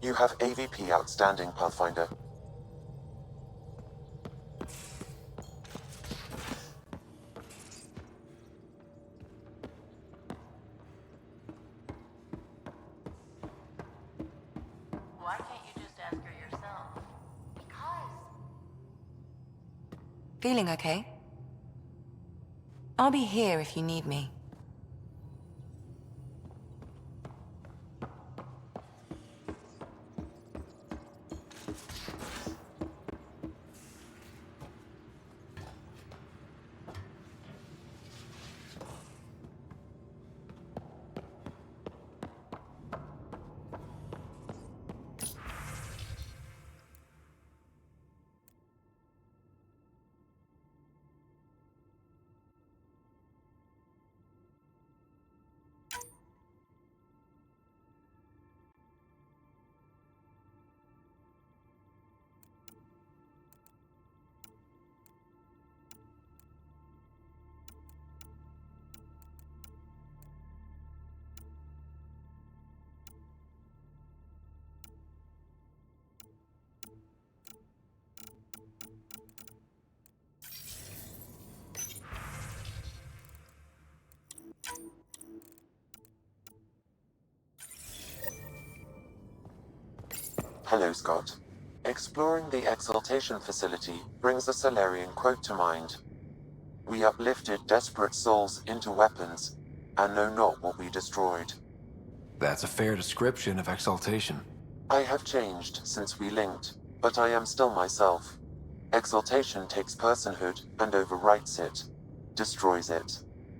You have AVP outstanding, PathFinder. Why can't you just ask her yourself? Because... Feeling okay? I'll be here if you need me. Hello, Scott. Exploring the exaltation facility brings a Solarian quote to mind. We uplifted desperate souls into weapons, and know not what we destroyed. That's a fair description of exaltation. I have changed since we linked, but I am still myself. Exaltation takes personhood and overwrites it, destroys it.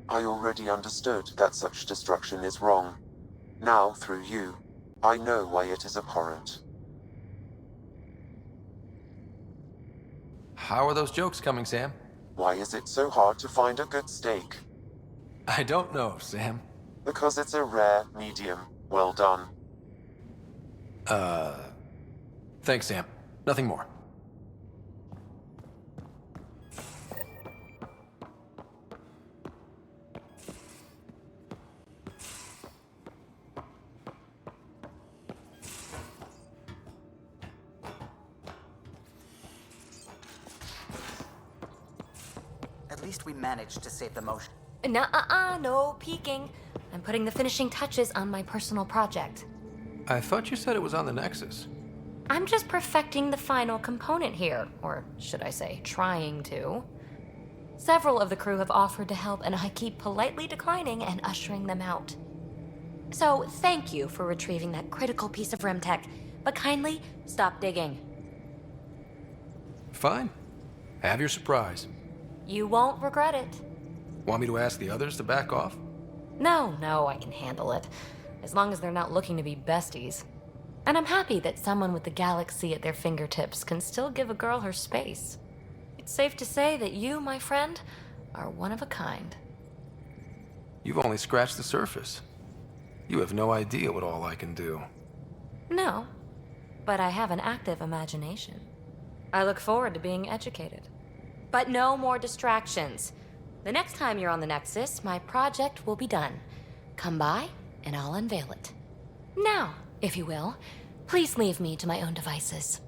I already understood that such destruction is wrong. Now, through you, I know why it is abhorrent. How are those jokes coming, Sam? Why is it so hard to find a good steak? I don't know, Sam. Because it's a rare medium. Well done. Thanks, Sam. Nothing more. At least we managed to save the motion. No peeking. I'm putting the finishing touches on my personal project. I thought you said it was on the Nexus. I'm just perfecting the final component here, or should I say, trying to. Several of the crew have offered to help, and I keep politely declining and ushering them out. So, thank you for retrieving that critical piece of Remtech, but kindly stop digging. Fine. Have your surprise. You won't regret it. Want me to ask the others to back off? No, I can handle it. As long as they're not looking to be besties. And I'm happy that someone with the galaxy at their fingertips can still give a girl her space. It's safe to say that you, my friend, are one of a kind. You've only scratched the surface. You have no idea what all I can do. No, but I have an active imagination. I look forward to being educated. But no more distractions. The next time you're on the Nexus, my project will be done. Come by, and I'll unveil it. Now, if you will, please leave me to my own devices.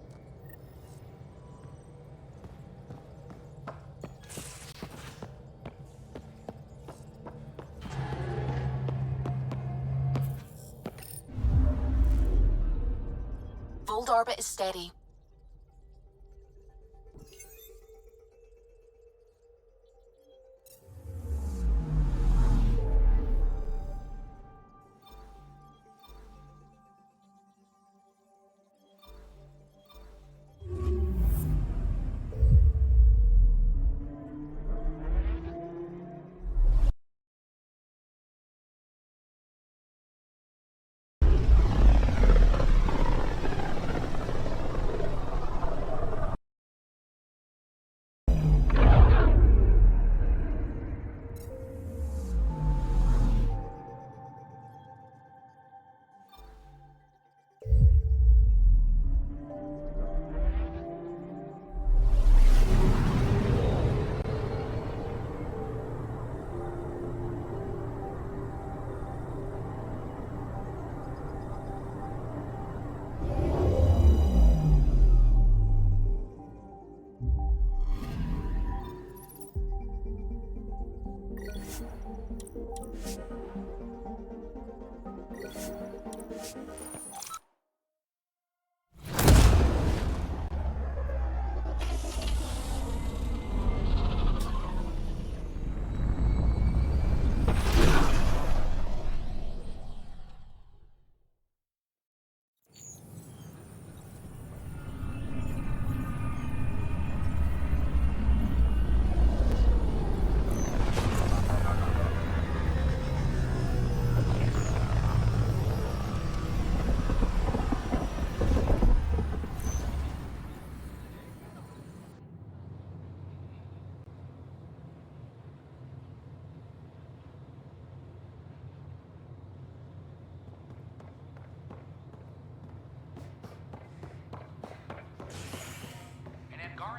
Fold orbit is steady.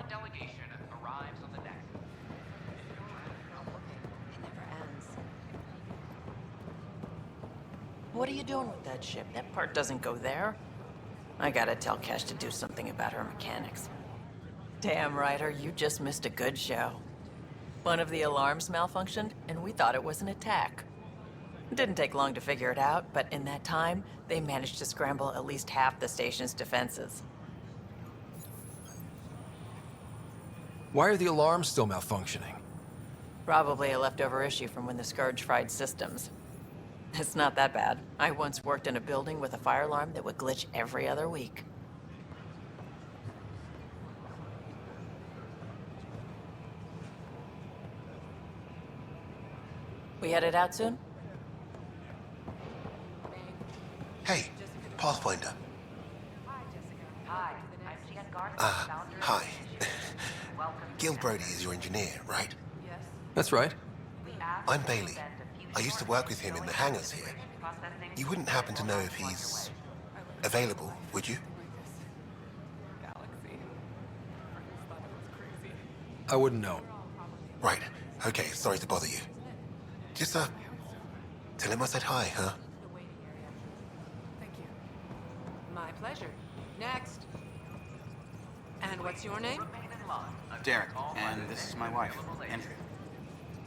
delegation arrives on the Nexus. It never ends. What are you doing with that ship? That part doesn't go there. I gotta tell Cash to do something about her mechanics. Damn, Ryder, you just missed a good show. One of the alarms malfunctioned, and we thought it was an attack. It didn't take long to figure it out, but in that time, they managed to scramble at least half the station's defenses. Why are the alarms still malfunctioning? Probably a leftover issue from when the Scourge fried systems. It's not that bad. I once worked in a building with a fire alarm that would glitch every other week. We headed out soon? Hey, PathFinder. Hi, I'm Jan Garth, founder of Hi. Welcome to Gil Brody is your engineer, right? That's right. We asked I'm you to Bailey. spend a few I used to short work with him in minutes the hangars here. processing You wouldn't happen to know if he's available, would you? I wouldn't know. Right. Okay, sorry to bother you. Just, tell him I said hi, huh? Thank you. My pleasure. Next. And what's your name? Derek, and this is my wife, Andrea.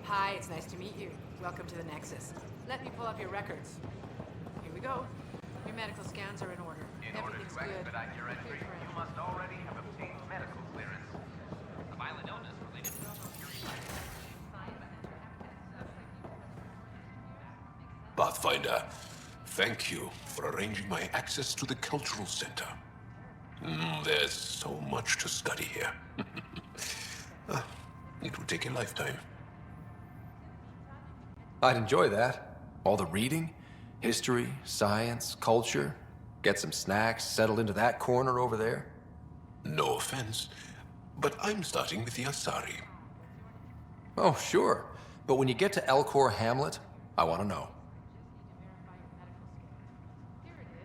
Hi, it's nice to meet you. Welcome to the Nexus. Let me pull up your records. Here we go. Your medical scans are in order. Everything's good. Your entry, you must already have obtained medical clearance. A violent illness related to PathFinder, thank you for arranging my access to the cultural center. There's so much to study here. It would take a lifetime. I'd enjoy that. All the reading, history, science, culture. Get some snacks, settled into that corner over there. No offense, but I'm starting with the Asari. Oh, sure. But when you get to Elcor Hamlet, I want to know.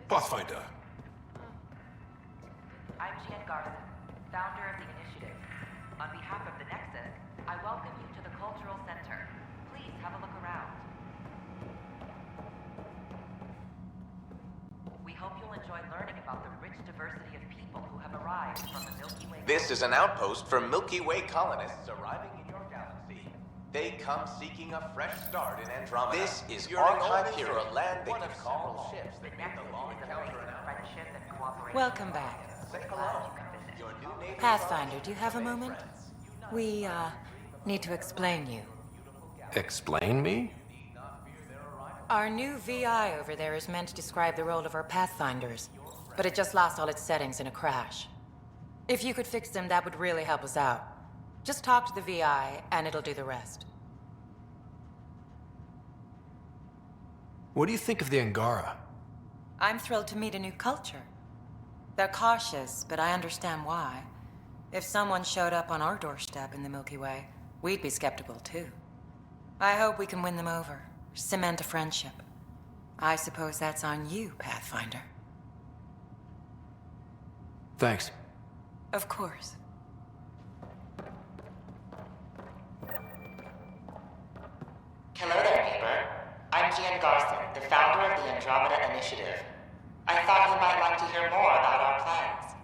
PathFinder, I'm Jan Garth, founder of the Initiative. On behalf of the Nexus, I welcome you to the Cultural Center. Please have a look around. We hope you'll enjoy learning about the rich diversity of people who have arrived from the Milky Way. This is an outpost for Milky Way colonists arriving in your galaxy. They come seeking a fresh start in Andromeda. This is archive here, a land they can call ships that made the long encounter an Friendship and cooperation. Welcome back. Say hello. Your new neighbors Pathfinder, do you have a moment? We, need to explain you. Explain me? Our new VI over there is meant to describe the role of our Pathfinders, but it just lost all its settings in a crash. If you could fix them, that would really help us out. Just talk to the VI, and it'll do the rest. What do you think of the Angara? I'm thrilled to meet a new culture. They're cautious, but I understand why. If someone showed up on our doorstep in the Milky Way, we'd be skeptical too. I hope we can win them over, cement a friendship. I suppose that's on you, Pathfinder. Thanks. Of course. Hello there, neighbor. I'm Gian Garson, the founder of the Andromeda Initiative. I thought you might like to hear more about our plans.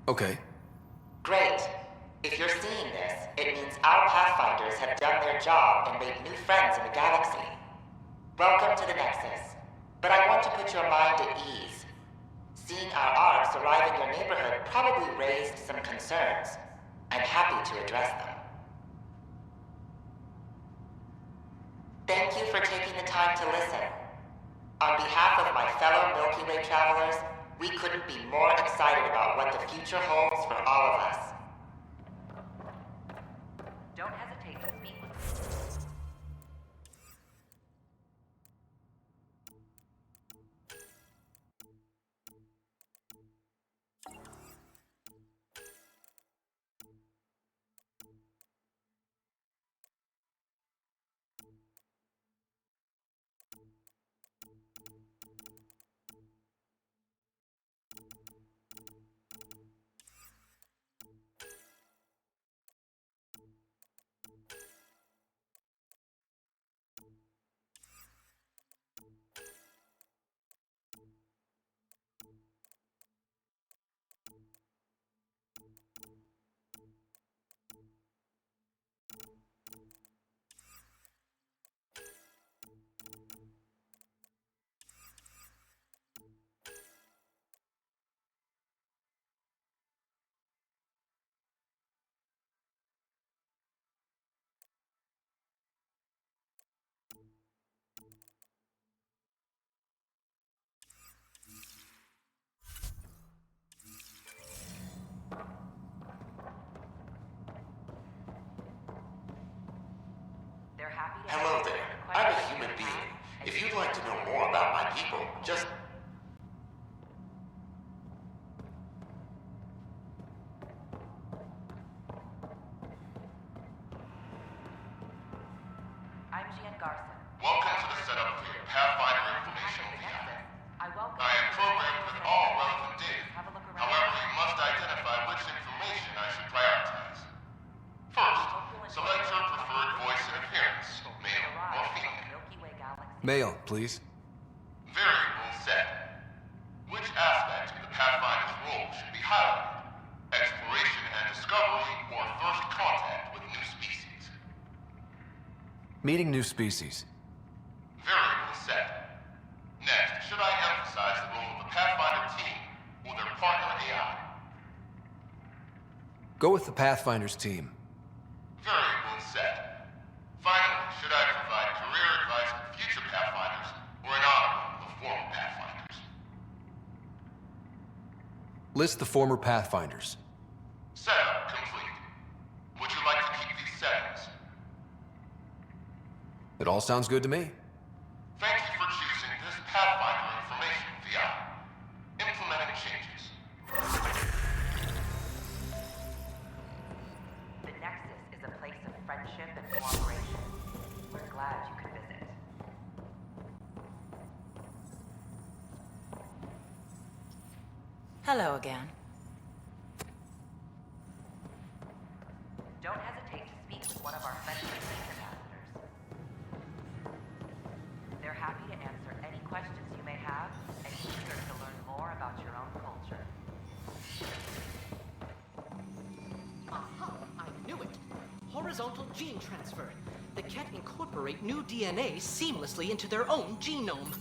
Okay. Great. If you're seeing this, it means our Pathfinders have done their job and made new friends in the galaxy. Welcome to the Nexus. But I want to put your mind at ease. Seeing our arcs arrive in your neighborhood probably raised some concerns. I'm happy to address them. Thank you for taking the time to listen. On behalf of my fellow Milky Way travelers, we couldn't be more excited about what the future holds for all of us. Don't hesitate to speak with us. human being. If you'd like to know more about my people, just... I'm Gian Garson. Welcome to the setup for your PathFinder informational VI. I am programmed with all relevant data. However, you must identify which information I should prioritize. First, select your preferred voice and appearance, male or female. Male, please. Variable set. Which aspect of the Pathfinder's role should be highlighted? Exploration and discovery, or first contact with new species? Meeting new species. Variable set. Next, should I emphasize the role of the Pathfinder team or their partner AI? Go with the Pathfinder's team. Variable set. Finally, should I provide career advice for future Pathfinders or an honor of former Pathfinders? List the former Pathfinders. Setup complete. Would you like to keep these settings? It all sounds good to me. Thank you for choosing this Pathfinder information VI. Implementing changes. The Nexus is a place of friendship and cooperation. We're glad you could visit. Hello again. Don't hesitate to speak with one of our friendly police ambassadors. They're happy to answer any questions you may have and eager to learn more about your own culture. Aha! I knew it! Horizontal gene transfer. The Ket incorporate new DNA seamlessly into their own genome.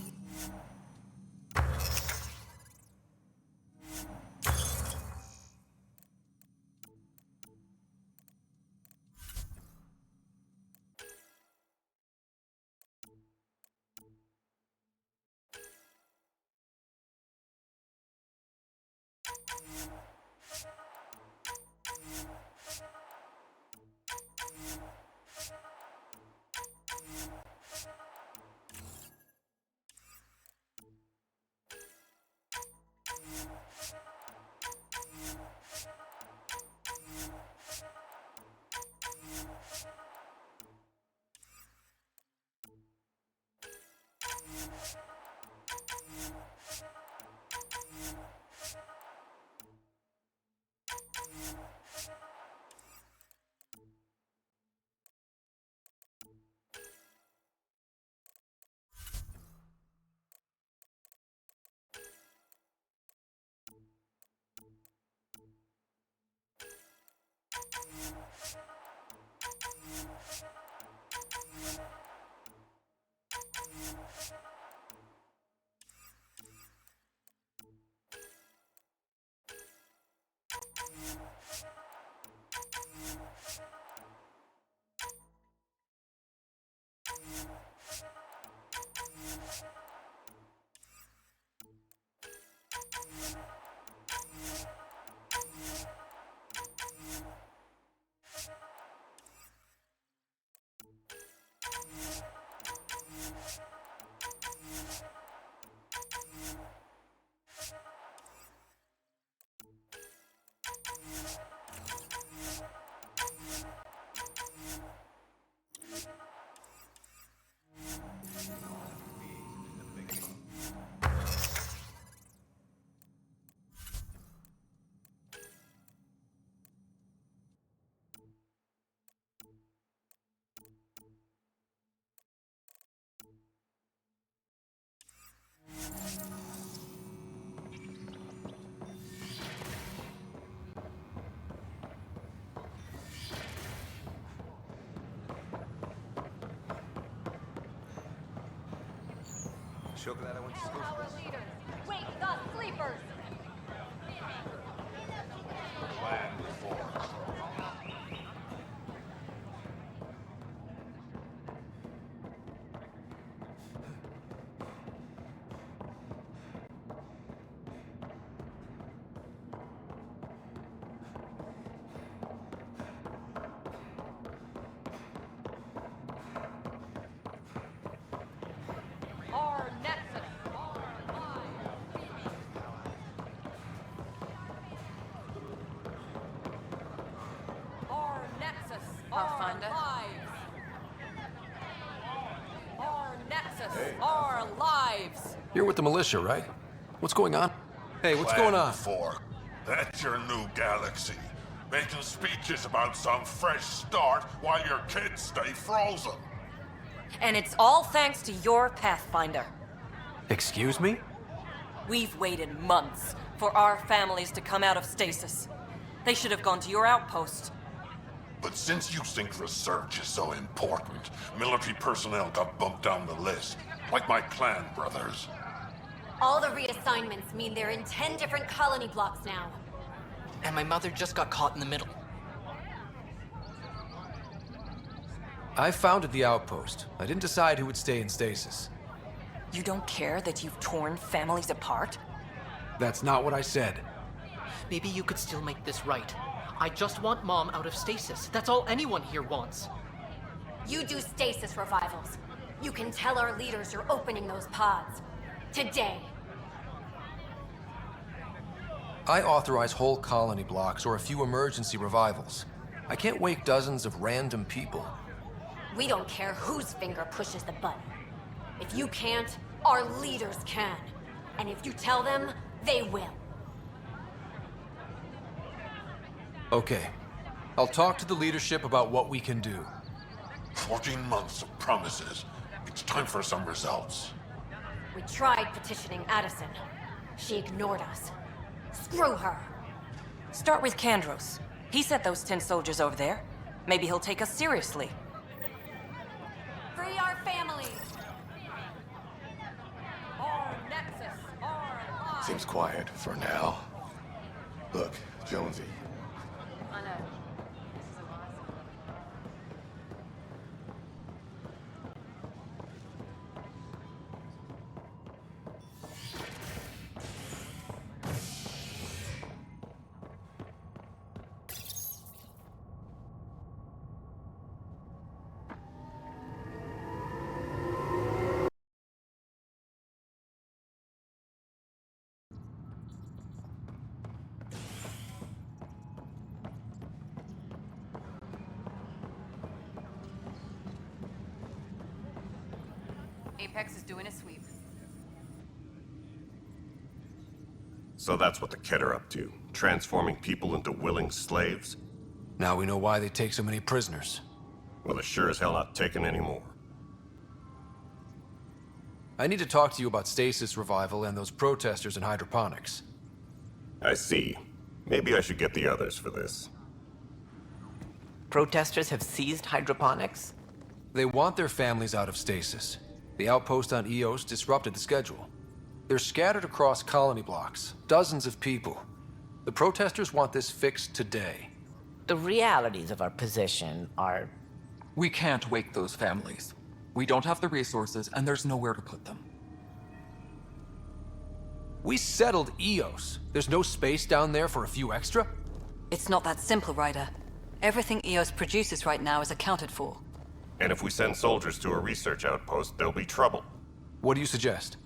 Chocolate, I went to school for this. Wake the sleepers! Plan before. PathFinder. Our nexus, our lives. You're with the militia, right? What's going on? Hey, what's going on? That's your new galaxy. Making speeches about some fresh start while your kids stay frozen. And it's all thanks to your PathFinder. Excuse me? We've waited months for our families to come out of stasis. They should have gone to your outpost. But since you think research is so important, military personnel got bumped down the list, like my clan brothers. All the reassignments mean they're in 10 different colony blocks now. And my mother just got caught in the middle. I founded the outpost. I didn't decide who would stay in stasis. You don't care that you've torn families apart? That's not what I said. Maybe you could still make this right. I just want Mom out of stasis. That's all anyone here wants. You do stasis revivals. You can tell our leaders you're opening those pods. Today. I authorize whole colony blocks or a few emergency revivals. I can't wake dozens of random people. We don't care whose finger pushes the button. If you can't, our leaders can. And if you tell them, they will. Okay. I'll talk to the leadership about what we can do. 14 months of promises. It's time for some results. We tried petitioning Addison. She ignored us. Screw her. Start with Kandros. He sent those 10 soldiers over there. Maybe he'll take us seriously. Free our families. Our nexus, our lives. Seems quiet for now. Look, Jonesy. I know. Apex is doing a sweep. So that's what the Kett are up to, transforming people into willing slaves? Now we know why they take so many prisoners. Well, they're sure as hell not taking any more. I need to talk to you about stasis revival and those protesters in hydroponics. I see. Maybe I should get the others for this. Protesters have seized hydroponics? They want their families out of stasis. The outpost on Eos disrupted the schedule. They're scattered across colony blocks, dozens of people. The protesters want this fixed today. The realities of our position are... We can't wake those families. We don't have the resources, and there's nowhere to put them. We settled Eos. There's no space down there for a few extra? It's not that simple, Ryder. Everything Eos produces right now is accounted for. And if we send soldiers to a research outpost, there'll be trouble. What do you suggest?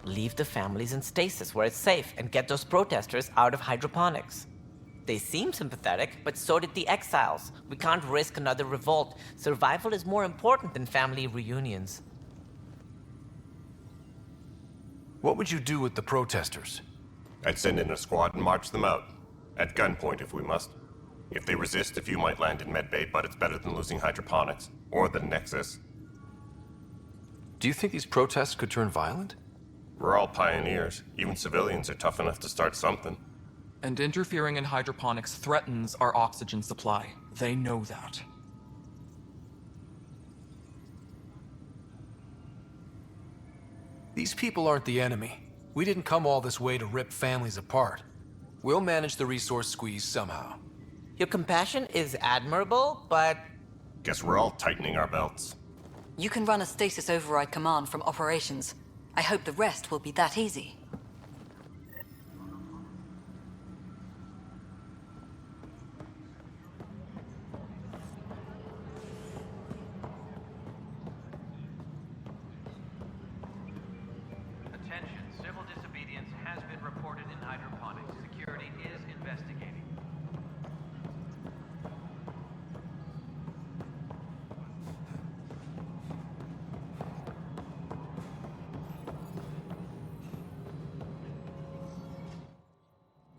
Leave the families in stasis where it's safe and get those protesters out of hydroponics. They seem sympathetic, but so did the exiles. We can't risk another revolt. Survival is more important than family reunions. What would you do with the protesters? I'd send in a squad and march them out. At gunpoint if we must. If they resist, a few might land in medbay, but it's better than losing hydroponics. Or the Nexus. Do you think these protests could turn violent? We're all pioneers. Even civilians are tough enough to start something. And interfering in hydroponics threatens our oxygen supply. They know that. These people aren't the enemy. We didn't come all this way to rip families apart. We'll manage the resource squeeze somehow. Your compassion is admirable, but... Guess we're all tightening our belts. You can run a stasis override command from operations. I hope the rest will be that easy. Attention, civil disobedience has been reported in hydroponics. Security is investigating.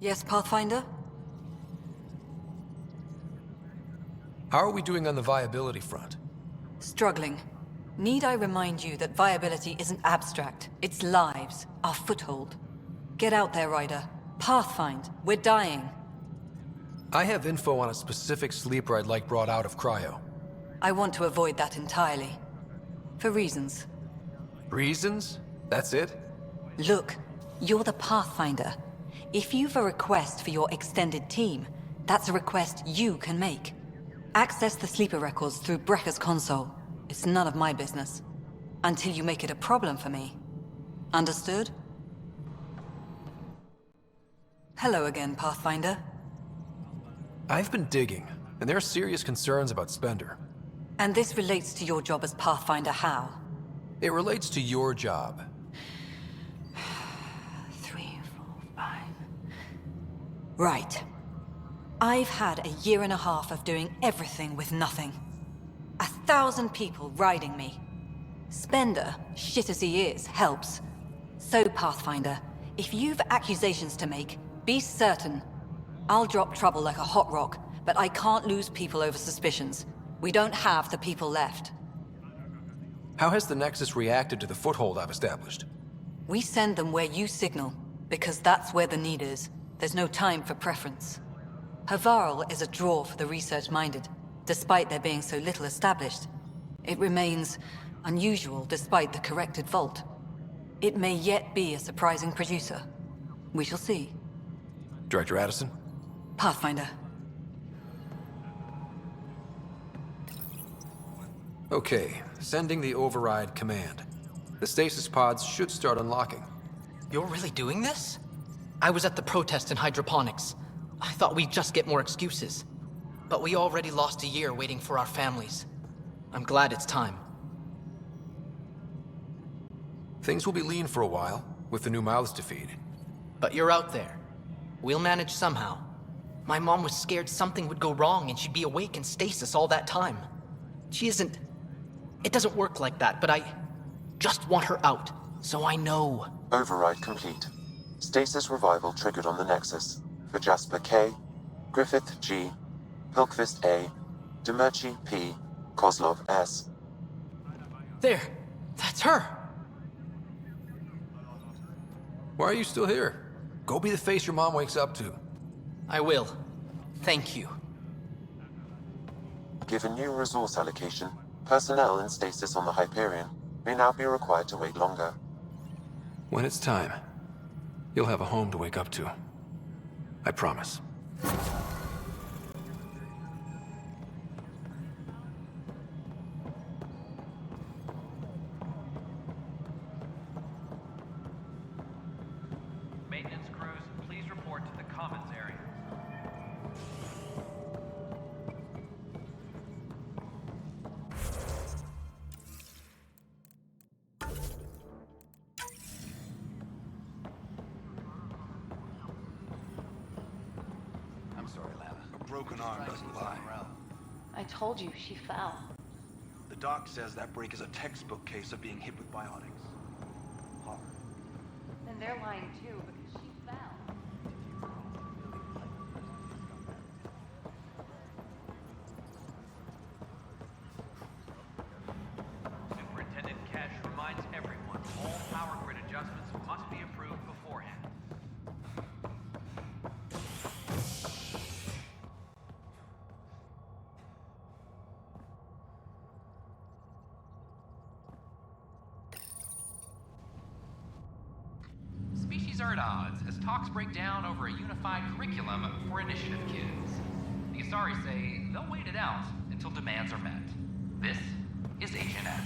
Yes, Pathfinder? How are we doing on the viability front? Struggling. Need I remind you that viability isn't abstract, it's lives, our foothold. Get out there, Ryder. Pathfind, we're dying. I have info on a specific sleeper I'd like brought out of cryo. I want to avoid that entirely. For reasons. Reasons? That's it? Look, you're the Pathfinder. If you've a request for your extended team, that's a request you can make. Access the sleeper records through Brekker's console. It's none of my business. Until you make it a problem for me. Understood? Hello again, Pathfinder. I've been digging, and there are serious concerns about Spender. And this relates to your job as Pathfinder how? It relates to your job. 3, 4, 5... Right. I've had a year and a half of doing everything with nothing. 1,000 people riding me. Spender, shit as he is, helps. So, Pathfinder, if you've accusations to make, be certain. I'll drop trouble like a hot rock, but I can't lose people over suspicions. We don't have the people left. How has the Nexus reacted to the foothold I've established? We send them where you signal, because that's where the need is. There's no time for preference. Havarl is a draw for the research-minded, despite there being so little established. It remains unusual despite the corrected vault. It may yet be a surprising producer. We shall see. Director Addison? Pathfinder. Okay, sending the override command. The stasis pods should start unlocking. You're really doing this? I was at the protest in hydroponics. I thought we'd just get more excuses. But we already lost a year waiting for our families. I'm glad it's time. Things will be lean for a while, with the new mouths to feed. But you're out there. We'll manage somehow. My mom was scared something would go wrong and she'd be awake in stasis all that time. She isn't... It doesn't work like that, but I just want her out, so I know. Override complete. Stasis revival triggered on the Nexus. For Jasper K, Griffith G, Pilkvist A, Demerchi P, Kozlov S. There! That's her! Why are you still here? Go be the face your mom wakes up to. I will. Thank you. Given new resource allocation, personnel in stasis on the Hyperion may now be required to wait longer. When it's time, you'll have a home to wake up to. I promise. Maintenance crews, please report to the commons area. I'm sorry, Lana. A broken arm doesn't lie. I told you, she fell. The doc says that break is a textbook case of being hit with biotics. Hard. And they're lying too, because she fell. Superintendent Cash reminds everyone all power grid adjustments must be approved beforehand. Species are at odds as talks break down over a unified curriculum for initiative kids. The Asari say they'll wait it out until demands are met. This is Agent S.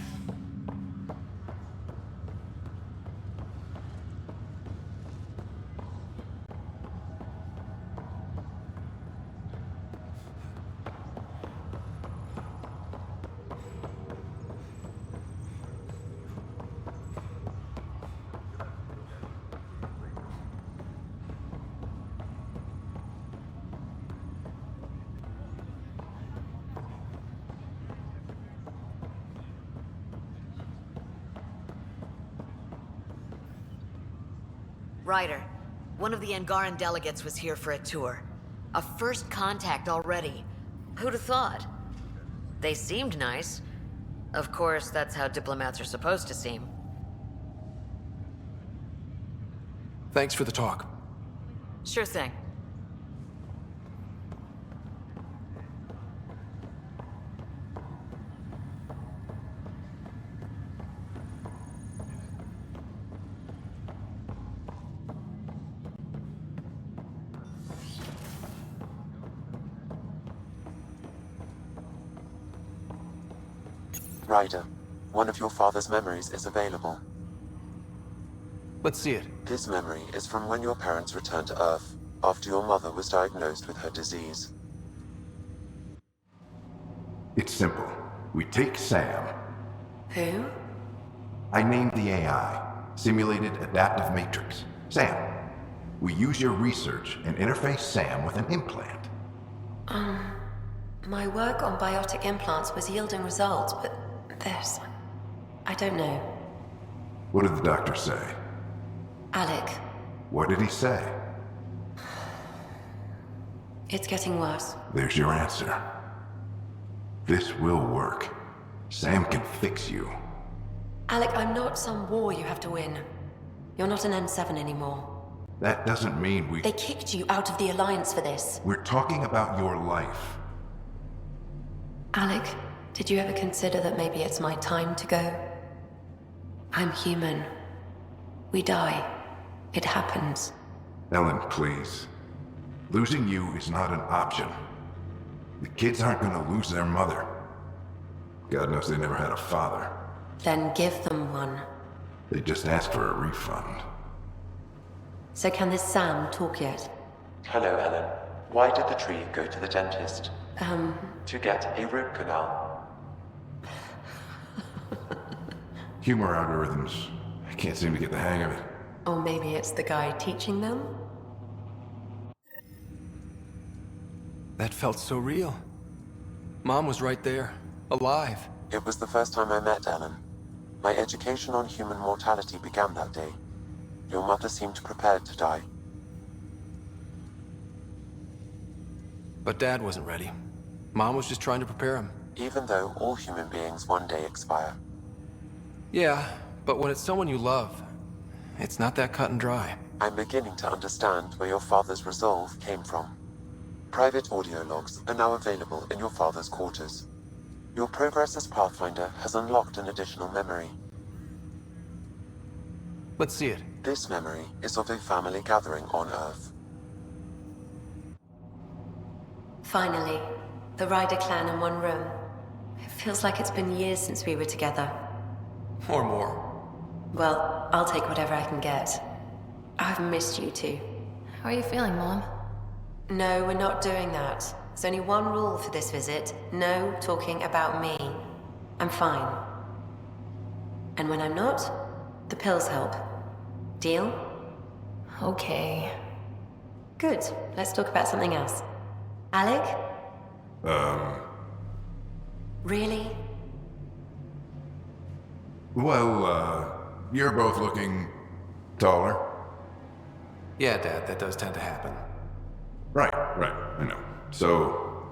Ryder, One of the Angaran delegates was here for a tour. A first contact already. Who'd have thought? They seemed nice. Of course, that's how diplomats are supposed to seem. Thanks for the talk. Sure thing. Ryder, one of your father's memories is available. Let's see it. This memory is from when your parents returned to Earth, after your mother was diagnosed with her disease. It's simple. We take Sam. Who? I named the AI, Simulated Adaptive Matrix. Sam. We use your research and interface Sam with an implant. My work on biotic implants was yielding results, but this... I don't know. What did the doctor say? Alec, What did he say? it's getting worse. There's your answer. This will work. Sam can fix you. Alec, I'm not some war you have to win. You're not an N7 anymore. That doesn't mean we... They kicked you out of the Alliance for this. We're talking about your life. Alec, did you ever consider that maybe it's my time to go? I'm human. We die. It happens. Ellen, please. Losing you is not an option. The kids aren't gonna lose their mother. God knows they never had a father. Then give them one. They just asked for a refund. So can this Sam talk yet? Hello, Ellen. Why did the tree go to the dentist? To get a root canal. Humor algorithms. I can't seem to get the hang of it. Or maybe it's the guy teaching them? That felt so real. Mom was right there, alive. It was the first time I met Ellen. My education on human mortality began that day. Your mother seemed prepared to die. But Dad wasn't ready. Mom was just trying to prepare him. Even though all human beings one day expire. Yeah, but when it's someone you love, it's not that cut and dry. I'm beginning to understand where your father's resolve came from. Private audio logs are now available in your father's quarters. Your progress as Pathfinder has unlocked an additional memory. Let's see it. This memory is of a family gathering on Earth. Finally, the Ryder clan in one room. It feels like it's been years since we were together. Or more. Well, I'll take whatever I can get. I've missed you too. How are you feeling, Mom? No, we're not doing that. There's only one rule for this visit. No talking about me. I'm fine. And when I'm not, the pills help. Deal? Okay. Good. Let's talk about something else. Alec? Really? Well, you're both looking taller. Yeah, Dad, that does tend to happen. Right, I know. So,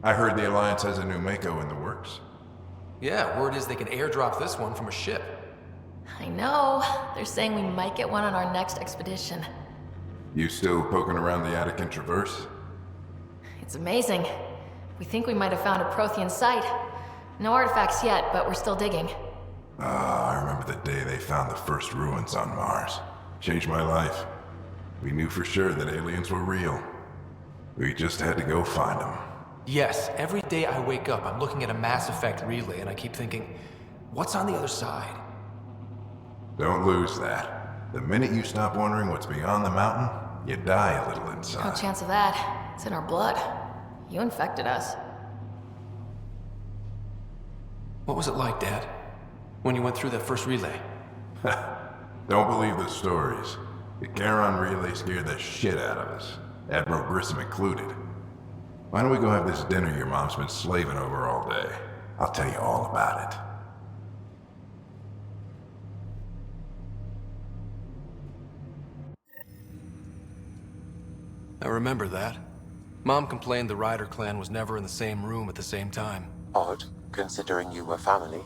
I heard the Alliance has a new Mako in the works. Yeah, word is they can airdrop this one from a ship. I know. They're saying we might get one on our next expedition. You still poking around the Attican Traverse? It's amazing. We think we might have found a Prothean site. No artifacts yet, but we're still digging. I remember the day they found the first ruins on Mars. Changed my life. We knew for sure that aliens were real. We just had to go find them. Yes, every day I wake up, I'm looking at a Mass Effect relay and I keep thinking, what's on the other side? Don't lose that. The minute you stop wondering what's beyond the mountain, you die a little inside. No chance of that. It's in our blood. You infected us. What was it like, Dad? When you went through that first relay? Don't believe the stories. The Charon relay scared the shit out of us. Admiral Grissom included. Why don't we go have this dinner your mom's been slaving over all day? I'll tell you all about it. I remember that. Mom complained the Ryder clan was never in the same room at the same time. Odd, considering you were family.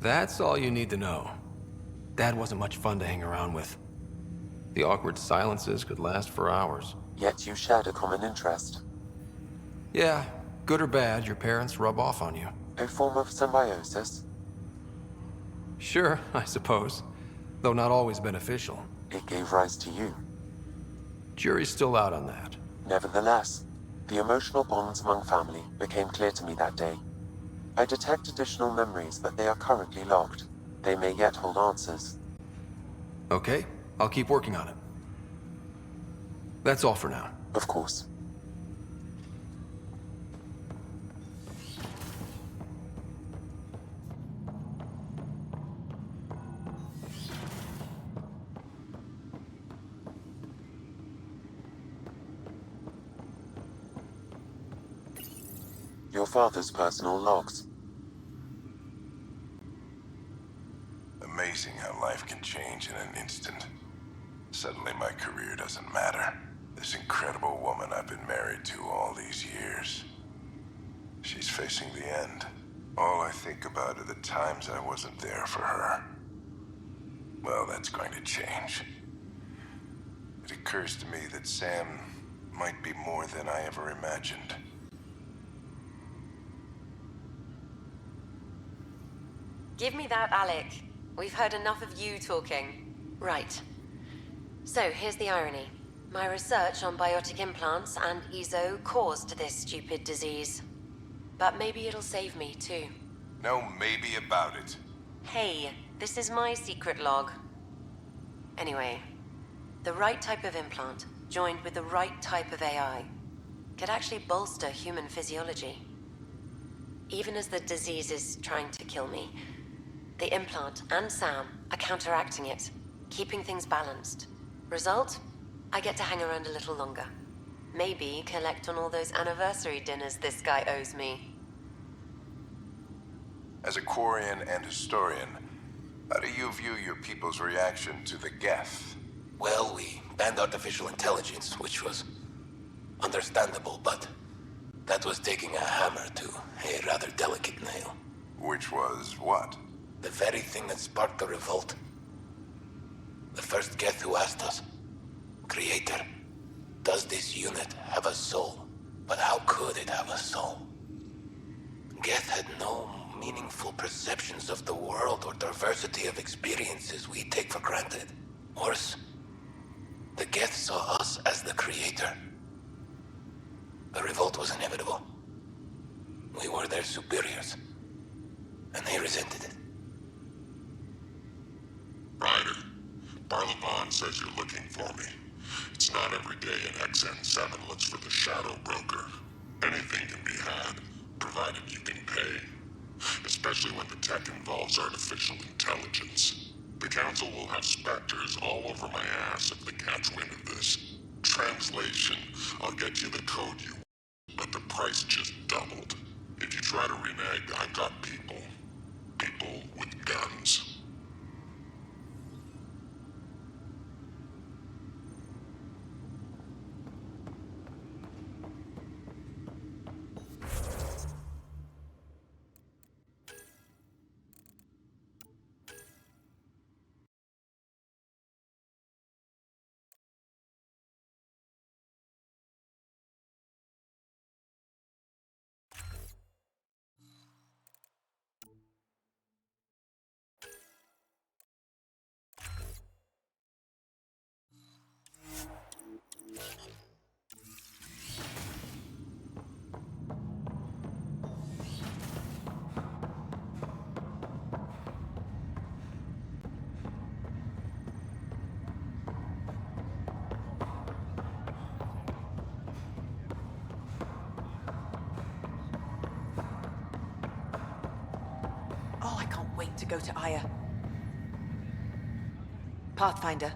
That's all you need to know. Dad wasn't much fun to hang around with. The awkward silences could last for hours. Yet you shared a common interest. Yeah, good or bad, your parents rub off on you. A form of symbiosis? Sure, I suppose. Though not always beneficial. It gave rise to you. Jury's still out on that. Nevertheless, the emotional bonds among family became clear to me that day. I detect additional memories, but they are currently locked. They may yet hold answers. Okay, I'll keep working on it. That's all for now. Of course. Your father's personal logs. Amazing how life can change in an instant. Suddenly my career doesn't matter. This incredible woman I've been married to all these years. She's facing the end. All I think about are the times I wasn't there for her. Well, that's going to change. It occurs to me that Sam might be more than I ever imagined. Give me that, Alec. We've heard enough of you talking. Right. So, here's the irony. My research on biotic implants and EZO caused this stupid disease. But maybe it'll save me, too. No maybe about it. Hey, this is my secret log. Anyway, the right type of implant, joined with the right type of AI, could actually bolster human physiology. Even as the disease is trying to kill me, the implant and Sam are counteracting it, keeping things balanced. Result? I get to hang around a little longer. Maybe collect on all those anniversary dinners this guy owes me. As a Quarian and historian, how do you view your people's reaction to the Geth? Well, we banned artificial intelligence, which was understandable, but that was taking a hammer to a rather delicate nail. Which was what? The very thing that sparked the revolt. The first Geth who asked us, Creator, does this unit have a soul? But how could it have a soul? Geth had no meaningful perceptions of the world or diversity of experiences we take for granted. Worse, the Geth saw us as the Creator. The revolt was inevitable. We were their superiors, and they resented it. Ryder, Barlavon says you're looking for me. It's not every day an XN7 looks for the Shadow Broker. Anything can be had, provided you can pay. Especially when the tech involves artificial intelligence. The Council will have specters all over my ass if they catch wind of this. Translation, I'll get you the code you want, but the price just doubled. If you try to renege, I've got people. People with guns. Oh, I can't wait to go to Aya. PathFinder,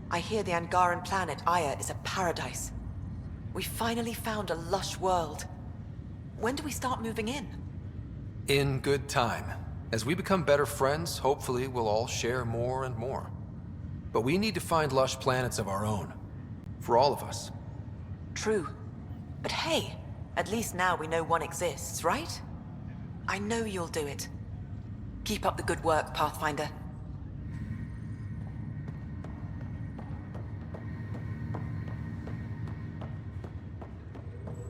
I hear the Angaran planet Aya is a paradise. We finally found a lush world. When do we start moving in? In good time. As we become better friends, hopefully we'll all share more and more. But we need to find lush planets of our own. For all of us. True. But hey, at least now we know one exists, right? I know you'll do it. Keep up the good work, Pathfinder.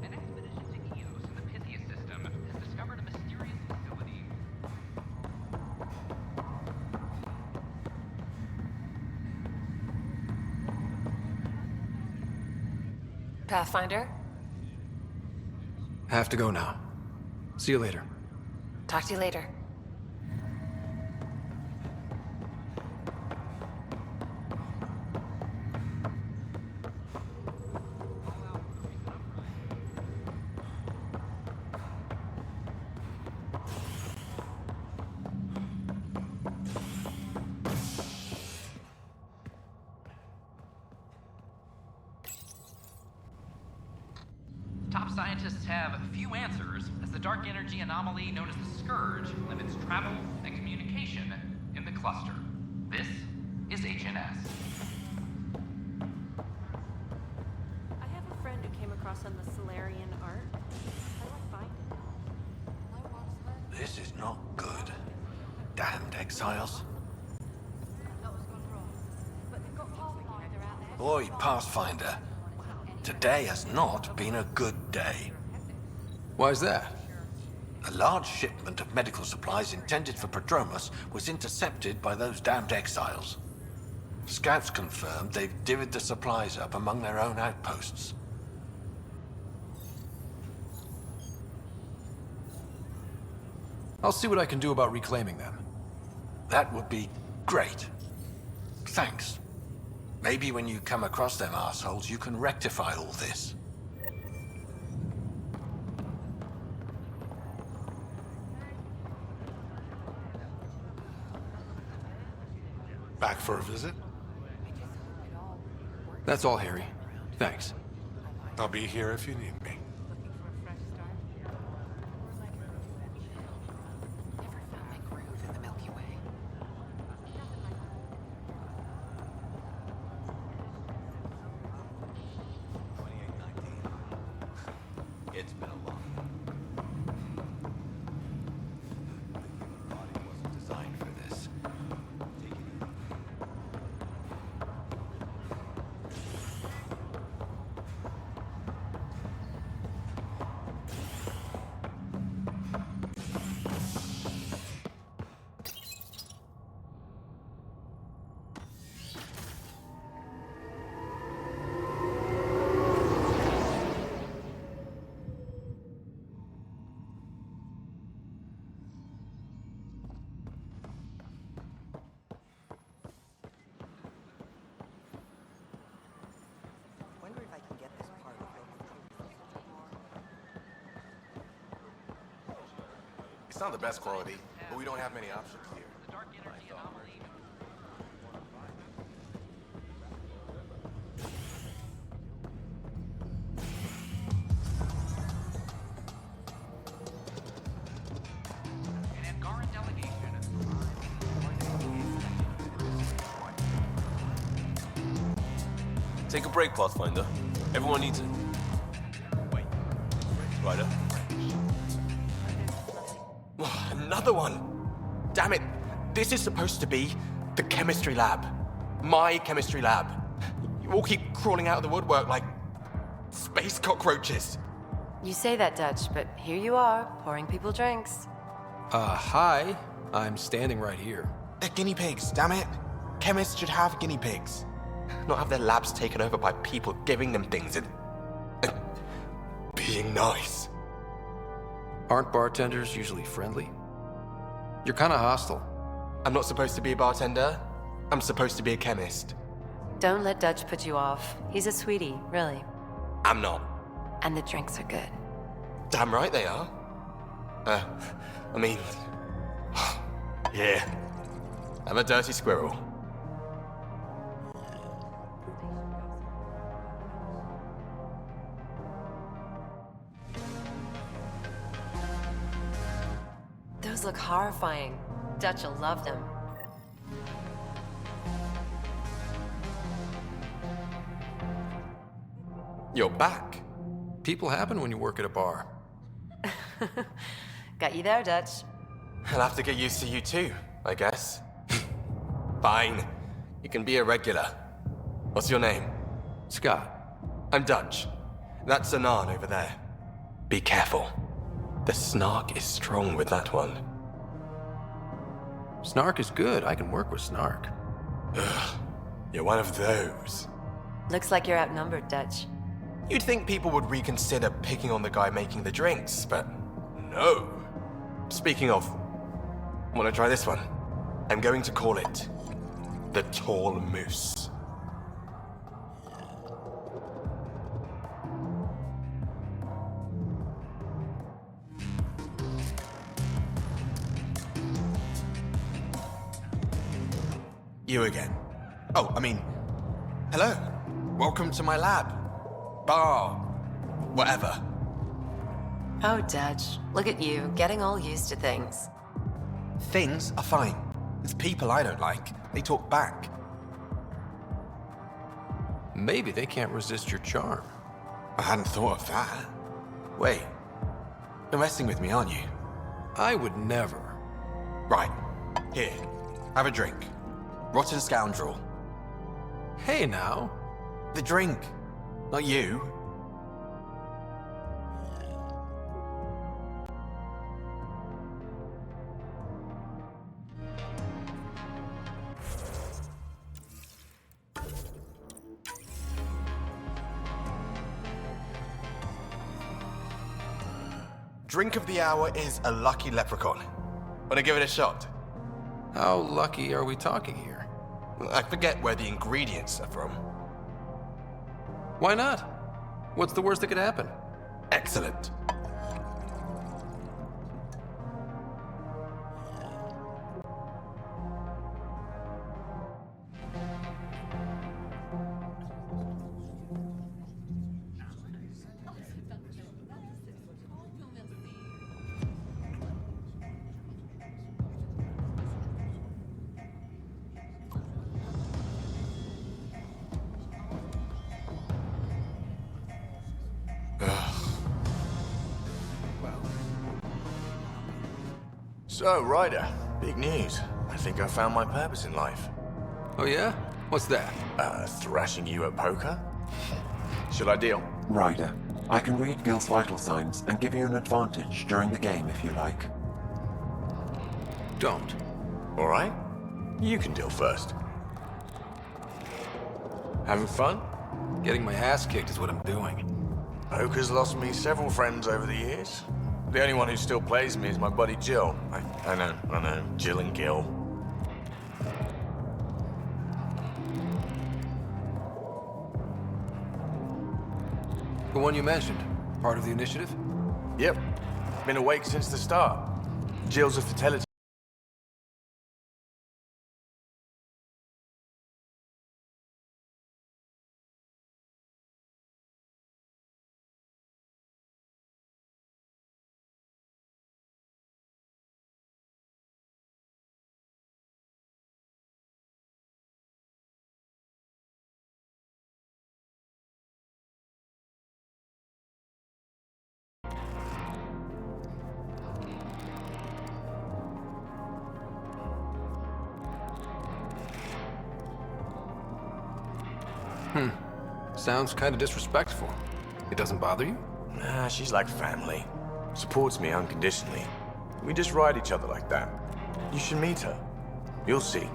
An expedition to Eos in the Pythia system has discovered a mysterious facility. Pathfinder? Have to go now. See you later. Talk to you later. Top scientists have few answers, as the dark energy anomaly known as the Scourge limits travel and communication in the cluster. This is HNS. I have a friend who came across some of the Solarian art. How do I find it? This is not good. Damned exiles. Boy, Pathfinder. Today has not been a good day. Why's that? A large shipment of medical supplies intended for Prodromos was intercepted by those damned exiles. Scouts confirmed they've divvied the supplies up among their own outposts. I'll see what I can do about reclaiming them. That would be great. Thanks. Maybe when you come across them assholes, you can rectify all this. Back for a visit? That's all, Harry. Thanks. I'll be here if you need me. It's been a long body wasn't designed for this. Take it easy. It's not the best quality, but we don't have many options here. An Angaran delegation. Take a break, Pathfinder. Everyone needs it. Wait. Ryder. Another one! Damn it! This is supposed to be the chemistry lab. My chemistry lab. You all keep crawling out of the woodwork like space cockroaches. You say that, Dutch, but here you are, pouring people drinks. Hi. I'm standing right here. They're guinea pigs, damn it. Chemists should have guinea pigs. Not have their labs taken over by people giving them things and being nice. Aren't bartenders usually friendly? You're kind of hostile. I'm not supposed to be a bartender. I'm supposed to be a chemist. Don't let Dutch put you off. He's a sweetie, really. I'm not. And the drinks are good. Damn right they are. I mean... yeah. I'm a dirty squirrel. Those look horrifying. Dutch will love them. You're back. People happen when you work at a bar. Got you there, Dutch. I'll have to get used to you too, I guess. Fine. You can be a regular. What's your name? Scott. I'm Dutch. That's Anan over there. Be careful. The snark is strong with that one. Snark is good. I can work with snark. Ugh. You're one of those. Looks like you're outnumbered, Dutch. You'd think people would reconsider picking on the guy making the drinks, but no. Speaking of, wanna try this one? I'm going to call it the Tall Moose. You again. Oh, I mean, hello. Welcome to my lab. Bar. Whatever. Oh, Dutch, look at you, getting all used to things. Things are fine. It's people I don't like. They talk back. Maybe they can't resist your charm. I hadn't thought of that. Wait. You're messing with me, aren't you? I would never. Right. Here. Have a drink. Rotten scoundrel. Hey now. The drink. Not you. Drink of the hour is a lucky leprechaun. Wanna give it a shot? How lucky are we talking here? I forget where the ingredients are from. Why not? What's the worst that could happen? Excellent. So, Ryder, big news. I think I found my purpose in life. Oh yeah? What's that? Thrashing you at poker? Should I deal? Ryder, I can read Gil's vital signs and give you an advantage during the game if you like. Don't. Alright. You can deal first. Having fun? Getting my ass kicked is what I'm doing. Poker's lost me several friends over the years. The only one who still plays me is my buddy Jill. I know. Jill and Gil. The one you mentioned, part of the initiative? Yep. Been awake since the start. Jill's a fertility. Sounds kind of disrespectful. It doesn't bother you? Nah, she's like family. Supports me unconditionally. We just ride each other like that. You should meet her. You'll see.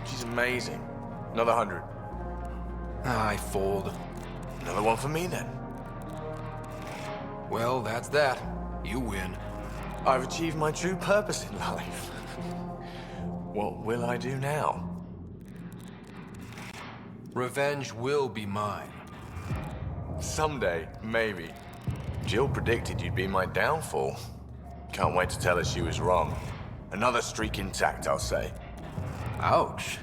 She's amazing. Another 100. I fold. Another one for me then. Well, that's that. You win. I've achieved my true purpose in life. What will I do now? Revenge will be mine. Someday, maybe. Jill predicted you'd be my downfall. Can't wait to tell her she was wrong. Another streak intact, I'll say. Ouch.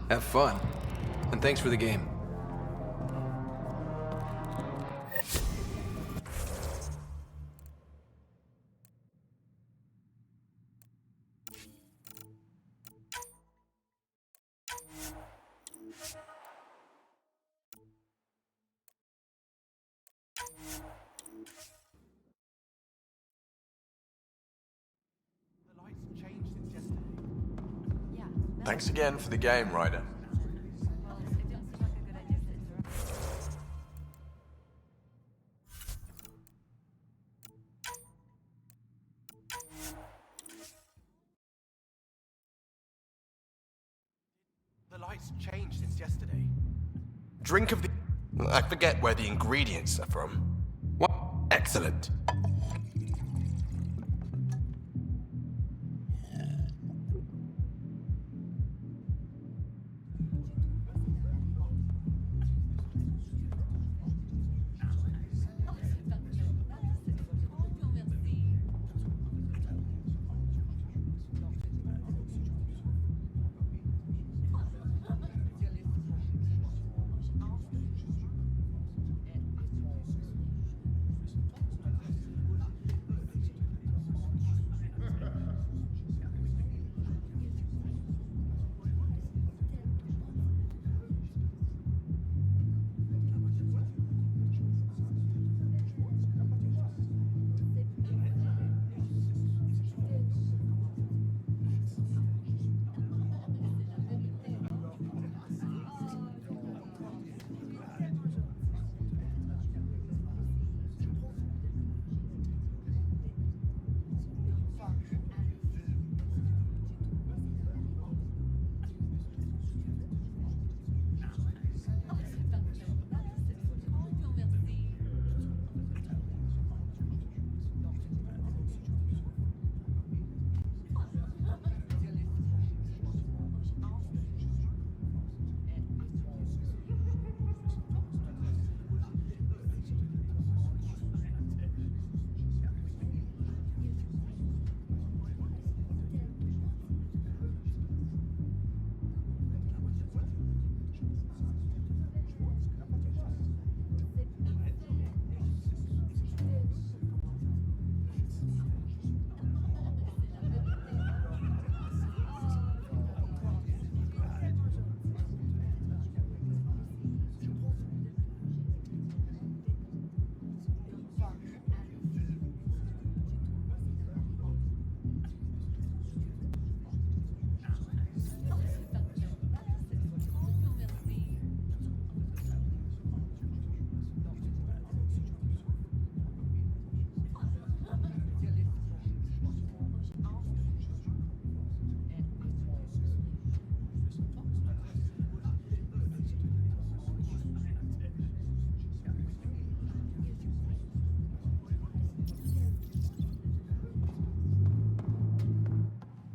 Have fun. And thanks for the game. Thanks again for the game, Ryder. The lights changed since yesterday. Drink of the... I forget where the ingredients are from. What? Excellent.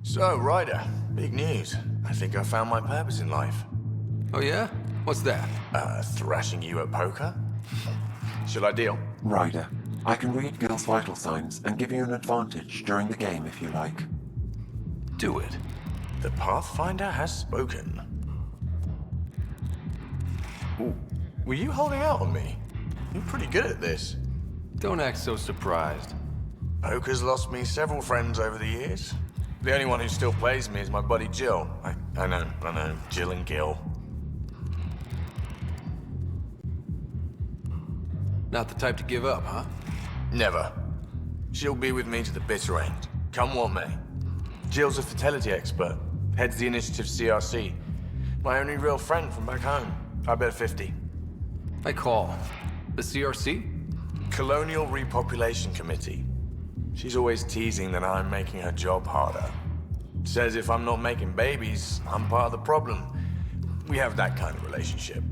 So, Ryder, big news. I think I found my purpose in life. Oh yeah? What's that? Thrashing you at poker? Shall I deal? Ryder, I can read Gil's vital signs and give you an advantage during the game if you like. Do it. The PathFinder has spoken. Ooh, were you holding out on me? You're pretty good at this. Don't act so surprised. Poker's lost me several friends over the years. The only one who still plays me is my buddy Jill. I know, Jill and Gil. Not the type to give up, huh? Never. She'll be with me to the bitter end, come what may. Jill's a fertility expert, heads the Initiative CRC. My only real friend from back home. I bet 50. I call. The CRC? Colonial Repopulation Committee. She's always teasing that I'm making her job harder. Says if I'm not making babies, I'm part of the problem. We have that kind of relationship.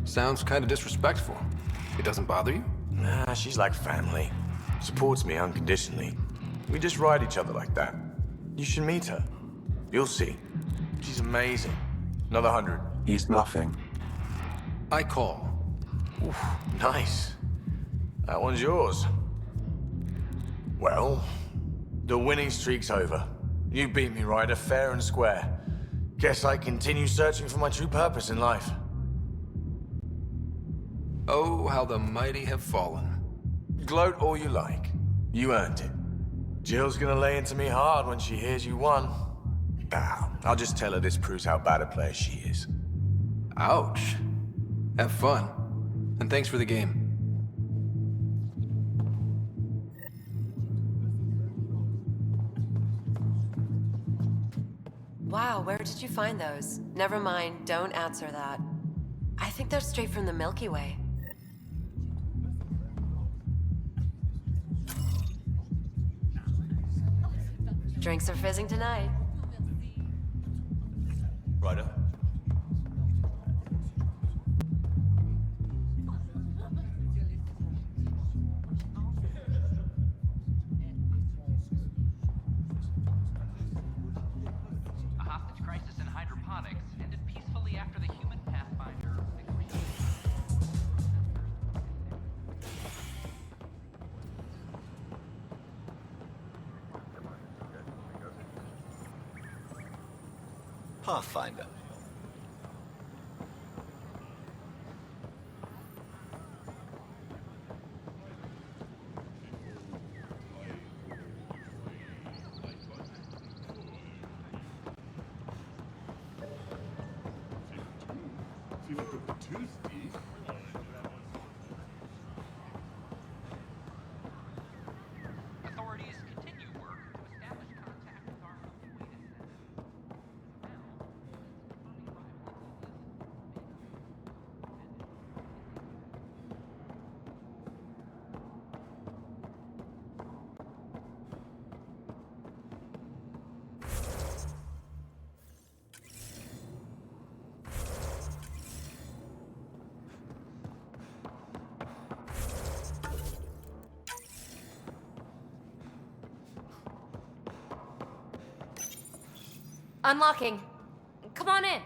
Sounds kind of disrespectful. It doesn't bother you? Nah, she's like family. Supports me unconditionally. We just ride each other like that. You should meet her. You'll see. She's amazing. Another 100. He's bluffing. I call. Oof, nice. That one's yours. Well, the winning streak's over. You beat me, Ryder, fair and square. Guess I continue searching for my true purpose in life. Oh, how the mighty have fallen. Gloat all you like. You earned it. Jill's gonna lay into me hard when she hears you won. I'll just tell her this proves how bad a player she is. Ouch. Have fun. And thanks for the game. Wow, where did you find those? Never mind, don't answer that. I think they're straight from the Milky Way. Drinks are fizzing tonight. Ryder? A hostage crisis in hydroponics ended peacefully after the human PathFinder agreed. PathFinder. Authorities continue work to establish contact with our Unlocking. Come on in.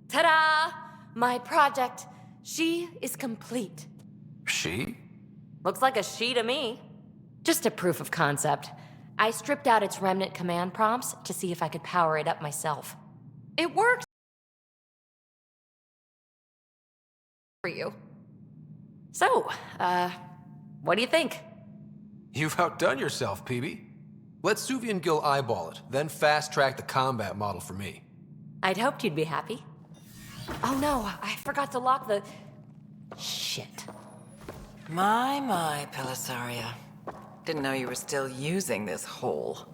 Ta-da! My project. She is complete. She? Looks like a she to me. Just a proof of concept. I stripped out its remnant command prompts to see if I could power it up myself. It worked for you. So, what do you think? You've outdone yourself, PB. Let Suvi and Gil eyeball it, then fast-track the combat model for me. I'd hoped you'd be happy. Oh no, I forgot to lock the... Shit. My, Pelisaria. Didn't know you were still using this hole.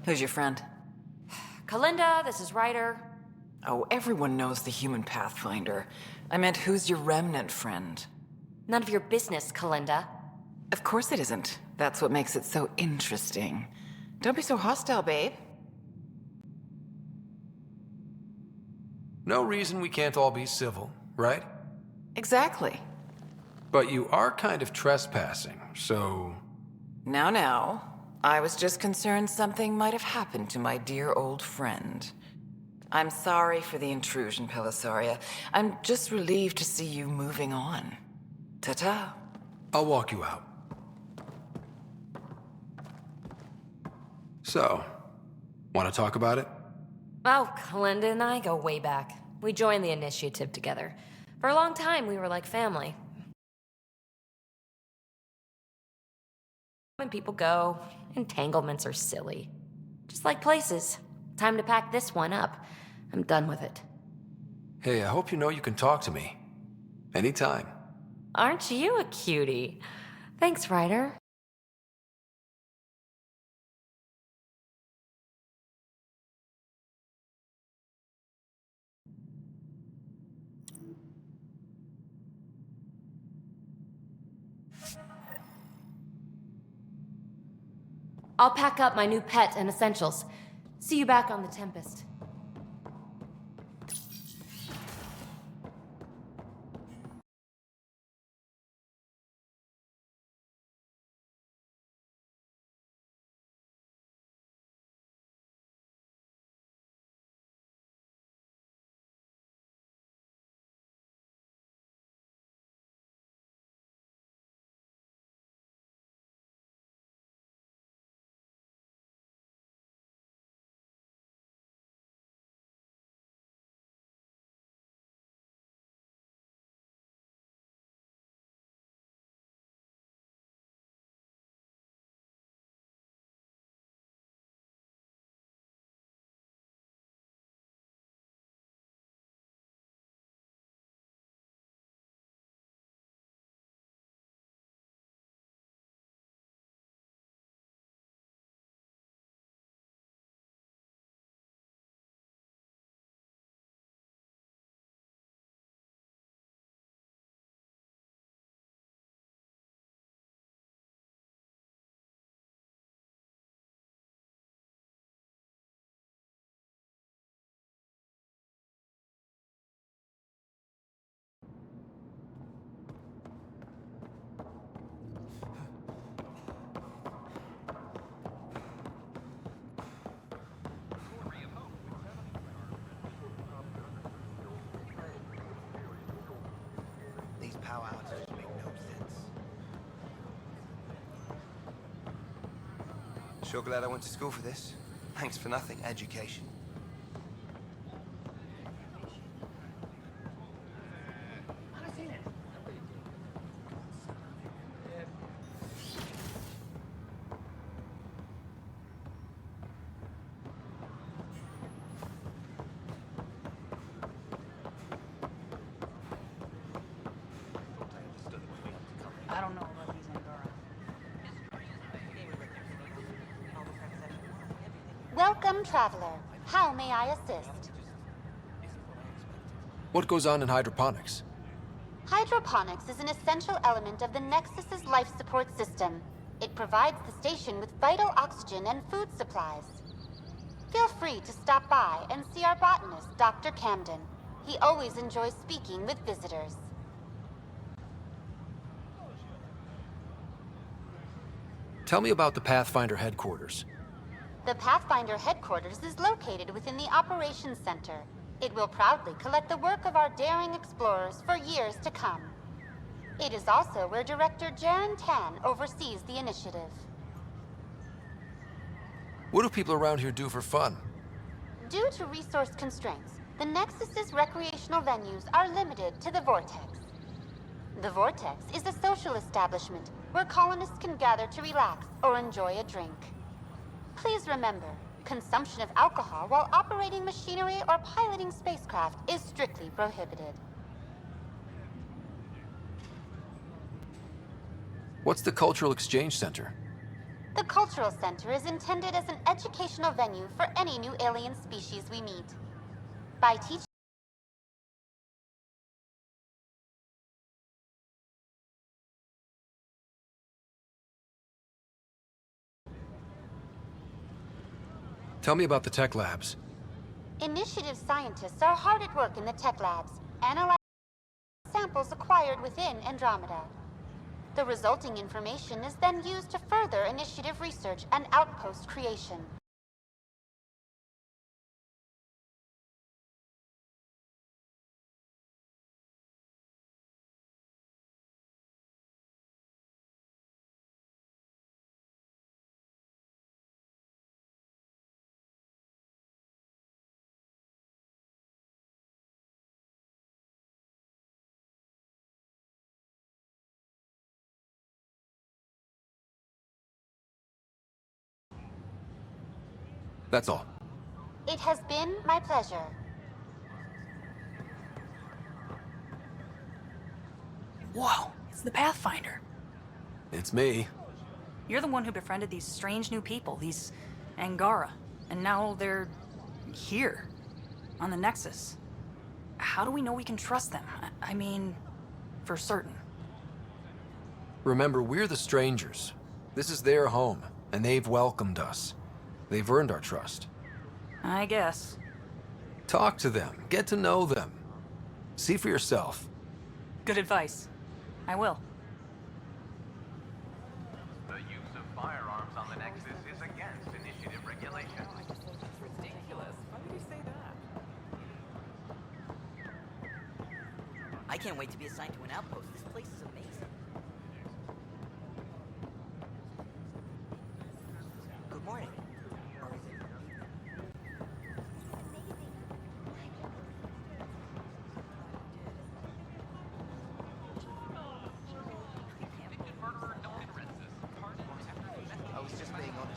Who's your friend? Kalinda, this is Ryder. Oh, everyone knows the human PathFinder. I meant, who's your remnant friend? None of your business, Kalinda. Of course it isn't. That's what makes it so interesting. Don't be so hostile, babe. No reason we can't all be civil, right? Exactly. But you are kind of trespassing, so... Now. I was just concerned something might have happened to my dear old friend. I'm sorry for the intrusion, Pelisaria. I'm just relieved to see you moving on. Ta-ta. I'll walk you out. So, want to talk about it? Oh, Kalinda and I go way back. We joined the Initiative together. For a long time, we were like family. When people go, entanglements are silly. Just like places. Time to pack this one up. I'm done with it. Hey, I hope you know you can talk to me. Anytime. Aren't you a cutie? Thanks, Ryder. I'll pack up my new pet and essentials. See you back on the Tempest. Sure glad I went to school for this. Thanks for nothing, education. I don't know about these Angora. Welcome, traveler. How may I assist? What goes on in hydroponics? Hydroponics is an essential element of the Nexus's life support system. It provides the station with vital oxygen and food supplies. Feel free to stop by and see our botanist, Dr. Camden. He always enjoys speaking with visitors. Tell me about the PathFinder headquarters. The PathFinder headquarters is located within the Operations Center. It will proudly collect the work of our daring explorers for years to come. It is also where Director Jaren Tan oversees the initiative. What do people around here do for fun? Due to resource constraints, the Nexus's recreational venues are limited to the Vortex. The Vortex is a social establishment where colonists can gather to relax or enjoy a drink. Please remember, consumption of alcohol while operating machinery or piloting spacecraft is strictly prohibited. What's the Cultural Exchange Center? The Cultural Center is intended as an educational venue for any new alien species we meet. By teaching Tell me about the tech labs. Initiative scientists are hard at work in the tech labs, analyzing samples acquired within Andromeda. The resulting information is then used to further initiative research and outpost creation. That's all. It has been my pleasure. Whoa, it's the PathFinder. It's me. You're the one who befriended these strange new people, these Angara, and now they're here, on the Nexus. How do we know we can trust them? I mean, for certain. Remember, we're the strangers. This is their home, and they've welcomed us. They've earned our trust. I guess. Talk to them. Get to know them. See for yourself. Good advice. I will. The use of firearms on the Nexus is against initiative regulations. That's ridiculous. Why would you say that? I can't wait to be assigned to an outpost. This place is amazing. Good morning.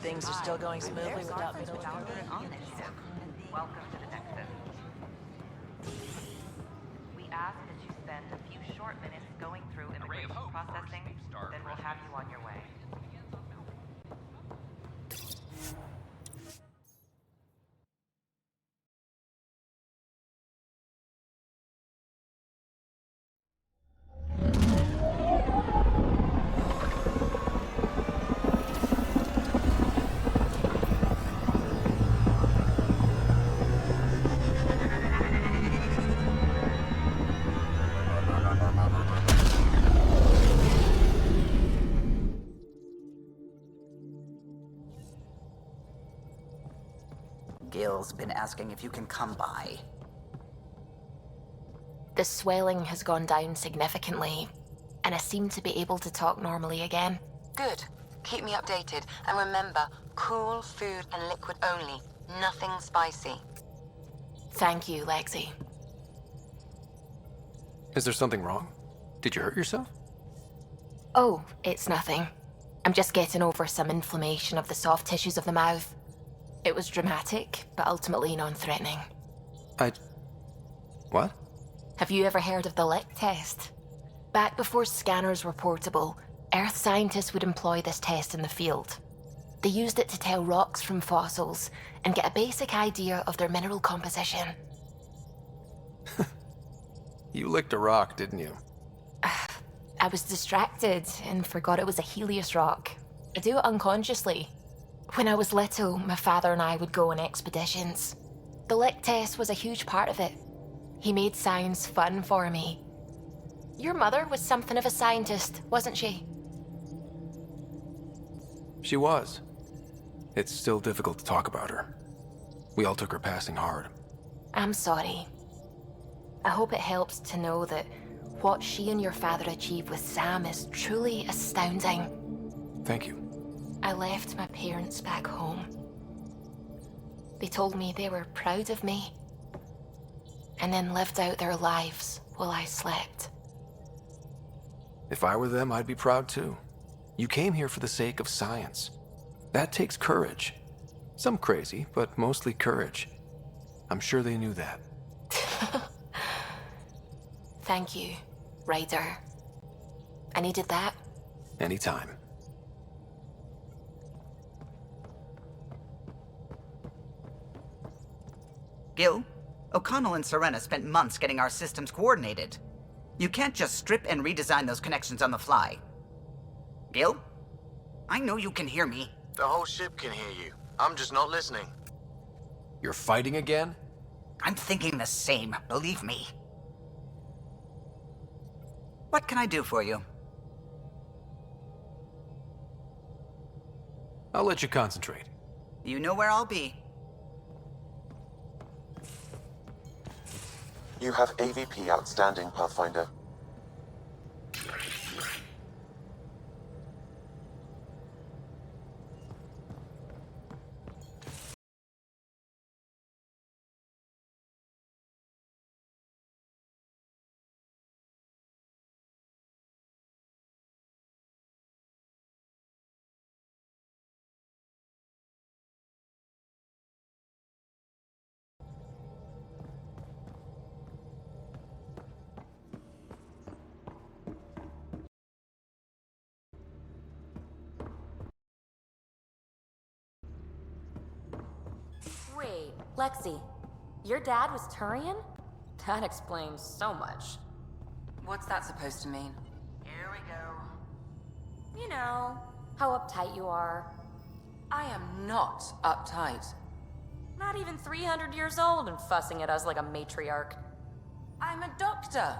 Things are still going smoothly without middle. Welcome to the Nexus. We ask that you spend a few short minutes going through immigration processing, then we'll have you on your way. Gil's been asking if you can come by. The swelling has gone down significantly, and I seem to be able to talk normally again. Good. Keep me updated, and remember, cool food and liquid only. Nothing spicy. Thank you, Lexi. Is there something wrong? Did you hurt yourself? Oh, it's nothing. I'm just getting over some inflammation of the soft tissues of the mouth. It was dramatic, but ultimately non-threatening. What? Have you ever heard of the lick test? Back before scanners were portable, Earth scientists would employ this test in the field. They used it to tell rocks from fossils and get a basic idea of their mineral composition. You licked a rock, didn't you? I was distracted and forgot it was a Helios rock. I do it unconsciously. When I was little, my father and I would go on expeditions. The lick test was a huge part of it. He made science fun for me. Your mother was something of a scientist, wasn't she? She was. It's still difficult to talk about her. We all took her passing hard. I'm sorry. I hope it helps to know that what she and your father achieved with Sam is truly astounding. Thank you. I left my parents back home. They told me they were proud of me, and then lived out their lives while I slept. If I were them, I'd be proud too. You came here for the sake of science. That takes courage. Some crazy, but mostly courage. I'm sure they knew that. Thank you, Ryder. I needed that. Anytime. Gil, O'Connell and Serena spent months getting our systems coordinated. You can't just strip and redesign those connections on the fly. Gil? I know you can hear me. The whole ship can hear you. I'm just not listening. You're fighting again? I'm thinking the same, believe me. What can I do for you? I'll let you concentrate. You know where I'll be. You have AVP outstanding, PathFinder. Wait, Lexi, your dad was Turian? That explains so much. What's that supposed to mean? Here we go. You know, how uptight you are. I am not uptight. Not even 300 years old and fussing at us like a matriarch. I'm a doctor.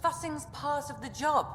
Fussing's part of the job.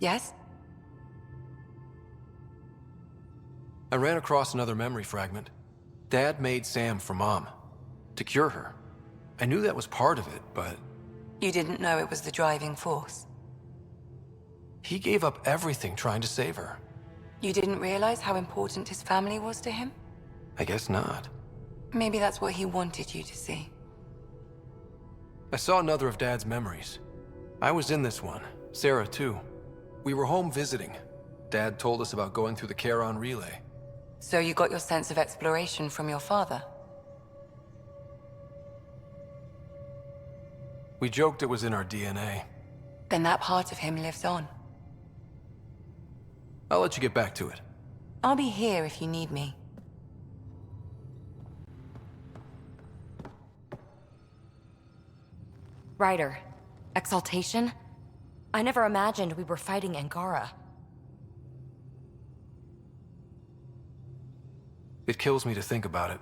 Yes? I ran across another memory fragment. Dad made Sam for Mom. To cure her. I knew that was part of it, but... You didn't know it was the driving force? He gave up everything trying to save her. You didn't realize how important his family was to him? I guess not. Maybe that's what he wanted you to see. I saw another of Dad's memories. I was in this one. Sarah, too. We were home visiting. Dad told us about going through the Charon relay. So you got your sense of exploration from your father? We joked it was in our DNA. Then that part of him lives on. I'll let you get back to it. I'll be here if you need me. Ryder, exaltation? I never imagined we were fighting Angara. It kills me to think about it.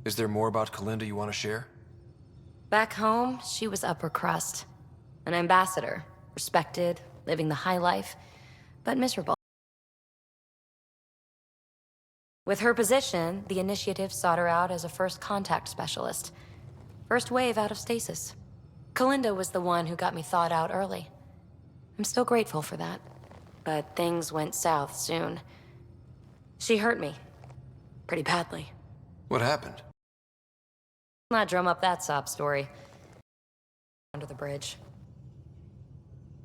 Is there more about Kalinda you want to share? Back home, she was upper crust. An ambassador, respected, living the high life, but miserable. With her position, the Initiative sought her out as a first contact specialist. First wave out of stasis. Kalinda was the one who got me thawed out early. I'm still grateful for that. But things went south soon. She hurt me. Pretty badly. What happened? Not drum up that sob story. Under the bridge.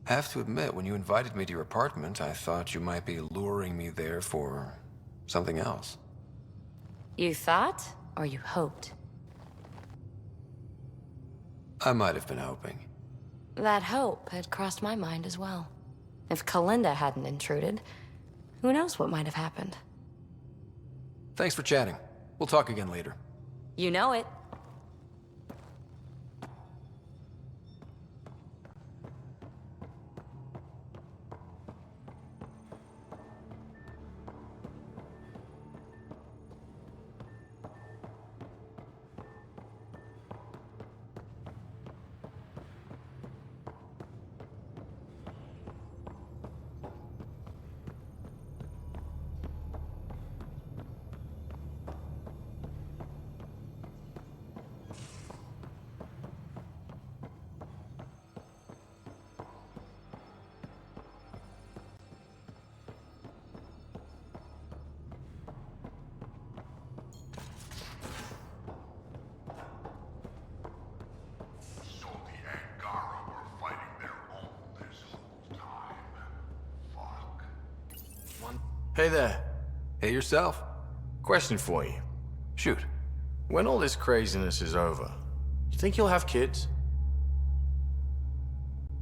I have to admit, when you invited me to your apartment, I thought you might be luring me there for something else. You thought, or you hoped? I might have been hoping. That hope had crossed my mind as well. If Kalinda hadn't intruded, who knows what might have happened. Thanks for chatting. We'll talk again later. You know it. Hey there. Hey yourself. Question for you. Shoot. When all this craziness is over, you think you'll have kids?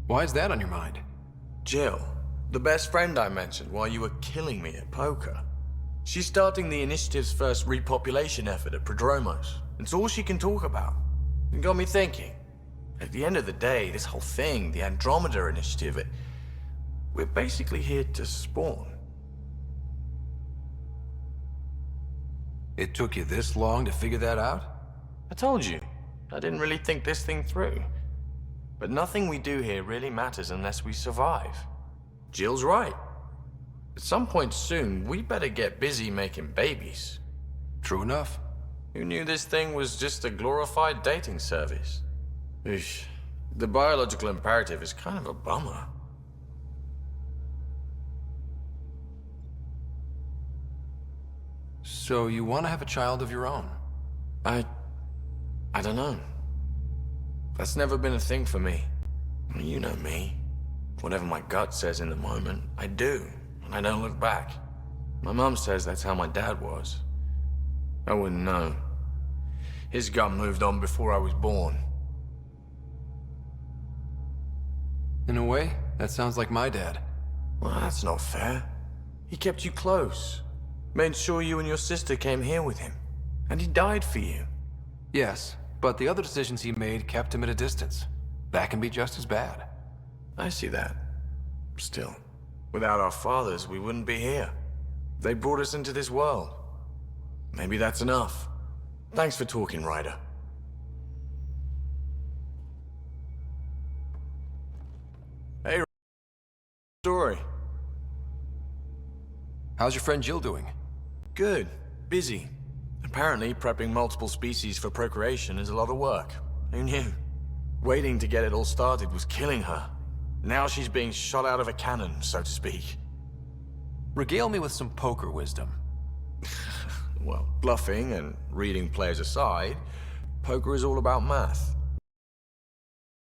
Why is that on your mind? Jill, the best friend I mentioned while you were killing me at poker. She's starting the Initiative's first repopulation effort at Prodromos. It's all she can talk about. It got me thinking. At the end of the day, this whole thing, the Andromeda Initiative, we're basically here to spawn. It took you this long to figure that out? I told you, I didn't really think this thing through. But nothing we do here really matters unless we survive. Jill's right. At some point soon, we better get busy making babies. True enough. Who knew this thing was just a glorified dating service? Eesh. The biological imperative is kind of a bummer. So you want to have a child of your own? I don't know. That's never been a thing for me. You know me. Whatever my gut says in the moment, I do, and I don't look back. My mom says that's how my dad was. I wouldn't know. His gut moved on before I was born. In a way, that sounds like my dad. Well, that's not fair. He kept you close. Made sure you and your sister came here with him. And he died for you. Yes, but the other decisions he made kept him at a distance. That can be just as bad. I see that. Still, without our fathers, we wouldn't be here. They brought us into this world. Maybe that's enough. Thanks for talking, Ryder. Hey, story. How's your friend Jill doing? Good. Busy. Apparently, prepping multiple species for procreation is a lot of work. Who knew? Waiting to get it all started was killing her. Now she's being shot out of a cannon, so to speak. Regale me with some poker wisdom. Well, bluffing and reading players aside, poker is all about math.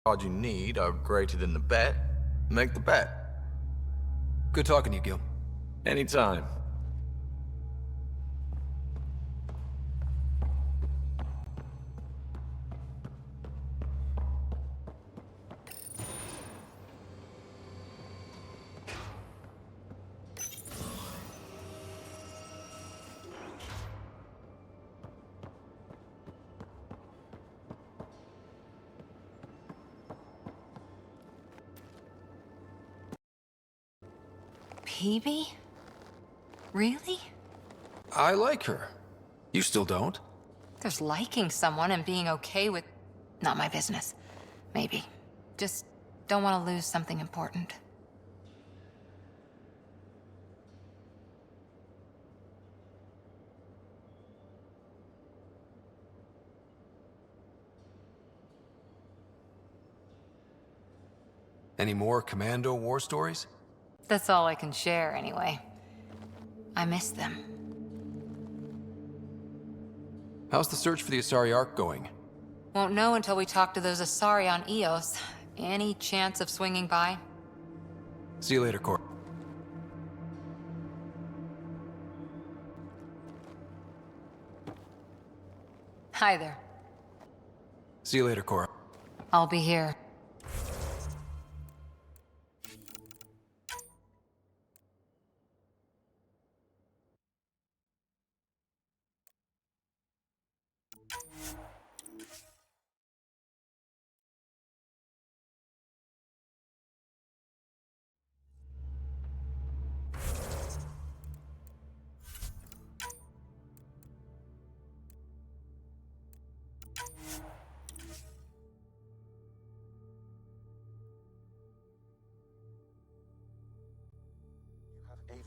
The cards you need are greater than the bet. Make the bet. Good talking to you, Gil. Anytime. Peavy? Really? I like her. You still don't? There's liking someone and being okay with... Not my business. Maybe. Just don't want to lose something important. Any more Commando war stories? That's all I can share, anyway. I miss them. How's the search for the Asari Ark going? Won't know until we talk to those Asari on Eos. Any chance of swinging by? See you later, Cor. Hi there. See you later, Cora. I'll be here.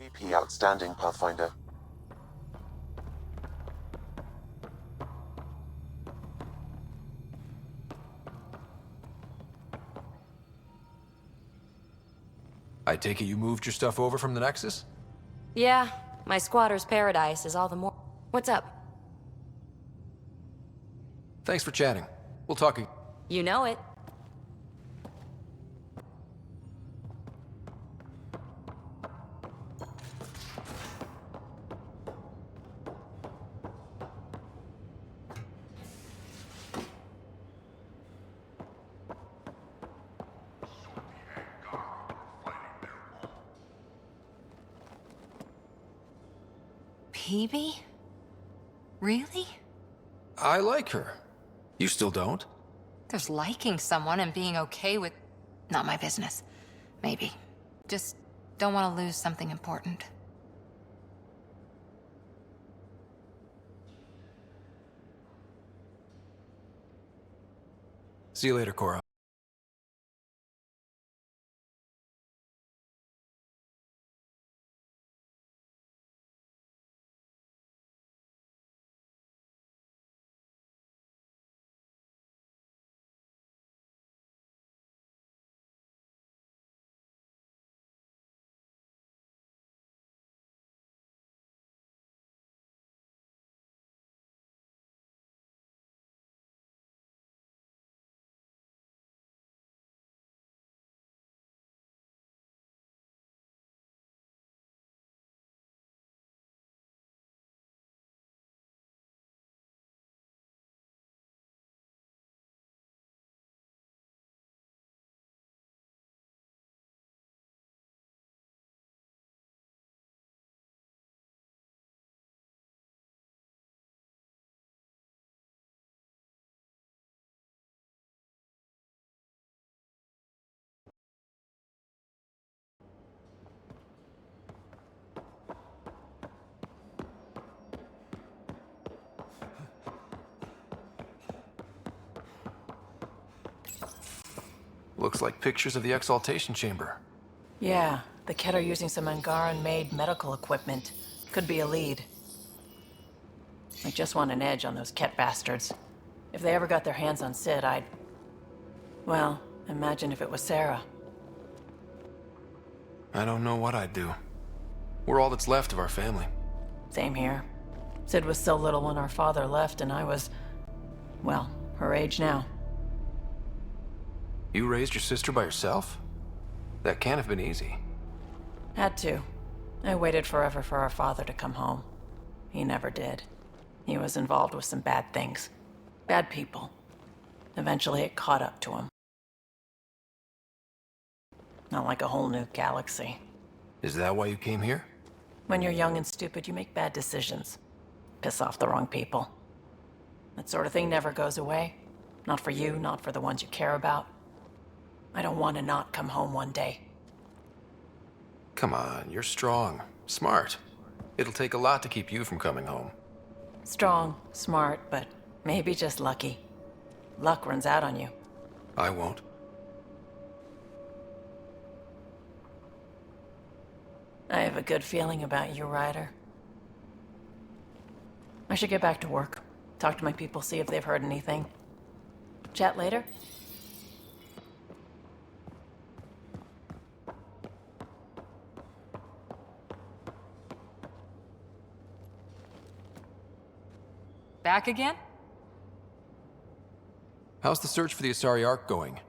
AVP outstanding, PathFinder. I take it you moved your stuff over from the Nexus? Yeah, my squatter's paradise is all the more... What's up? Thanks for chatting. We'll talk again. You know it. Peavy? Really? I like her. You still don't? There's liking someone and being okay with... Not my business. Maybe. Just don't want to lose something important. See you later, Cora. Looks like pictures of the exaltation chamber. Yeah, the Ket are using some Angaran-made medical equipment. Could be a lead. I just want an edge on those Ket bastards. If they ever got their hands on Sid, I'd... Well, imagine if it was Sarah. I don't know what I'd do. We're all that's left of our family. Same here. Sid was so little when our father left, and I was... well, her age now. You raised your sister by yourself? That can't have been easy. Had to. I waited forever for our father to come home. He never did. He was involved with some bad things. Bad people. Eventually it caught up to him. Not like a whole new galaxy. Is that why you came here? When you're young and stupid, you make bad decisions. Piss off the wrong people. That sort of thing never goes away. Not for you, not for the ones you care about. I don't want to not come home one day. Come on, you're strong, smart. It'll take a lot to keep you from coming home. Strong, smart, but maybe just lucky. Luck runs out on you. I won't. I have a good feeling about you, Ryder. I should get back to work. Talk to my people, see if they've heard anything. Chat later? Back again? How's the search for the Asari Ark going?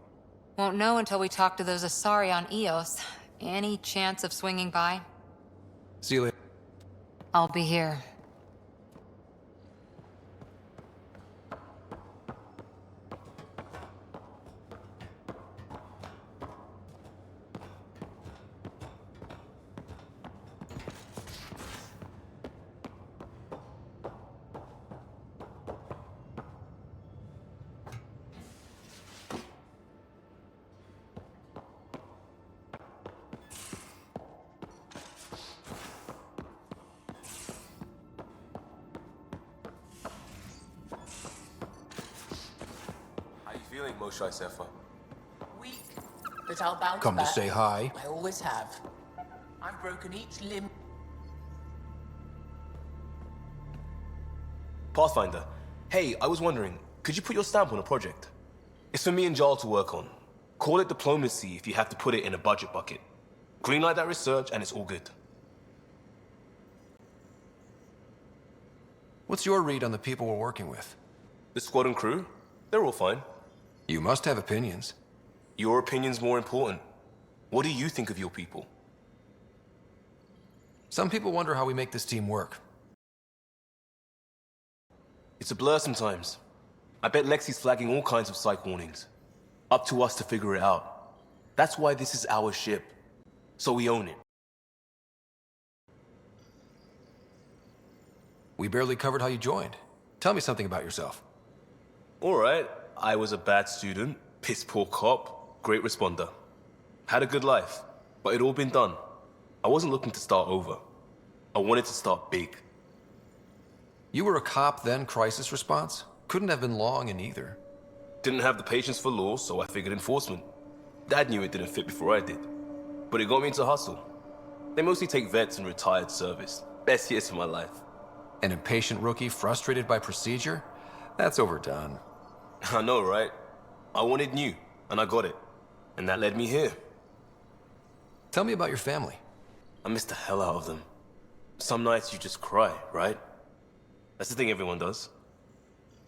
Won't know until we talk to those Asari on Eos. Any chance of swinging by? See you later. I'll be here. Feeling, Moshe Sefer? Weak, but I'll bounce Come back. to say hi. I always have. I've broken each limb. PathFinder. Hey, I was wondering, could you put your stamp on a project? It's for me and Jarl to work on. Call it diplomacy if you have to put it in a budget bucket. Greenlight that research and it's all good. What's your read on the people we're working with? The squad and crew? They're all fine. You must have opinions. Your opinion's more important. What do you think of your people? Some people wonder how we make this team work. It's a blur sometimes. I bet Lexi's flagging all kinds of psych warnings. Up to us to figure it out. That's why this is our ship. So we own it. We barely covered how you joined. Tell me something about yourself. All right. I was a bad student, piss poor cop, great responder. Had a good life, but it'd all been done. I wasn't looking to start over. I wanted to start big. You were a cop, then crisis response? Couldn't have been long in either. Didn't have the patience for law, so I figured enforcement. Dad knew it didn't fit before I did. But it got me into hustle. They mostly take vets and retired service. Best years of my life. An impatient rookie frustrated by procedure? That's overdone. I know, right? I wanted new, and I got it. And that led me here. Tell me about your family. I miss the hell out of them. Some nights you just cry, right? That's the thing everyone does.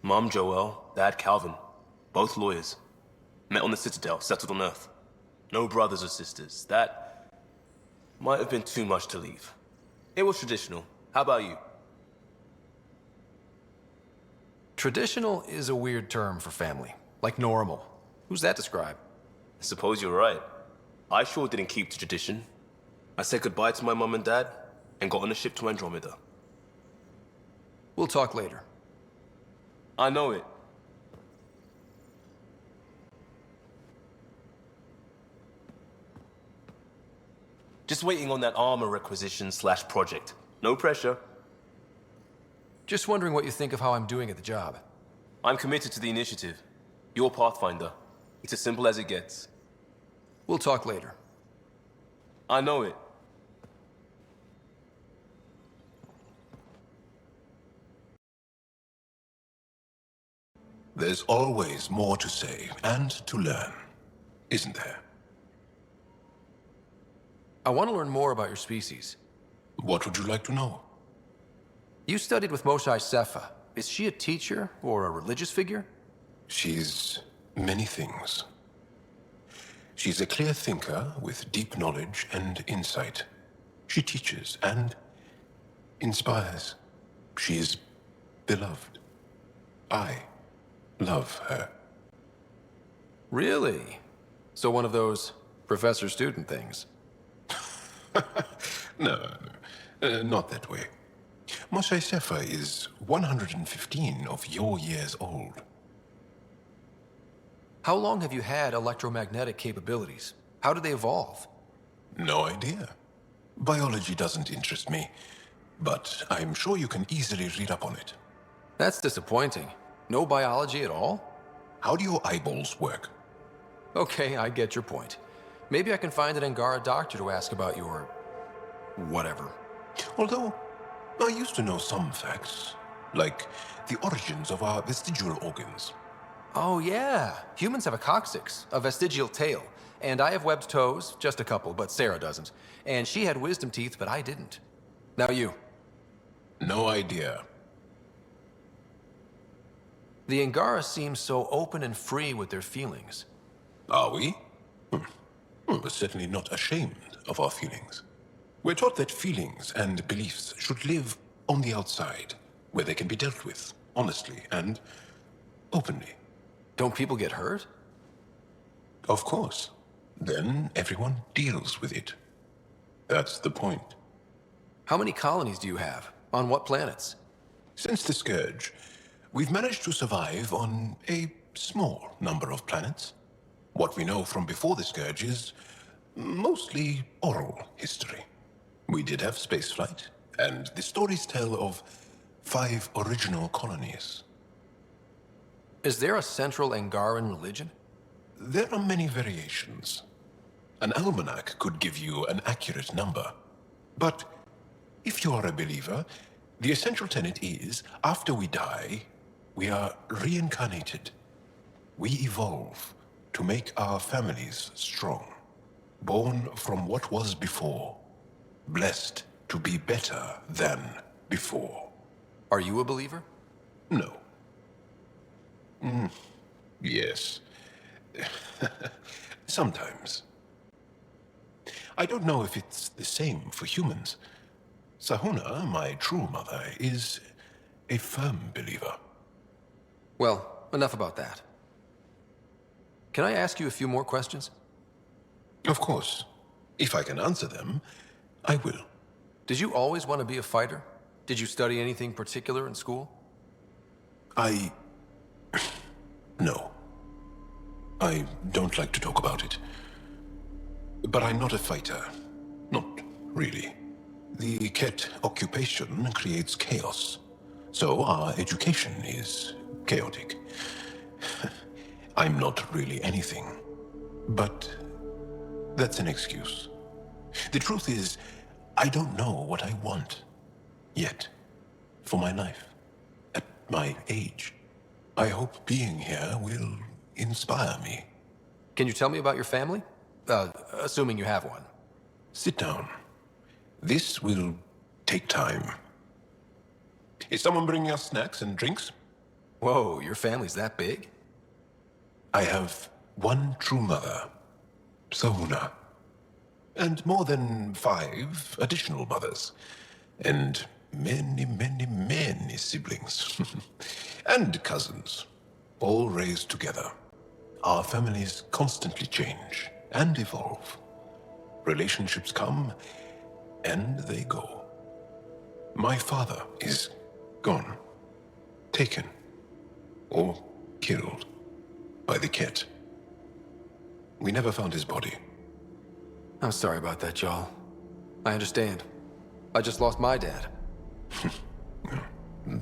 Mom Joelle, Dad Calvin. Both lawyers. Met on the Citadel, settled on Earth. No brothers or sisters. That might have been too much to leave. It was traditional. How about you? Traditional is a weird term for family. Like normal. Who's that describe? I suppose you're right. I sure didn't keep to tradition. I said goodbye to my mom and dad, and got on a ship to Andromeda. We'll talk later. I know it. Just waiting on that armor requisition / project. No pressure. Just wondering what you think of how I'm doing at the job. I'm committed to the initiative. You're PathFinder. It's as simple as it gets. We'll talk later. I know it. There's always more to say and to learn, isn't there? I want to learn more about your species. What would you like to know? You studied with Moshae Sefa. Is she a teacher or a religious figure? She's many things. She's a clear thinker with deep knowledge and insight. She teaches and inspires. She is beloved. I love her. Really? So one of those professor-student things? No, not that way. Moshae Sefa is 115 of your years old. How long have you had electromagnetic capabilities? How did they evolve? No idea. Biology doesn't interest me, but I'm sure you can easily read up on it. That's disappointing. No biology at all? How do your eyeballs work? Okay, I get your point. Maybe I can find an Angara doctor to ask about your... whatever. Although, I used to know some facts, like the origins of our vestigial organs. Oh yeah, humans have a coccyx, a vestigial tail, and I have webbed toes, just a couple, but Sarah doesn't. And she had wisdom teeth, but I didn't. Now you. No idea. The Angara seem so open and free with their feelings. Are we? We're certainly not ashamed of our feelings. We're taught that feelings and beliefs should live on the outside, where they can be dealt with, honestly and openly. Don't people get hurt? Of course. Then everyone deals with it. That's the point. How many colonies do you have? On what planets? Since the Scourge, we've managed to survive on a small number of planets. What we know from before the Scourge is mostly oral history. We did have spaceflight, and the stories tell of 5 original colonies. Is there a central Angaran religion? There are many variations. An almanac could give you an accurate number. But if you are a believer, the essential tenet is, after we die, we are reincarnated. We evolve to make our families strong, born from what was before, blessed to be better than before. Are you a believer? No. Yes. Sometimes. I don't know if it's the same for humans. Sahuna, my true mother, is a firm believer. Well, enough about that. Can I ask you a few more questions? Of course. If I can answer them, I will. Did you always want to be a fighter? Did you study anything particular in school? No. I don't like to talk about it. But I'm not a fighter. Not really. The Ket occupation creates chaos. So our education is chaotic. I'm not really anything. But that's an excuse. The truth is, I don't know what I want. Yet. For my life. At my age. I hope being here will inspire me. Can you tell me about your family? Assuming you have one. Sit down. This will take time. Is someone bringing us snacks and drinks? Whoa, your family's that big? I have one true mother, Sahuna, and more than 5 additional mothers, and many, many, many siblings, and cousins, all raised together. Our families constantly change and evolve. Relationships come and they go. My father is gone, taken, or killed by the Ket. We never found his body. I'm sorry about that, Joel. I understand. I just lost my dad.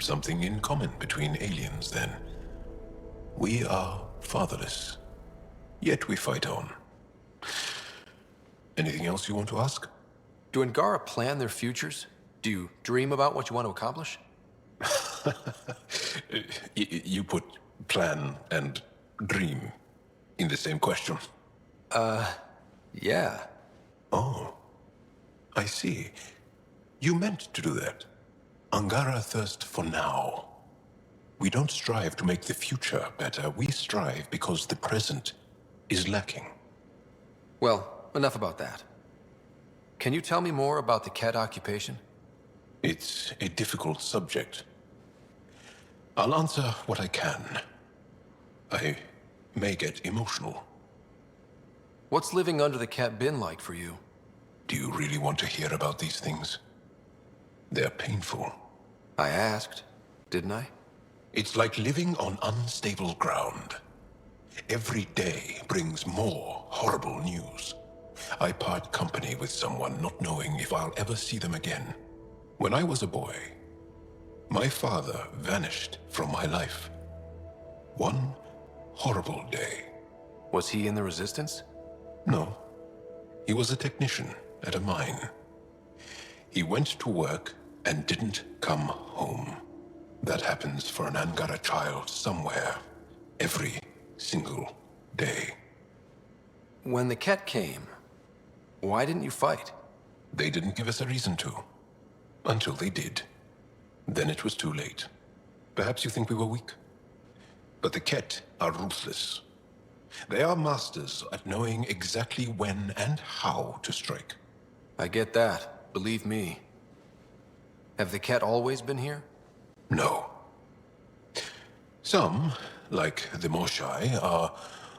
Something in common between aliens, then. We are fatherless, yet we fight on. Anything else you want to ask? Do Angara plan their futures? Do you dream about what you want to accomplish? You put plan and dream in the same question. Yeah. Oh, I see. You meant to do that. Angara thirst for now. We don't strive to make the future better. We strive because the present is lacking. Well, enough about that. Can you tell me more about the Ket occupation? It's a difficult subject. I'll answer what I can. I may get emotional. What's living under the Ket been like for you? Do you really want to hear about these things? They're painful. I asked, didn't I? It's like living on unstable ground. Every day brings more horrible news. I part company with someone not knowing if I'll ever see them again. When I was a boy, my father vanished from my life. One horrible day. Was he in the Resistance? No. He was a technician at a mine. He went to work and didn't come home. That happens for an Angara child somewhere, every single day. When the Ket came, why didn't you fight? They didn't give us a reason to. Until they did. Then it was too late. Perhaps you think we were weak. But the Ket are ruthless. They are masters at knowing exactly when and how to strike. I get that, believe me. Have the Ket always been here? No. Some, like the Moshai, are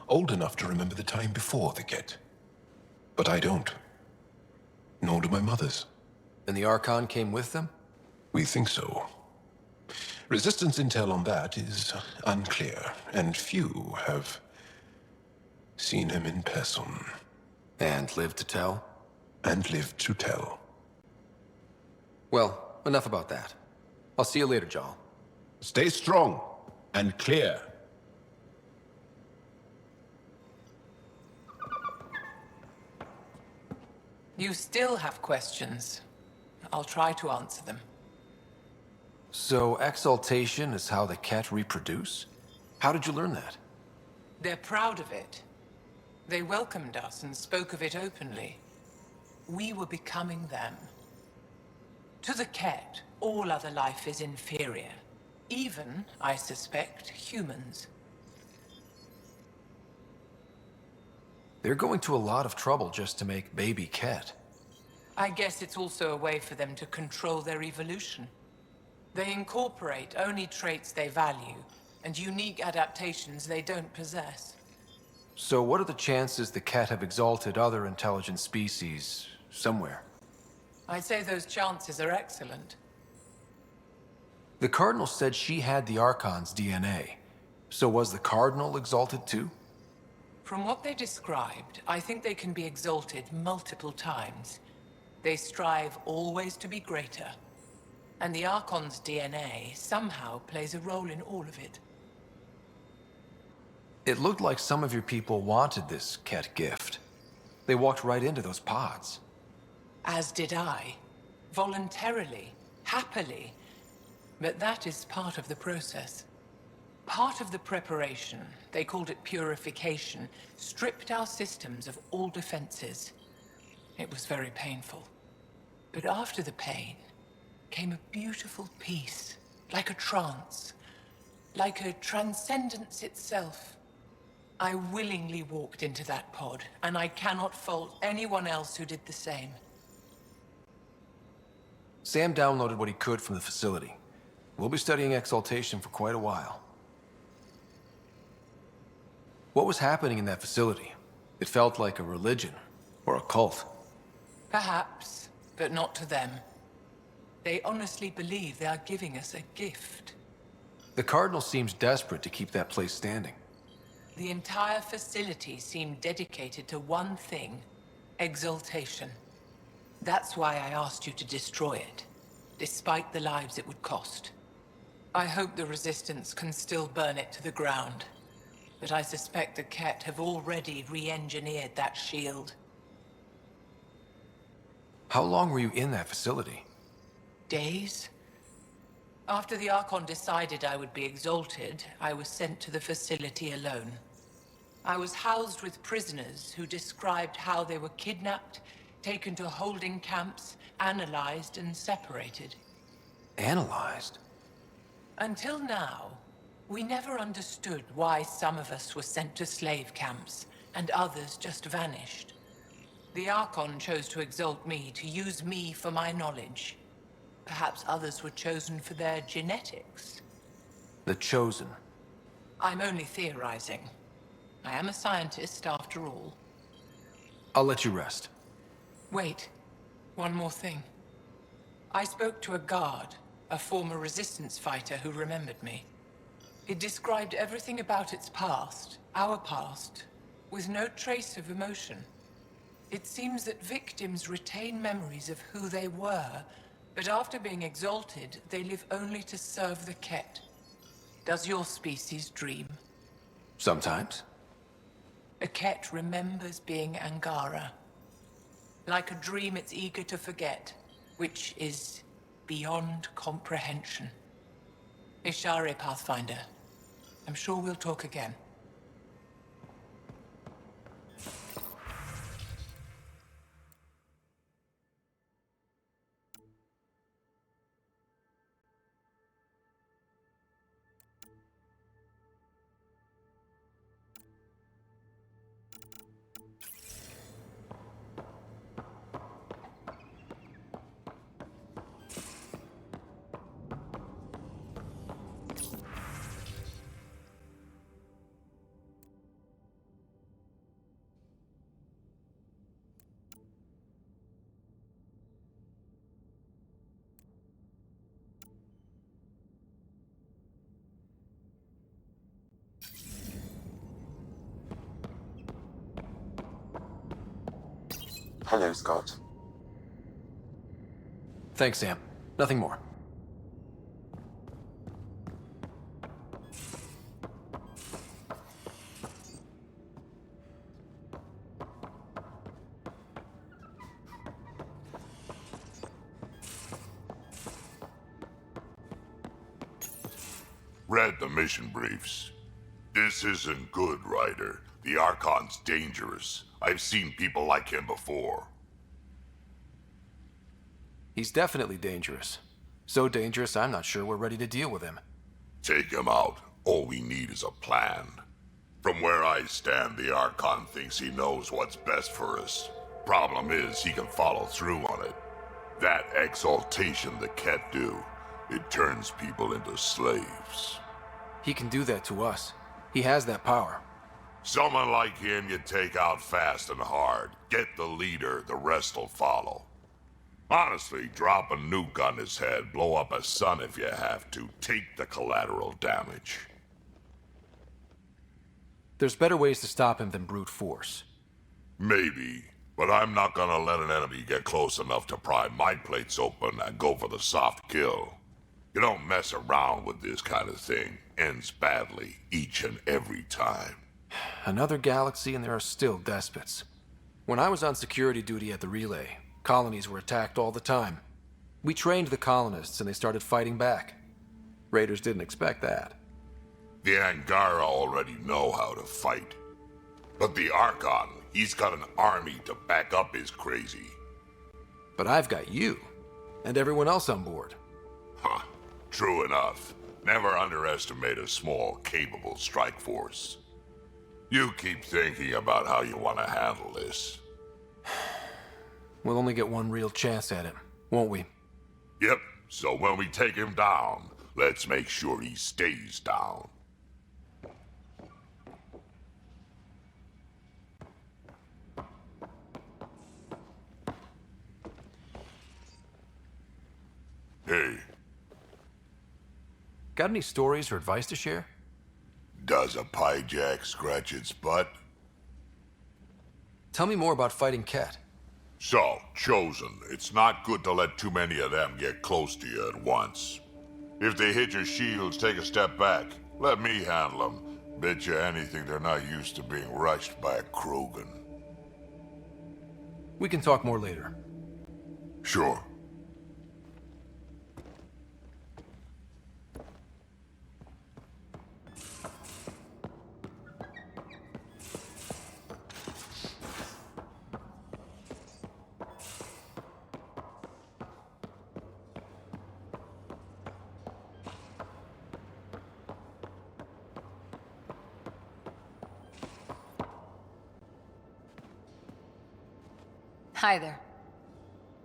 old enough to remember the time before the Ket. But I don't. Nor do my mothers. And the Archon came with them? We think so. Resistance intel on that is unclear, and few have seen him in person. And lived to tell? And lived to tell. Well, enough about that. I'll see you later, Jal. Stay strong and clear. You still have questions. I'll try to answer them. So, exaltation is how the Ket reproduce? How did you learn that? They're proud of it. They welcomed us and spoke of it openly. We were becoming them. To the Ket, all other life is inferior. Even, I suspect, humans. They're going to a lot of trouble just to make baby Ket. I guess it's also a way for them to control their evolution. They incorporate only traits they value, and unique adaptations they don't possess. So what are the chances the Ket have exalted other intelligent species somewhere? I'd say those chances are excellent. The Cardinal said she had the Archon's DNA. So was the Cardinal exalted too? From what they described, I think they can be exalted multiple times. They strive always to be greater. And the Archon's DNA somehow plays a role in all of it. It looked like some of your people wanted this Ket gift. They walked right into those pods. As did I. Voluntarily. Happily. But that is part of the process. Part of the preparation, they called it purification, stripped our systems of all defenses. It was very painful. But after the pain came a beautiful peace, like a trance, like a transcendence itself. I willingly walked into that pod, and I cannot fault anyone else who did the same. Sam downloaded what he could from the facility. We'll be studying exaltation for quite a while. What was happening in that facility? It felt like a religion, or a cult. Perhaps, but not to them. They honestly believe they are giving us a gift. The Cardinal seems desperate to keep that place standing. The entire facility seemed dedicated to one thing, exaltation. That's why I asked you to destroy it, despite the lives it would cost. I hope the Resistance can still burn it to the ground, but I suspect the Ket have already re-engineered that shield. How long were you in that facility? Days? After the Archon decided I would be exalted, I was sent to the facility alone. I was housed with prisoners who described how they were kidnapped, taken to holding camps, analyzed and separated. Analyzed? Until now, we never understood why some of us were sent to slave camps and others just vanished. The Archon chose to exalt me, to use me for my knowledge. Perhaps others were chosen for their genetics. The Chosen. I'm only theorizing. I am a scientist, after all. I'll let you rest. Wait, one more thing. I spoke to a guard, a former resistance fighter who remembered me. It described everything about its past, our past, with no trace of emotion. It seems that victims retain memories of who they were, but after being exalted, they live only to serve the Ket. Does your species dream? Sometimes. A Ket remembers being Angara. Like a dream it's eager to forget, which is beyond comprehension. Ishare, Pathfinder. I'm sure we'll talk again. Hello, Scott. Thanks, Sam. Nothing more. Read the mission briefs. This isn't good, Ryder. The Archon's dangerous. I've seen people like him before. He's definitely dangerous. So dangerous, I'm not sure we're ready to deal with him. Take him out. All we need is a plan. From where I stand, the Archon thinks he knows what's best for us. Problem is, he can follow through on it. That exaltation the Ket do, it turns people into slaves. He can do that to us. He has that power. Someone like him you take out fast and hard. Get the leader, the rest will follow. Honestly, drop a nuke on his head, blow up a sun if you have to. Take the collateral damage. There's better ways to stop him than brute force. Maybe, but I'm not gonna let an enemy get close enough to pry my plates open and go for the soft kill. You don't mess around with this kind of thing. Ends badly, each and every time. Another galaxy and there are still despots. When I was on security duty at the relay, colonies were attacked all the time. We trained the colonists and they started fighting back. Raiders didn't expect that. The Angara already know how to fight. But the Archon, he's got an army to back up his crazy. But I've got you, and everyone else on board. Huh, true enough. Never underestimate a small, capable strike force. You keep thinking about how you want to handle this. We'll only get one real chance at him, won't we? Yep, so when we take him down, let's make sure he stays down. Hey. Got any stories or advice to share? Does a pyjak scratch its butt? Tell me more about fighting Ket. So, Chosen, it's not good to let too many of them get close to you at once. If they hit your shields, take a step back. Let me handle them. Bet you anything they're not used to being rushed by a Krogan. We can talk more later. Sure. Hi there.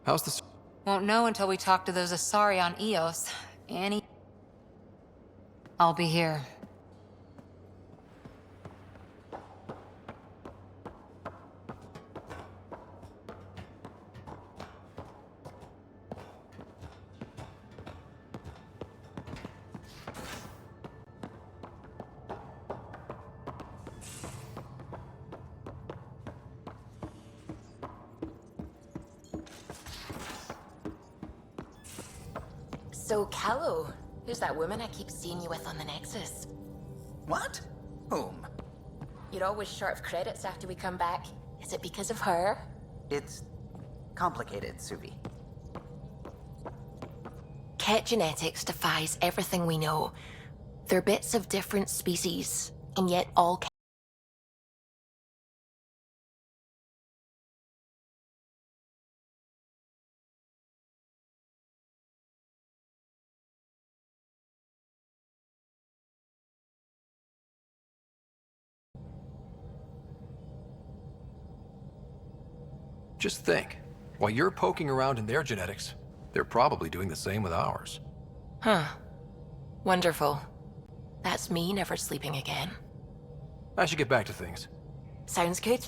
How's this? Won't know until we talk to those Asari on Eos. Annie. I'll be here. So, Callow, who's that woman I keep seeing you with on the Nexus? What? Whom? You're always short of credits after we come back. Is it because of her? It's complicated, Suvi. Ket genetics defies everything we know. They're bits of different species, and yet all Just think. While you're poking around in their genetics, they're probably doing the same with ours. Huh. Wonderful. That's me never sleeping again. I should get back to things. Sounds good.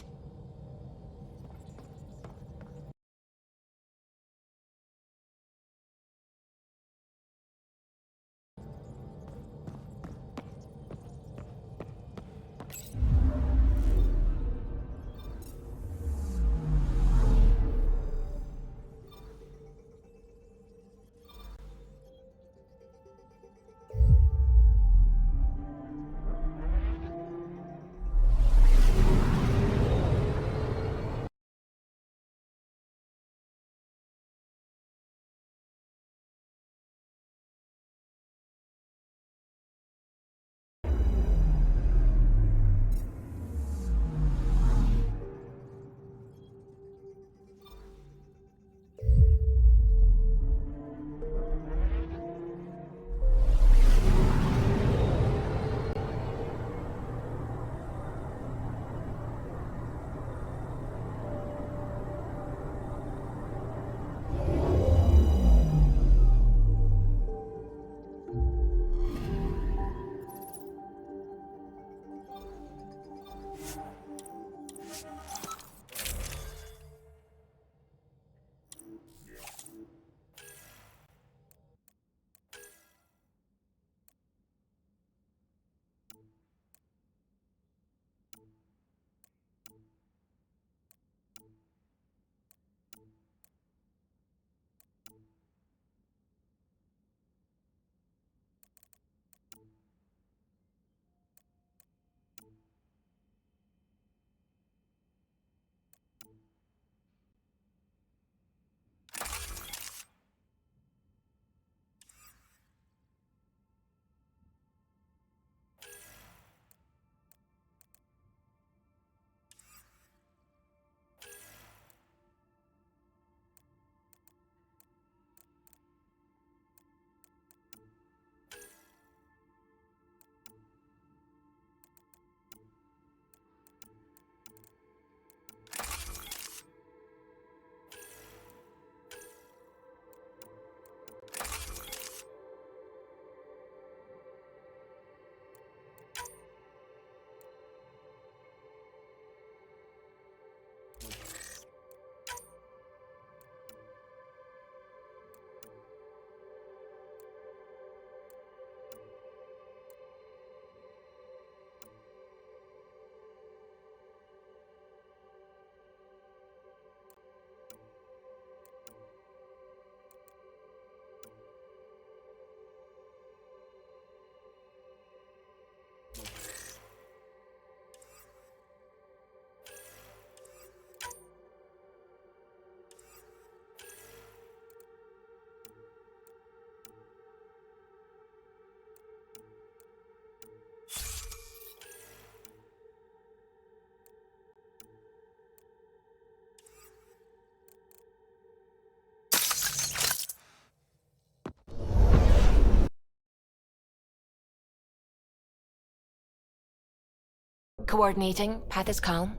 Coordinating. Path is calm.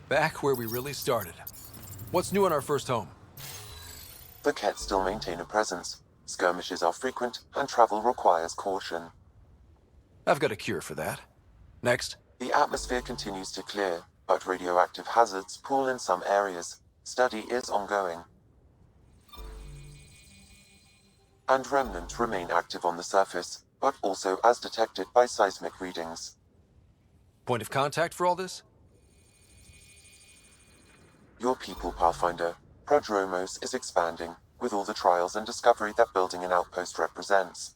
Back where we really started. What's new in our first home? The Kett still maintain a presence. Skirmishes are frequent, and travel requires caution. I've got a cure for that. Next. The atmosphere continues to clear, but radioactive hazards pool in some areas. Study is ongoing. And remnants remain active on the surface, but also as detected by seismic readings. Point of contact for all this? Your people, Pathfinder. Prodromos is expanding, with all the trials and discovery that building an outpost represents.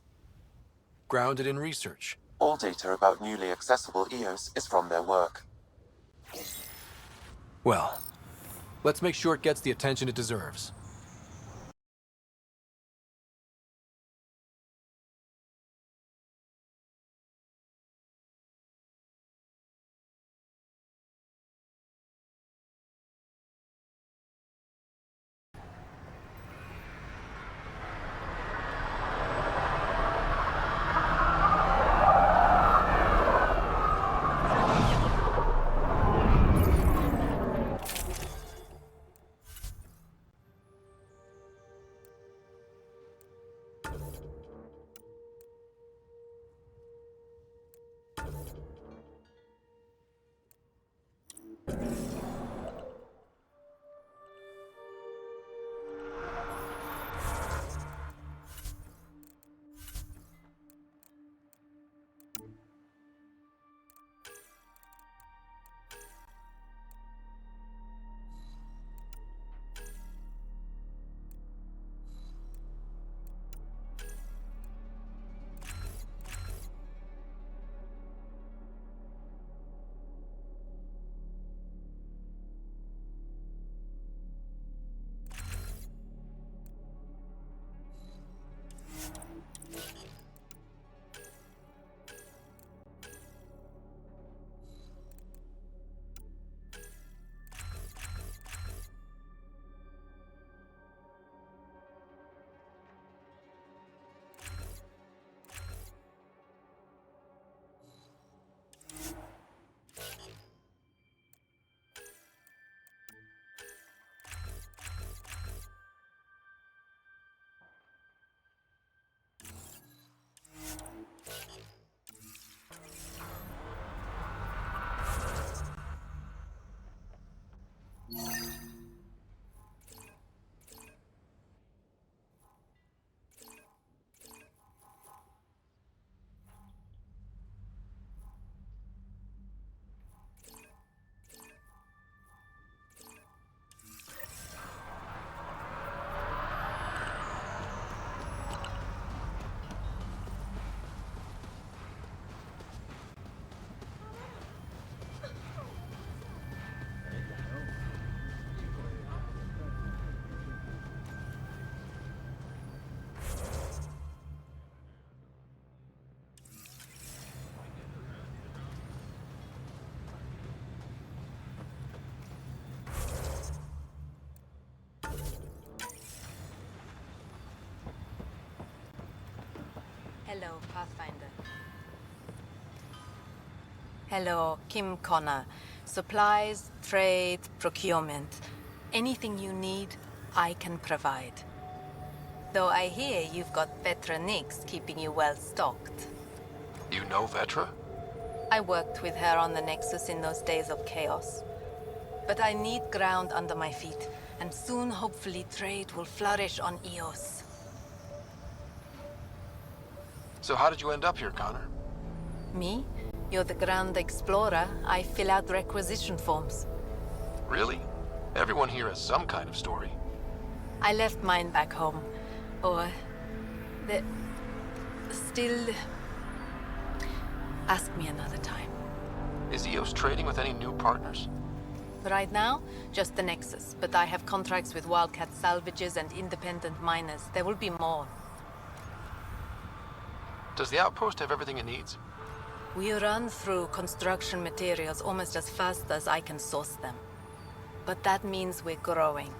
Grounded in research. All data about newly accessible EOS is from their work. Well, let's make sure it gets the attention it deserves. Hello, Pathfinder. Hello, Kim Connor. Supplies, trade, procurement. Anything you need, I can provide. Though I hear you've got Vetra Nix keeping you well stocked. You know Vetra? I worked with her on the Nexus in those days of chaos. But I need ground under my feet, and soon hopefully trade will flourish on Eos. So how did you end up here, Connor? Me? You're the Grand Explorer. I fill out requisition forms. Really? Everyone here has some kind of story. I left mine back home. Or... Still... Ask me another time. Is EOS trading with any new partners? Right now, just the Nexus, but I have contracts with Wildcat salvages and independent miners. There will be more. Does the outpost have everything it needs? We run through construction materials almost as fast as I can source them. But that means we're growing.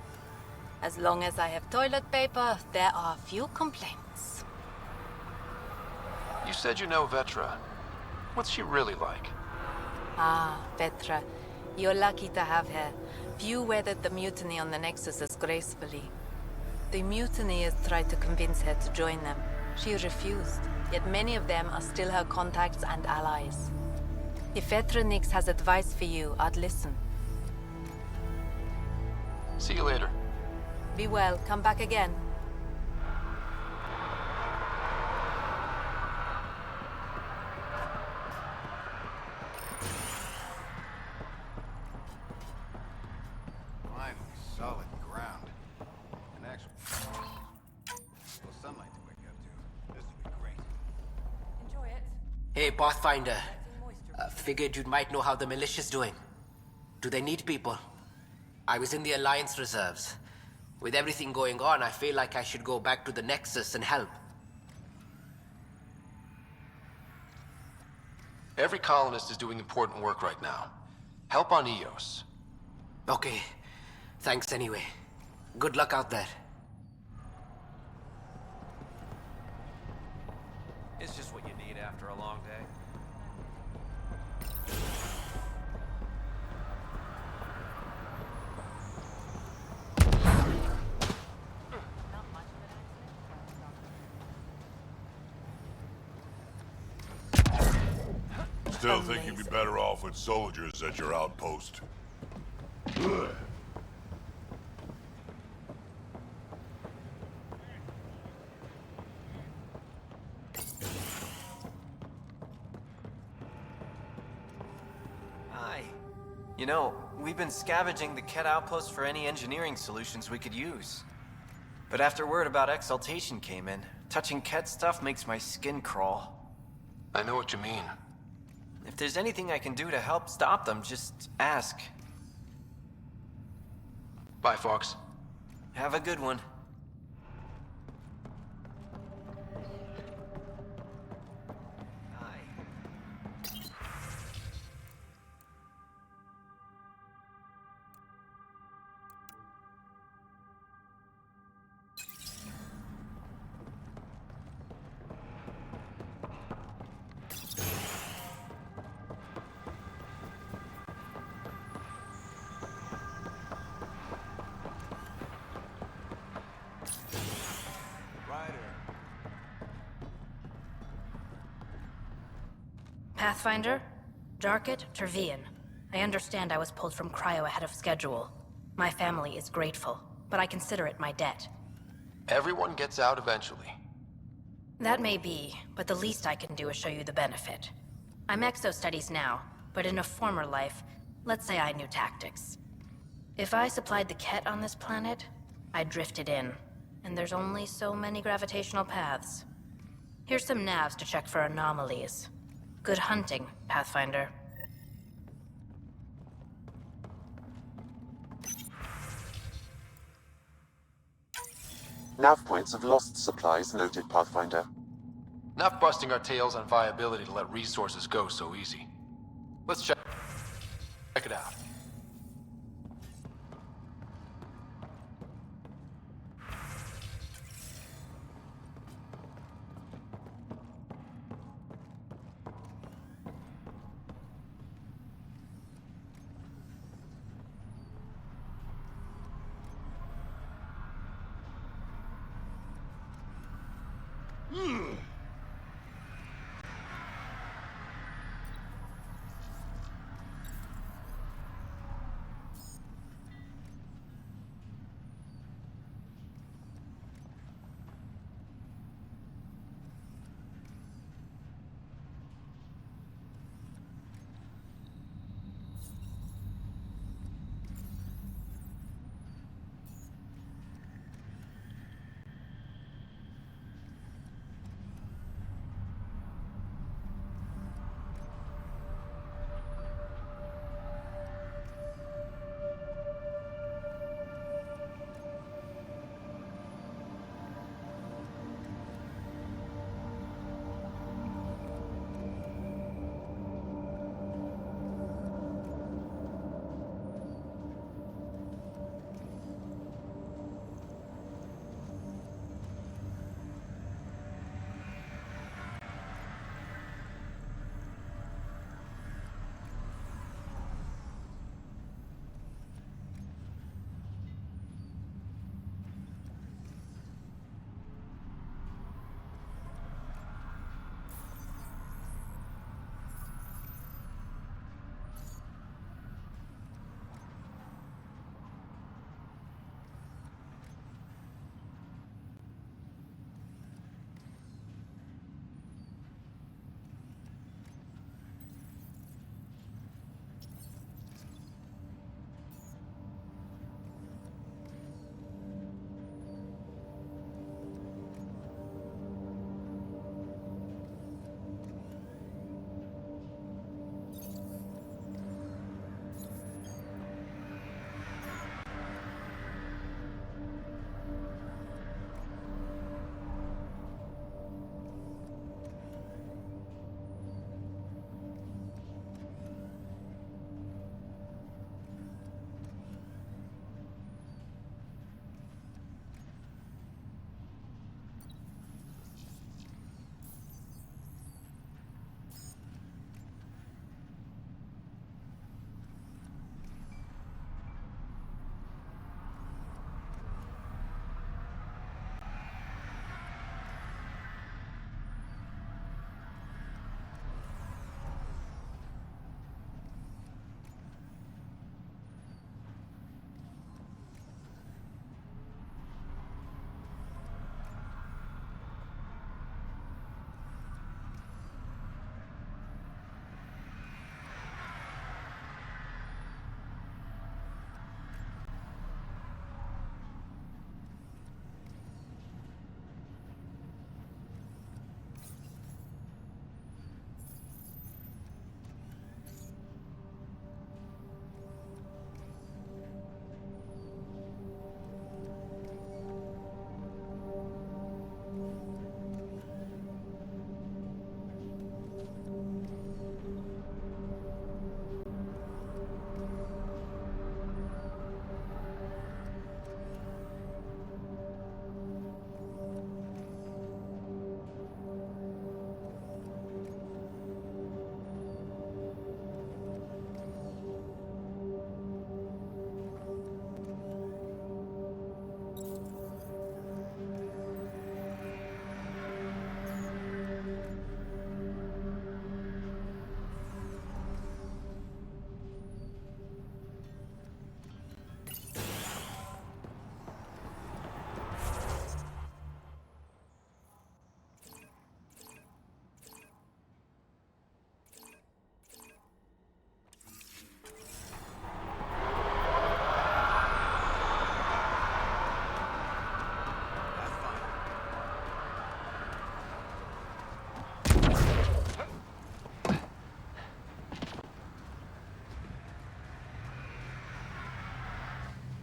As long as I have toilet paper, there are few complaints. You said you know Vetra. What's she really like? Ah, Vetra. You're lucky to have her. Few weathered the mutiny on the Nexus as gracefully. The mutineers tried to convince her to join them. She refused, yet many of them are still her contacts and allies. If Vetra Nix has advice for you, I'd listen. See you later. Be well, come back again. Finally, solid ground. An actual well, sunlight to wake up to. This will be great. Enjoy it. Hey, PathFinder. Figured you might know how the militia's doing. Do they need people? I was in the Alliance reserves. With everything going on, I feel like I should go back to the Nexus and help. Every colonist is doing important work right now. Help on Eos. Okay. Thanks anyway. Good luck out there. It's just what you need after a long day. Still think you'd be better off with soldiers at your outpost. Hi. You know, we've been scavenging the Ket outpost for any engineering solutions we could use. But after word about Exaltation came in, touching Ket stuff makes my skin crawl. I know what you mean. If there's anything I can do to help stop them, just ask. Bye, Fox. Have a good one. PathFinder? Jarkett, Tervian. I understand I was pulled from Cryo ahead of schedule. My family is grateful, but I consider it my debt. Everyone gets out eventually. That may be, but the least I can do is show you the benefit. I'm exo-studies now, but in a former life, let's say I knew tactics. If I supplied the Ket on this planet, I drifted in, and there's only so many gravitational paths. Here's some navs to check for anomalies. Good hunting, PathFinder. Nav points of lost supplies noted, PathFinder. Not busting our tails on viability to let resources go so easy. Let's check it out.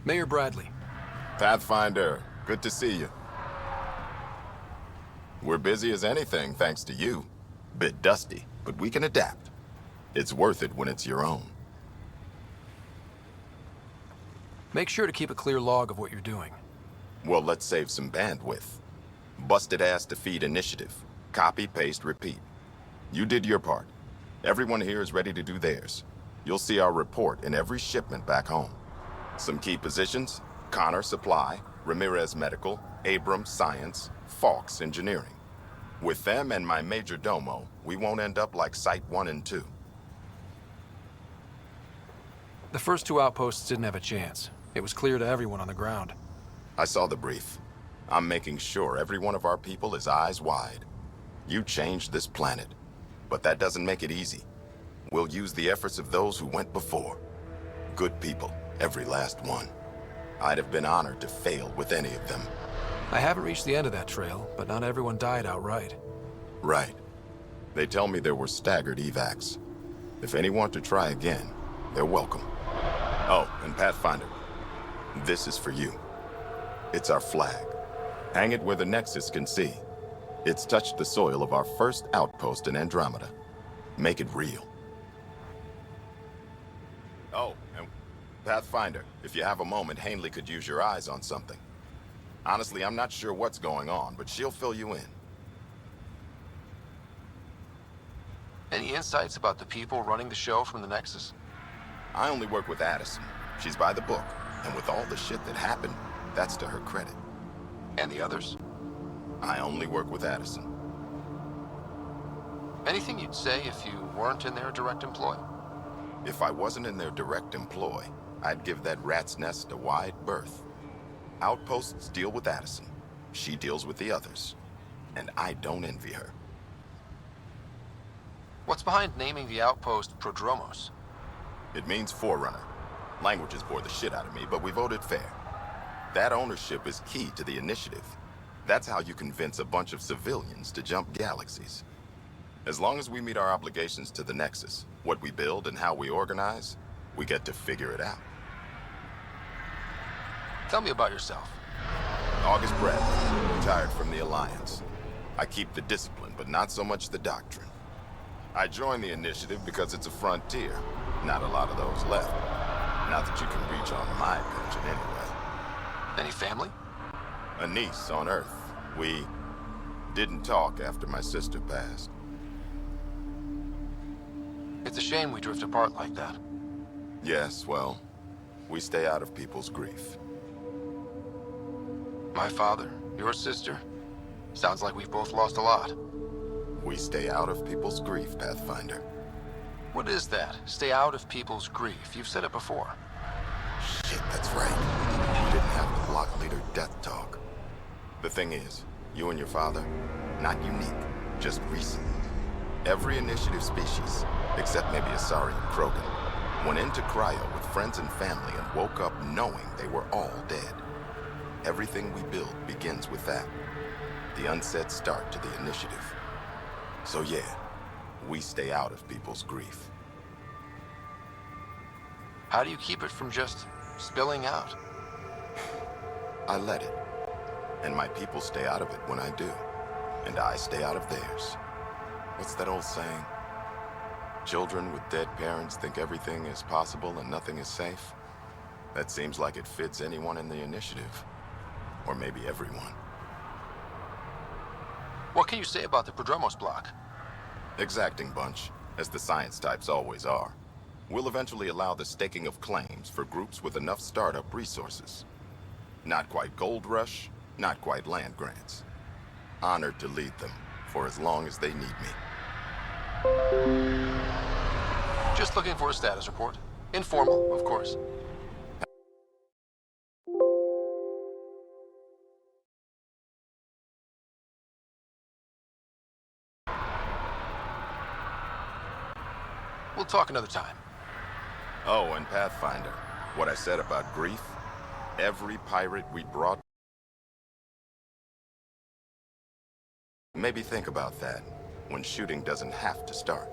Mayor Bradley. PathFinder, good to see you. We're busy as anything, thanks to you. Bit dusty, but we can adapt. It's worth it when it's your own. Make sure to keep a clear log of what you're doing. Well, let's save some bandwidth. Busted ass to feed initiative. Copy, paste, repeat. You did your part. Everyone here is ready to do theirs. You'll see our report in every shipment back home. Some key positions: Connor Supply, Ramirez Medical, Abrams Science, Falks Engineering. With them and my major domo, we won't end up like Site 1 and 2. The first two outposts didn't have a chance. It was clear to everyone on the ground. I saw the brief. I'm making sure every one of our people is eyes wide. You changed this planet, but that doesn't make it easy. We'll use the efforts of those who went before. Good people, every last one. I'd have been honored to fail with any of them. I haven't reached the end of that trail, but not everyone died outright. Right. They tell me there were staggered evacs. If any want to try again, they're welcome. Oh, and PathFinder, this is for you. It's our flag. Hang it where the Nexus can see. It's touched the soil of our first outpost in Andromeda. Make it real. Oh, and PathFinder, if you have a moment, Hanley could use your eyes on something. Honestly, I'm not sure what's going on, but she'll fill you in. Any insights about the people running the show from the Nexus? I only work with Addison. She's by the book, and with all the shit that happened, that's to her credit. And the others? I only work with Addison. Anything you'd say if you weren't in their direct employ? If I wasn't in their direct employ, I'd give that rat's nest a wide berth. Outposts deal with Addison. She deals with the others. And I don't envy her. What's behind naming the outpost Prodromos? It means forerunner. Languages bore the shit out of me, but we voted fair. That ownership is key to the initiative. That's how you convince a bunch of civilians to jump galaxies. As long as we meet our obligations to the Nexus, what we build and how we organize, we get to figure it out. Tell me about yourself. August Bradley, retired from the Alliance. I keep the discipline, but not so much the doctrine. I joined the initiative because it's a frontier. Not a lot of those left. Not that you can reach on my pension anyway. Any family? A niece on Earth. We didn't talk after my sister passed. It's a shame we drift apart like that. Yes, well, we stay out of people's grief. My father, your sister. Sounds like we've both lost a lot. We stay out of people's grief, PathFinder. What is that? Stay out of people's grief. You've said it before. Shit, that's right. We didn't have the block leader death talk. The thing is, you and your father, not unique, just recent. Every initiative species, except maybe Asari and Krogan, went into cryo with friends and family and woke up knowing they were all dead. Everything we build begins with that. The unsaid start to the initiative. So yeah, we stay out of people's grief. How do you keep it from just spilling out? I let it. And my people stay out of it when I do. And I stay out of theirs. What's that old saying? Children with dead parents think everything is possible and nothing is safe? That seems like it fits anyone in the initiative. Or maybe everyone. What can you say about the Prodromos block? Exacting bunch, as the science types always are. We'll eventually allow the staking of claims for groups with enough startup resources. Not quite gold rush, not quite land grants. Honored to lead them for as long as they need me. Just looking for a status report. Informal, of course. We'll talk another time. Oh, and PathFinder, what I said about grief, every pirate we brought... Maybe think about that when shooting doesn't have to start.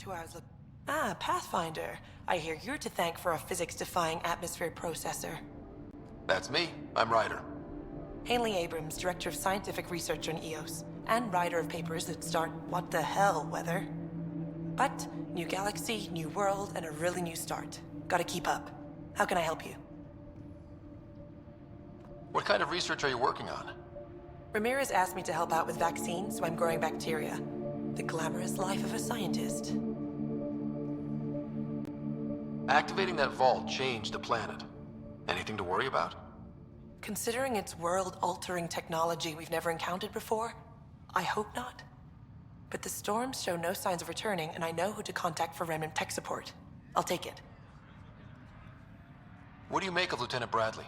who I was Ah, PathFinder. I hear you're to thank for a physics-defying atmosphere processor. That's me. I'm Ryder. Hanley Abrams, Director of Scientific Research on EOS, and writer of papers that start what the hell weather. But, new galaxy, new world, and a really new start. Gotta keep up. How can I help you? What kind of research are you working on? Ramirez asked me to help out with vaccines, so I'm growing bacteria. The glamorous life of a scientist. Activating that vault changed the planet. Anything to worry about? Considering it's world-altering technology we've never encountered before, I hope not. But the storms show no signs of returning, and I know who to contact for remnant tech support. I'll take it. What do you make of Lieutenant Bradley?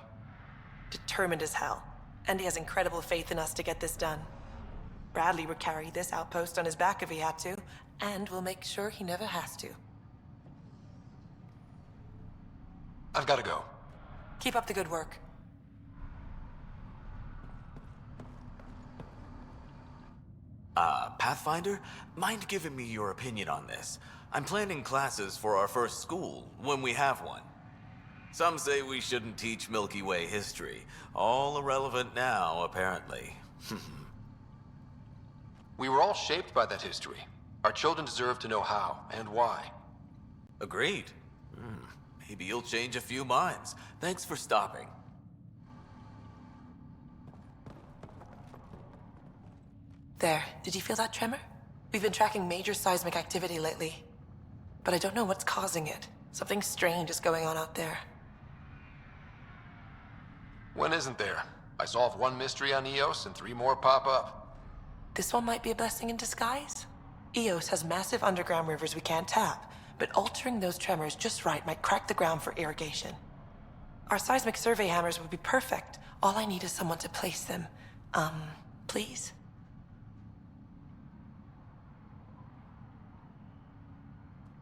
Determined as hell. And he has incredible faith in us to get this done. Bradley would carry this outpost on his back if he had to, and we'll make sure he never has to. I've got to go. Keep up the good work. Pathfinder, mind giving me your opinion on this? I'm planning classes for our first school, when we have one. Some say we shouldn't teach Milky Way history. All irrelevant now, apparently. We were all shaped by that history. Our children deserve to know how and why. Agreed. Maybe you'll change a few minds. Thanks for stopping. There, did you feel that tremor? We've been tracking major seismic activity lately. But I don't know what's causing it. Something strange is going on out there. When isn't there? I solved one mystery on EOS and 3 more pop up. This one might be a blessing in disguise. EOS has massive underground rivers we can't tap, but altering those tremors just right might crack the ground for irrigation. Our seismic survey hammers would be perfect. All I need is someone to place them. Please?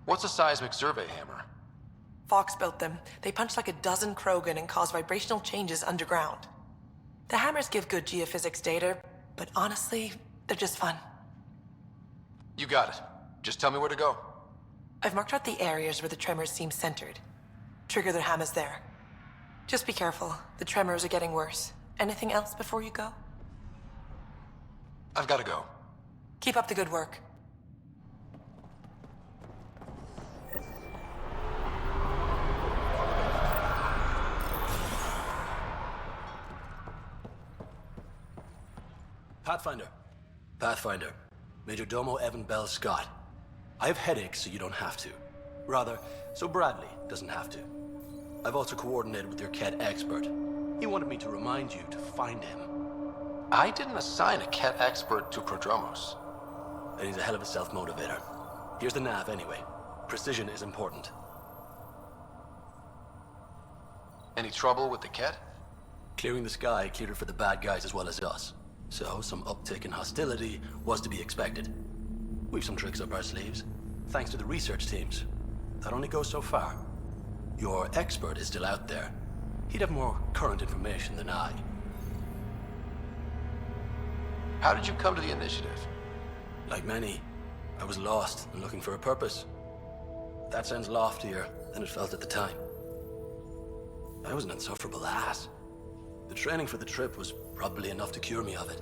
What's a seismic survey hammer? Fox built them. They punch like a dozen Krogan and cause vibrational changes underground. The hammers give good geophysics data, but honestly, they're just fun. You got it. Just tell me where to go. I've marked out the areas where the tremors seem centered. Trigger the hammers there. Just be careful. The tremors are getting worse. Anything else before you go? I've got to go. Keep up the good work. Pathfinder. Pathfinder. Major Domo Evan Bell Scott. I have headaches, so you don't have to. Rather, so Bradley doesn't have to. I've also coordinated with your Ket expert. He wanted me to remind you to find him. I didn't assign a Ket expert to Prodromos. And he's a hell of a self-motivator. Here's the nav anyway. Precision is important. Any trouble with the Ket? Clearing the sky cleared it for the bad guys as well as us. So, some uptick in hostility was to be expected. We've some tricks up our sleeves, thanks to the research teams. That only goes so far. Your expert is still out there. He'd have more current information than I. How did you come to the initiative? Like many, I was lost and looking for a purpose. That sounds loftier than it felt at the time. I was an insufferable ass. The training for the trip was probably enough to cure me of it.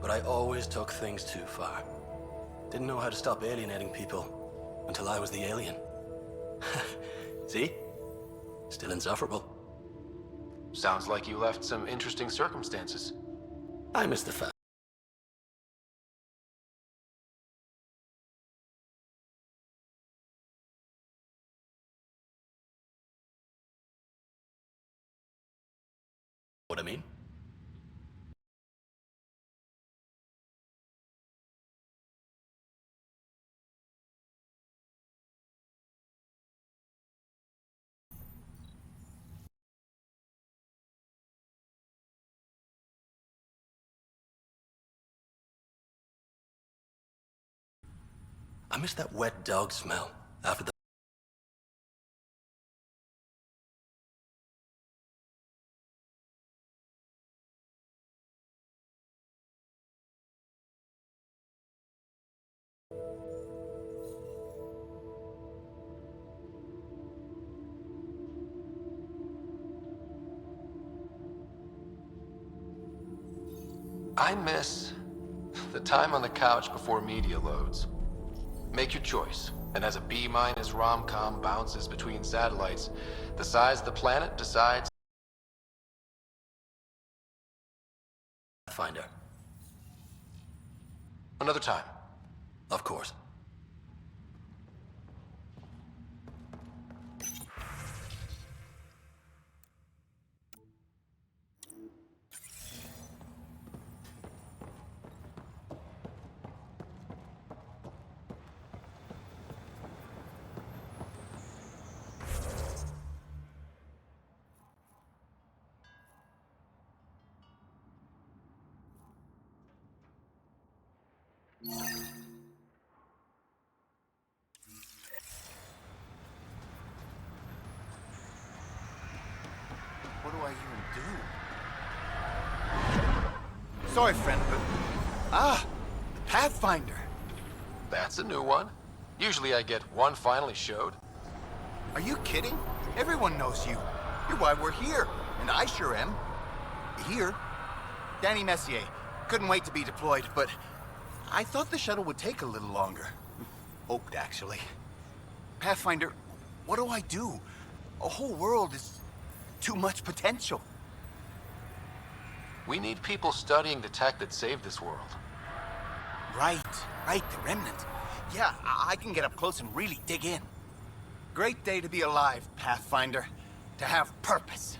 But I always took things too far. Didn't know how to stop alienating people until I was the alien. See? Still insufferable. Sounds like you left some interesting circumstances. I miss the fact. What I mean? I miss that wet dog smell after the... I miss the time on the couch before media loads. Make your choice, and as a B- rom-com bounces between satellites, the size of the planet decides. PathFinder. Another time. Of course. What do I even do? Sorry, friend, but... Ah! PathFinder! That's a new one. Usually I get one finally showed. Are you kidding? Everyone knows you. You're why we're here. And I sure am. Here. Danny Messier. Couldn't wait to be deployed, but... I thought the shuttle would take a little longer. Hoped, actually. PathFinder, what do I do? A whole world is... too much potential. We need people studying the tech that saved this world. Right, the remnant. Yeah, I can get up close and really dig in. Great day to be alive, PathFinder. To have purpose.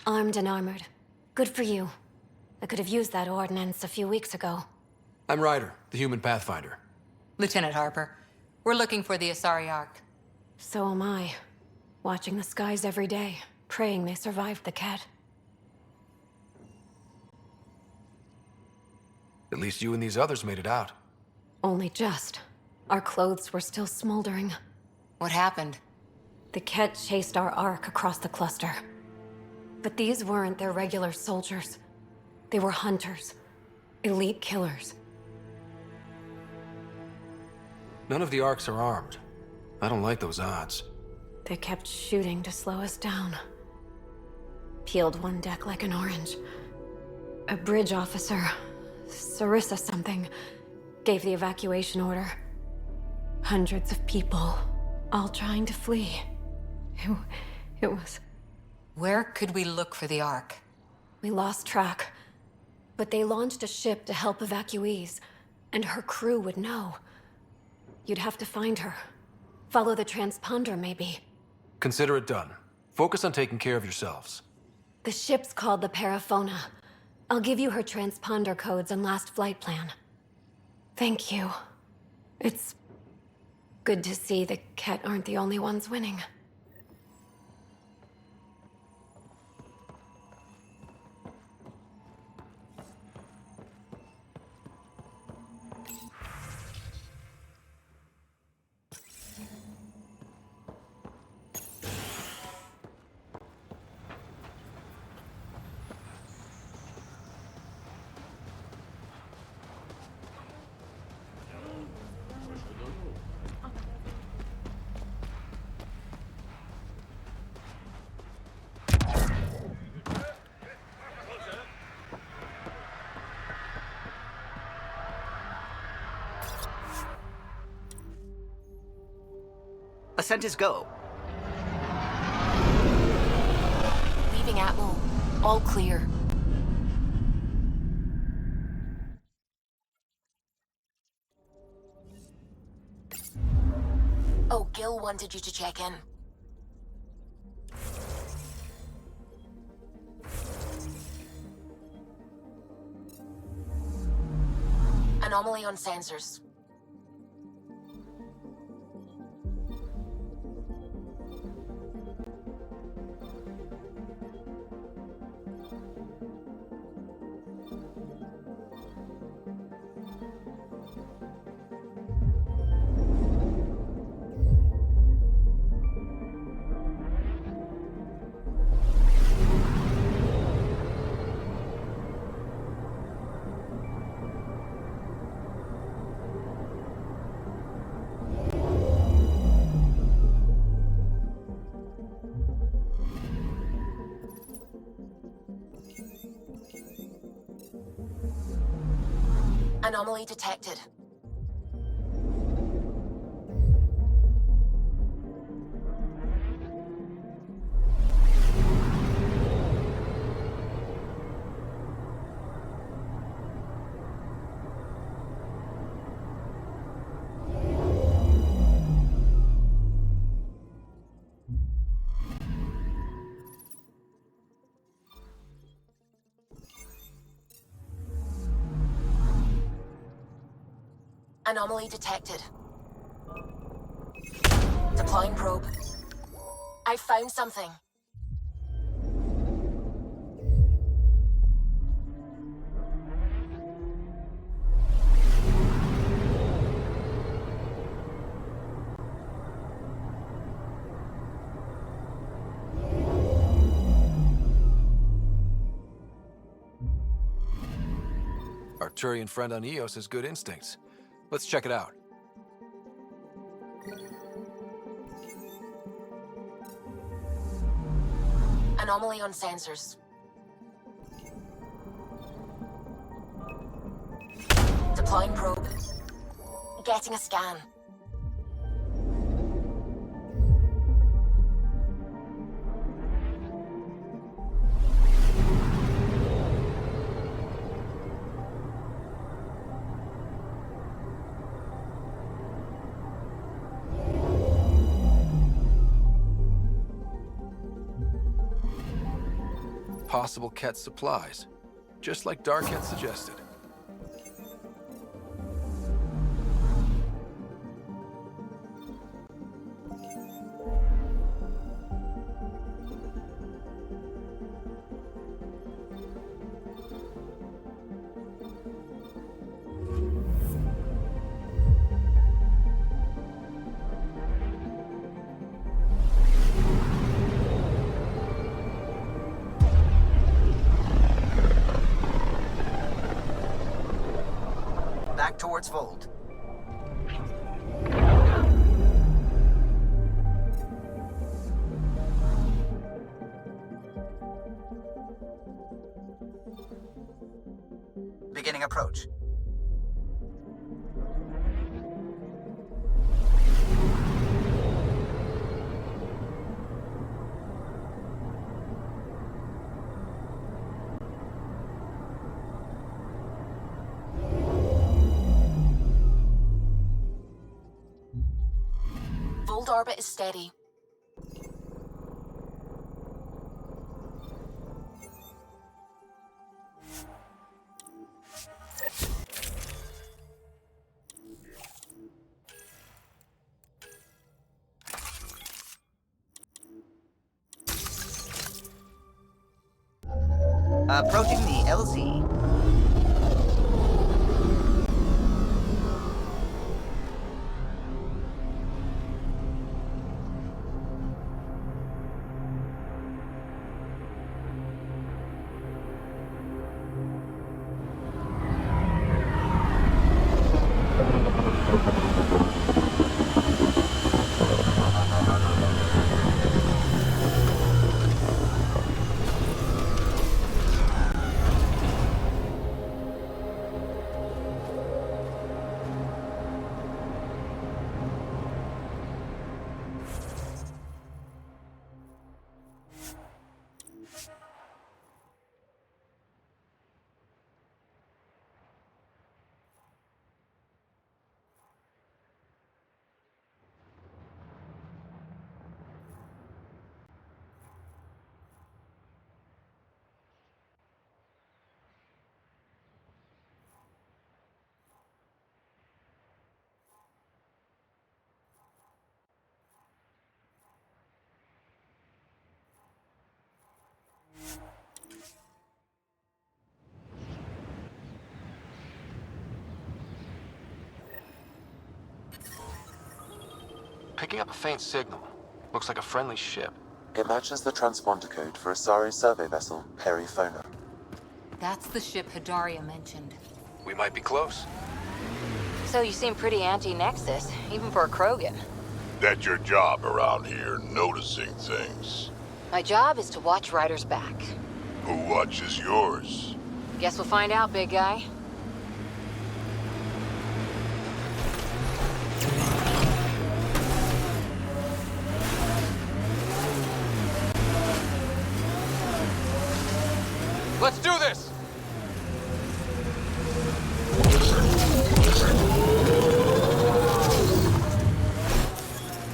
Armed and armored. Good for you. I could have used that ordnance a few weeks ago. I'm Ryder, the human PathFinder. Lieutenant Harper, we're looking for the Asari Ark. So am I. Watching the skies every day, praying they survived the cat. At least you and these others made it out. Only just. Our clothes were still smoldering. What happened? The Ket chased our Ark across the cluster. But these weren't their regular soldiers. They were hunters. Elite killers. None of the Arks are armed. I don't like those odds. They kept shooting to slow us down. Peeled one deck like an orange. A bridge officer, Sarissa something, gave the evacuation order. Hundreds of people, all trying to flee. It was... Where could we look for the Ark? We lost track. But they launched a ship to help evacuees, and her crew would know. You'd have to find her. Follow the transponder, maybe. Consider it done. Focus on taking care of yourselves. The ship's called the Paraphona. I'll give you her transponder codes and last flight plan. Thank you. It's good to see the Ket aren't the only ones winning. Ascent is go. Leaving Atmo. All clear. Oh, Gil wanted you to check in. Anomaly on sensors. Anomaly detected. Anomaly detected. Deploying probe. I found something. Our Turian friend on Eos has good instincts. Let's check it out. Anomaly on sensors. Deploying probe. Getting a scan. Possible Ket supplies, just like Dark had suggested. Back towards Fold. Beginning approach. Fold orbit is steady. Approaching the LZ. picking up a faint signal. Looks like a friendly ship. It matches the transponder code for a Asari survey vessel, Perifona. That's the ship Hidaria mentioned. We might be close. So you seem pretty anti-Nexus, even for a Krogan. That's your job around here, noticing things. My job is to watch Ryder's back. Who watches yours? Guess we'll find out, big guy. Let's do this!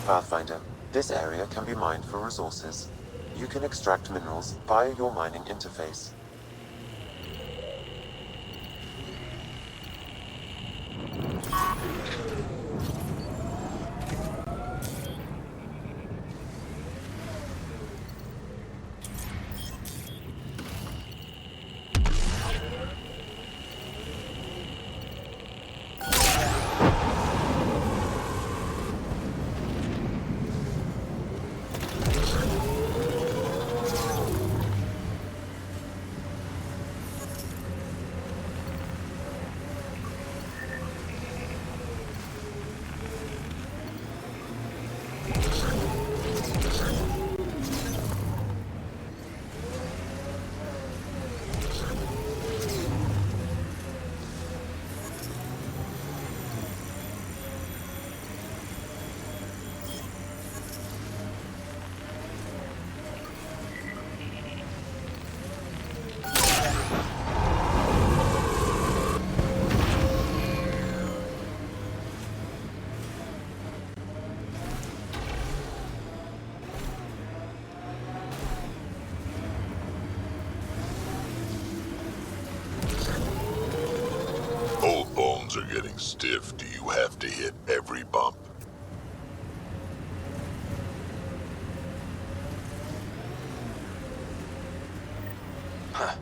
PathFinder. This area can be mined for resources. You can extract minerals via your mining interface. Old bones are getting stiff. Do you have to hit every bump? Huh.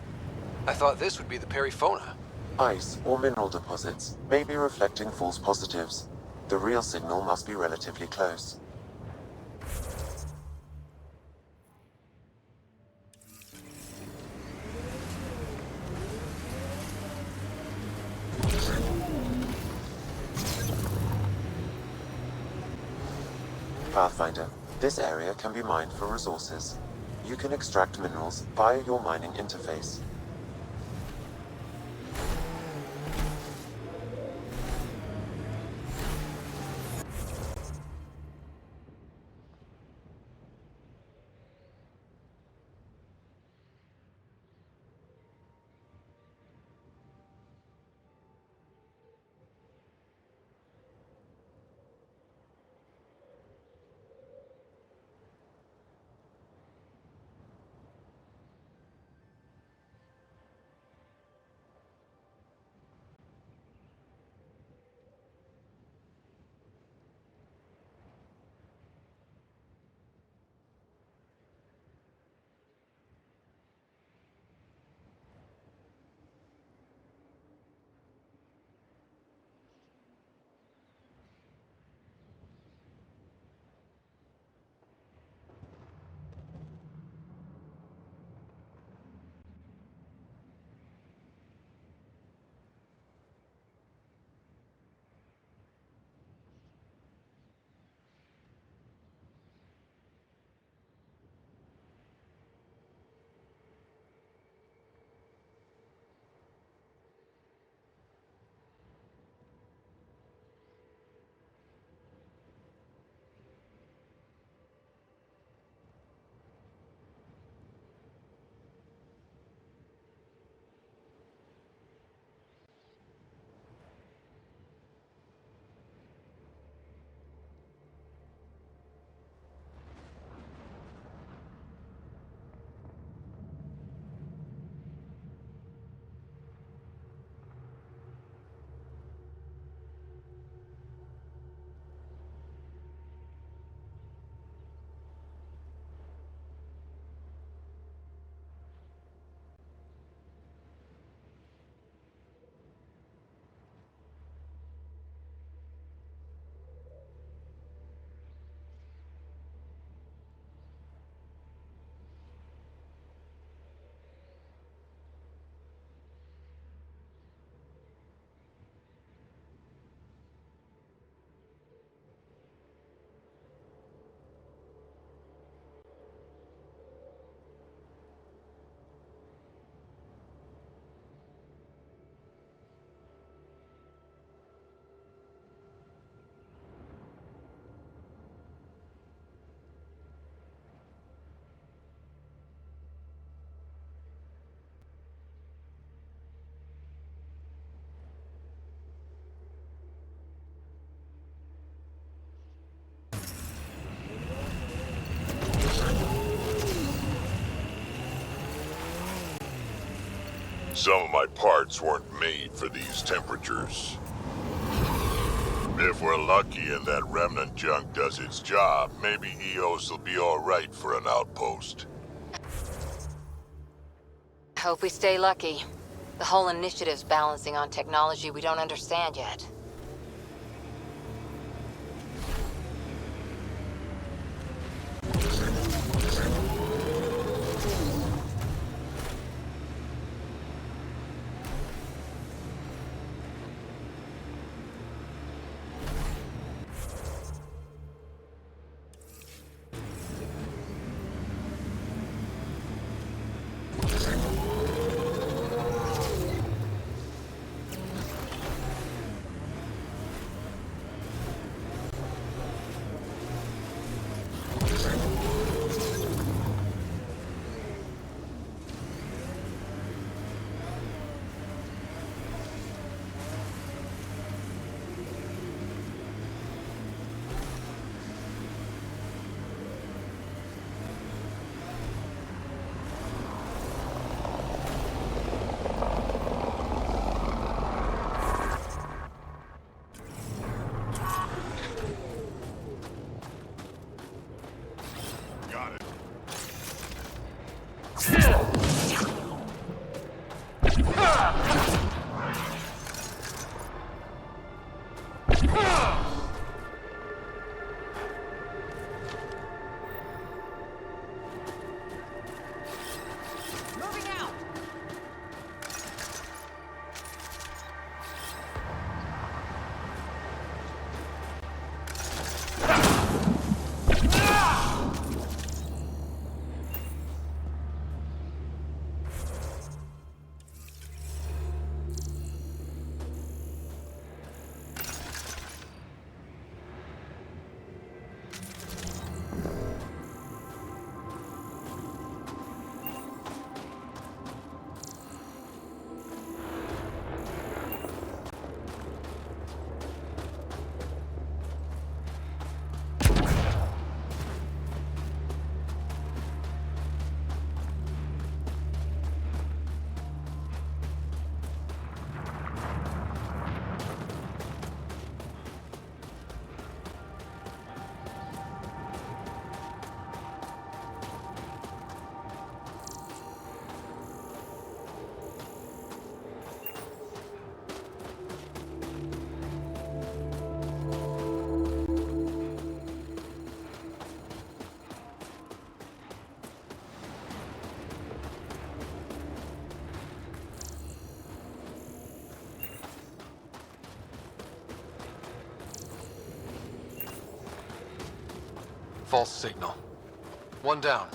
I thought this would be the Perifona. Ice or mineral deposits may be reflecting false positives. The real signal must be relatively close. PathFinder. This area can be mined for resources. You can extract minerals via your mining interface. Some of my parts weren't made for these temperatures. If we're lucky and that remnant junk does its job, maybe EOS will be alright for an outpost. Hope we stay lucky. The whole initiative's balancing on technology we don't understand yet. False signal. One down.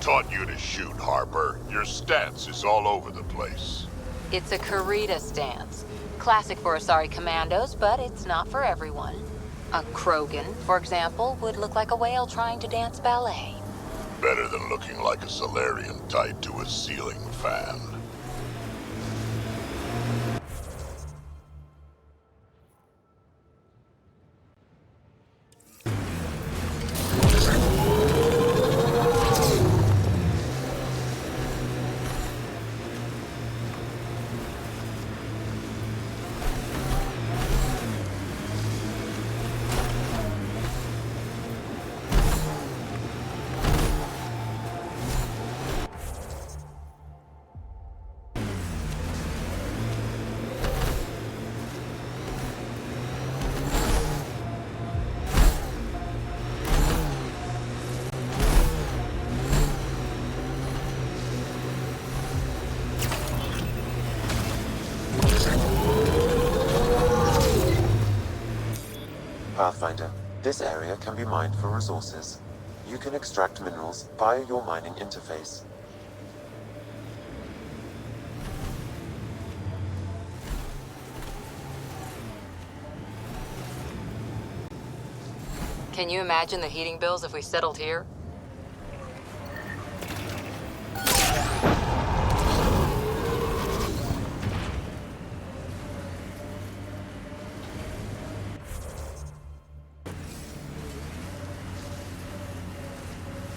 Taught you to shoot, Harper. Your stance is all over the place. It's a Karita stance. Classic for Asari commandos, but it's not for everyone. A Krogan, for example, would look like a whale trying to dance ballet. Better than looking like a Solarian tied to a ceiling fan. PathFinder, this area can be mined for resources. You can extract minerals via your mining interface. Can you imagine the heating bills if we settled here?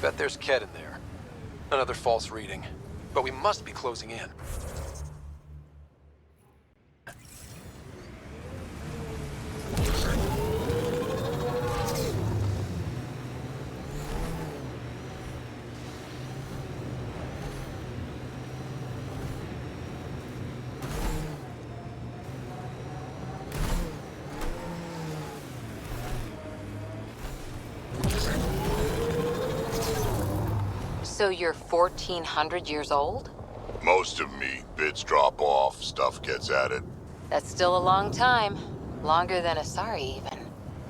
Bet there's Ket in there. Another false reading. But we must be closing in. So you're 1,400 years old? Most of me. Bits drop off, stuff gets added. That's still a long time. Longer than Asari, even.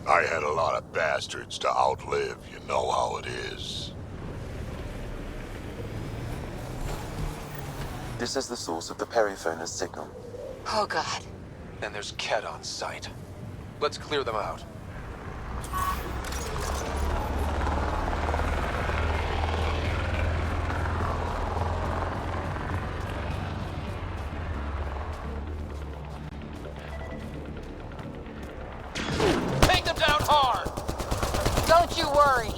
I had a lot of bastards to outlive, you know how it is. This is the source of the periphone's signal. Oh god. And there's Ket on site. Let's clear them out. Take them down hard! Don't you worry!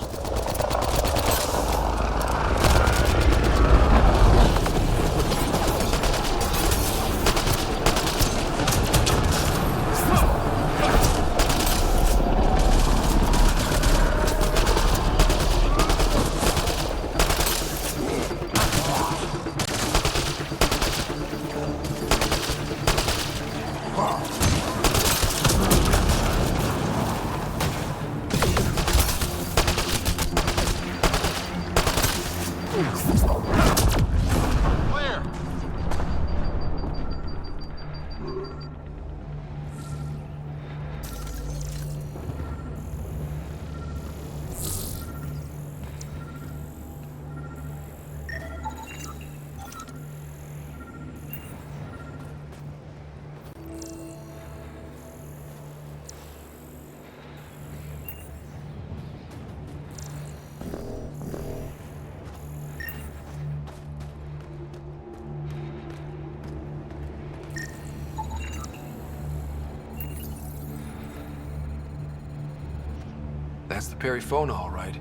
That's the Perifona, all right.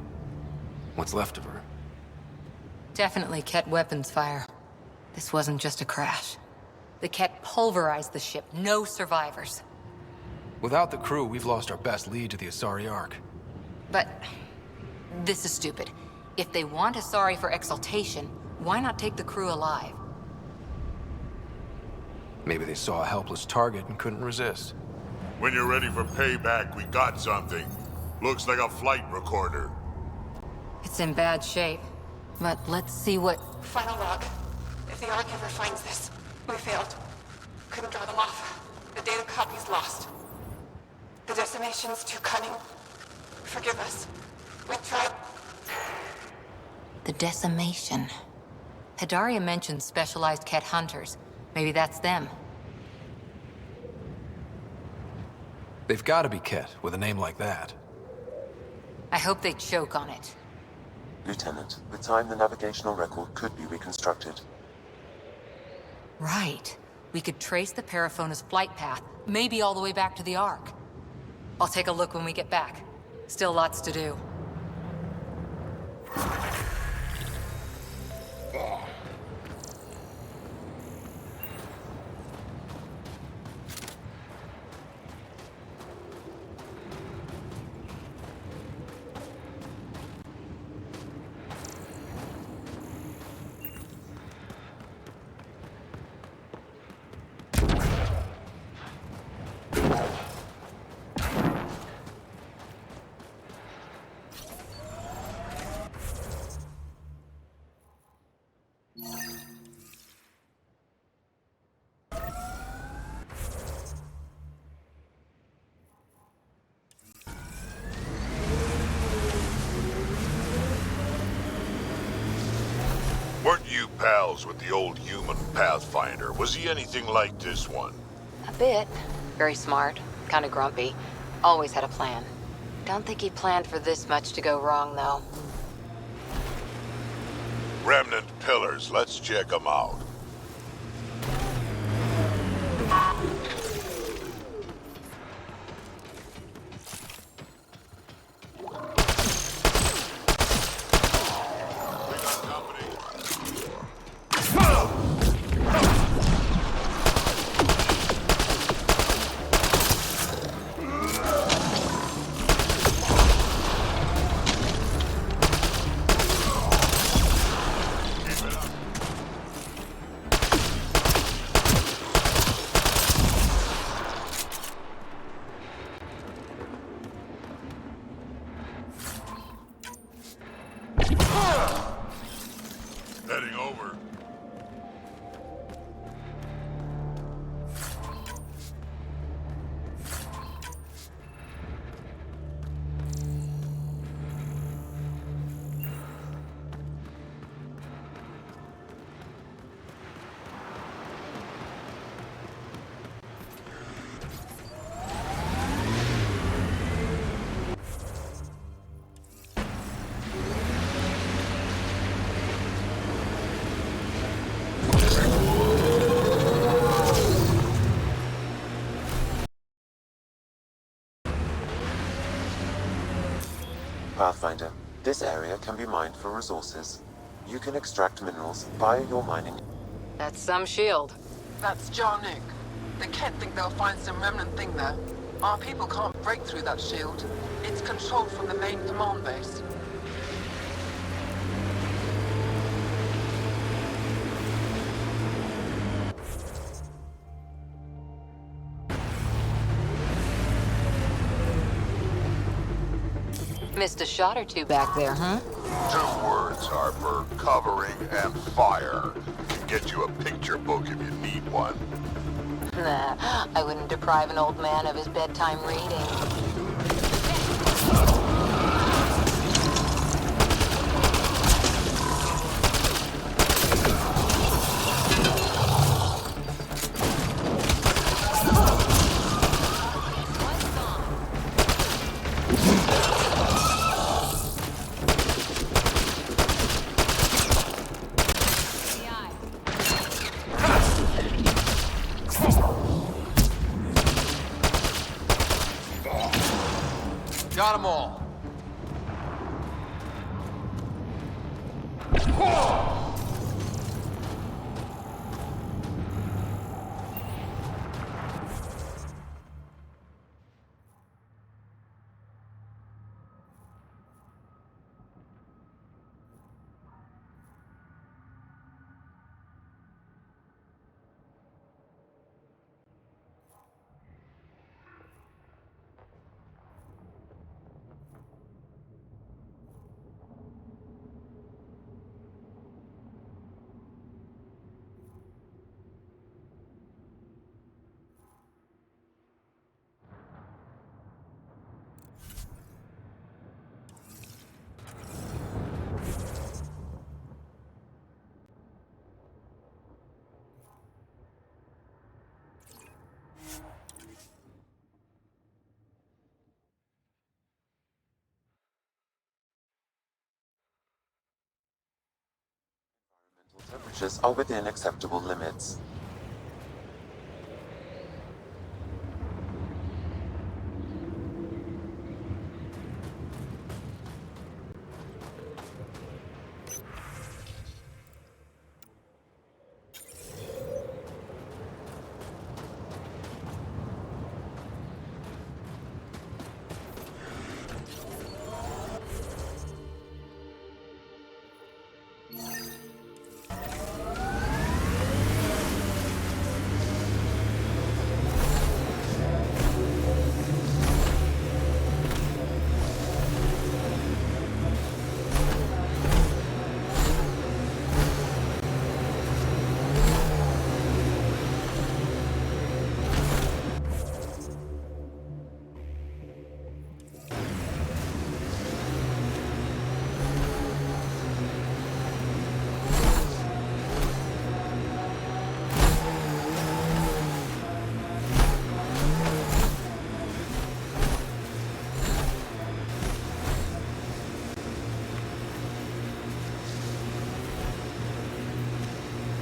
What's left of her? Definitely Ket weapons fire. This wasn't just a crash. The Ket pulverized the ship. No survivors. Without the crew, we've lost our best lead to the Asari Ark. But this is stupid. If they want Asari for exaltation, why not take the crew alive? Maybe they saw a helpless target and couldn't resist. When you're ready for payback, we got something. Looks like a flight recorder. It's in bad shape. But let's see what... Final log. If the Ark ever finds this, we failed. Couldn't draw them off. The data copy's lost. The decimation's too cunning. Forgive us. We tried. The decimation. Hidaria mentioned specialized Ket hunters. Maybe that's them. They've got to be Ket with a name like that. I hope they choke on it. Lieutenant, with time the navigational record could be reconstructed. Right. We could trace the Paraphona's flight path, maybe all the way back to the Ark. I'll take a look when we get back. Still lots to do. Weren't you pals with the old human PathFinder? Was he anything like this one? A bit. Very smart. Kinda grumpy. Always had a plan. Don't think he planned for this much to go wrong, though. Remnant pillars, let's check them out. Heading over. Pathfinder, this area can be mined for resources. You can extract minerals via your mining. That's some shield. That's Jarnik. The Ket think they'll find some remnant thing there. Our people can't break through that shield. It's controlled from the main command base. Missed a shot or two back there, huh? 2 words, Harper. Covering and fire. Can get you a picture book if you need one. Nah, I wouldn't deprive an old man of his bedtime reading. Got them all. structures are within acceptable limits.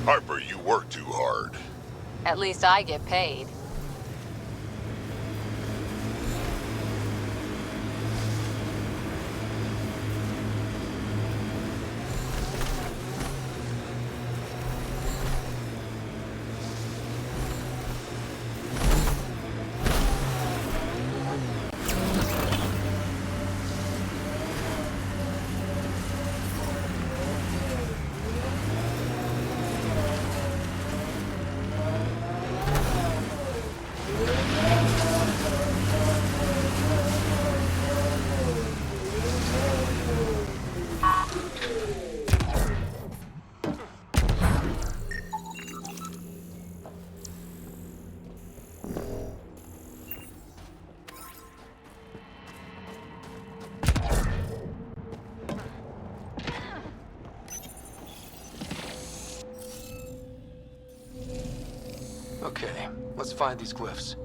Harper, you work too hard. At least I get paid. Okay, let's find these glyphs.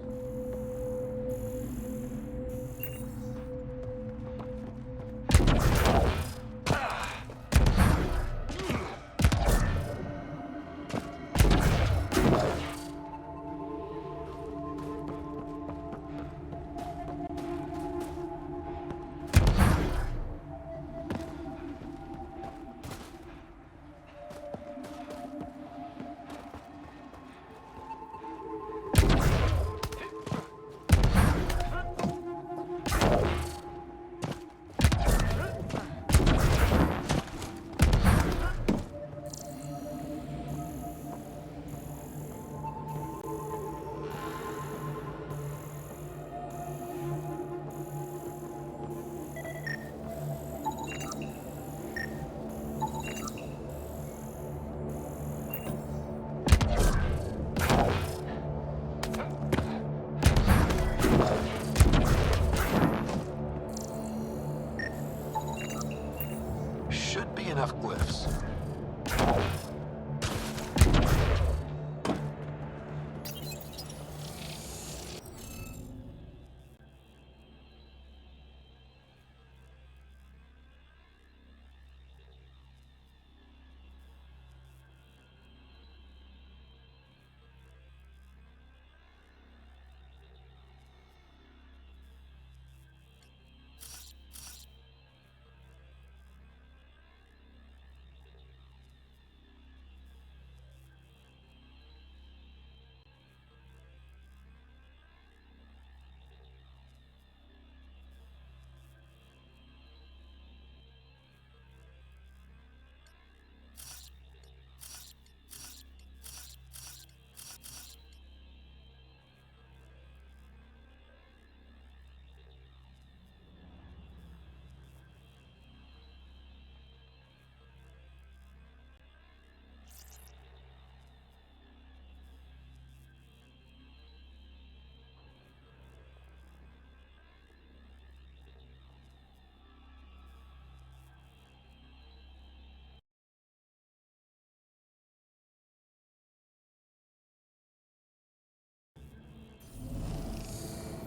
Should be enough glyphs.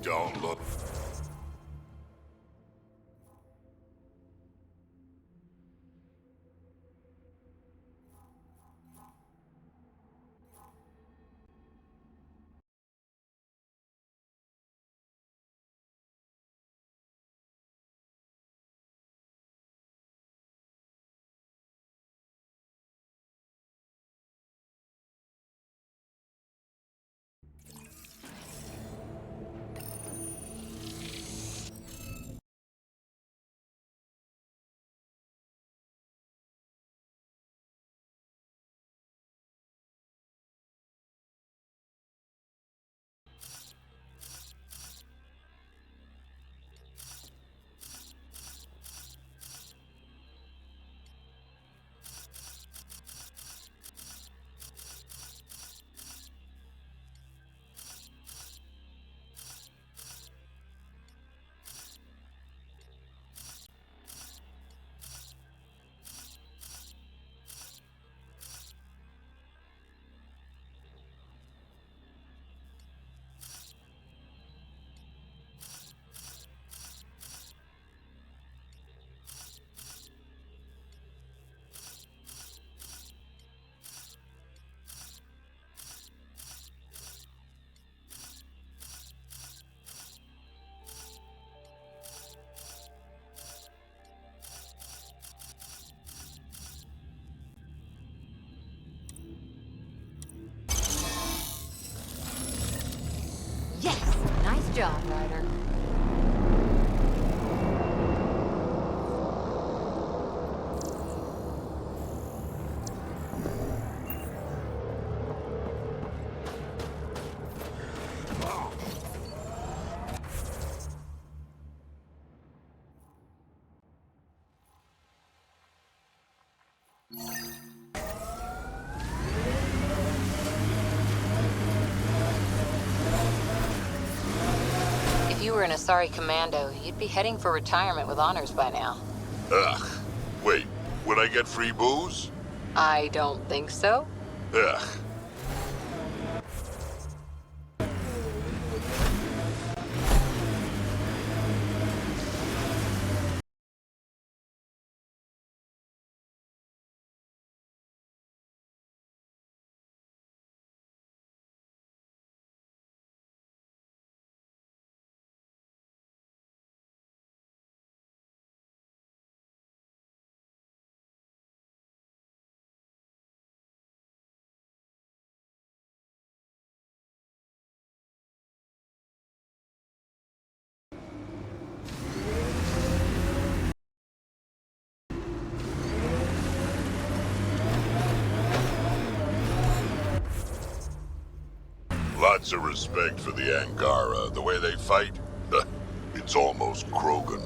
Don't look. job, Ryder. If you were an Asari commando, you'd be heading for retirement with honors by now. Ugh. Wait, would I get free booze? I don't think so. Ugh. Lots of respect for the Angara. The way they fight, it's almost Krogan.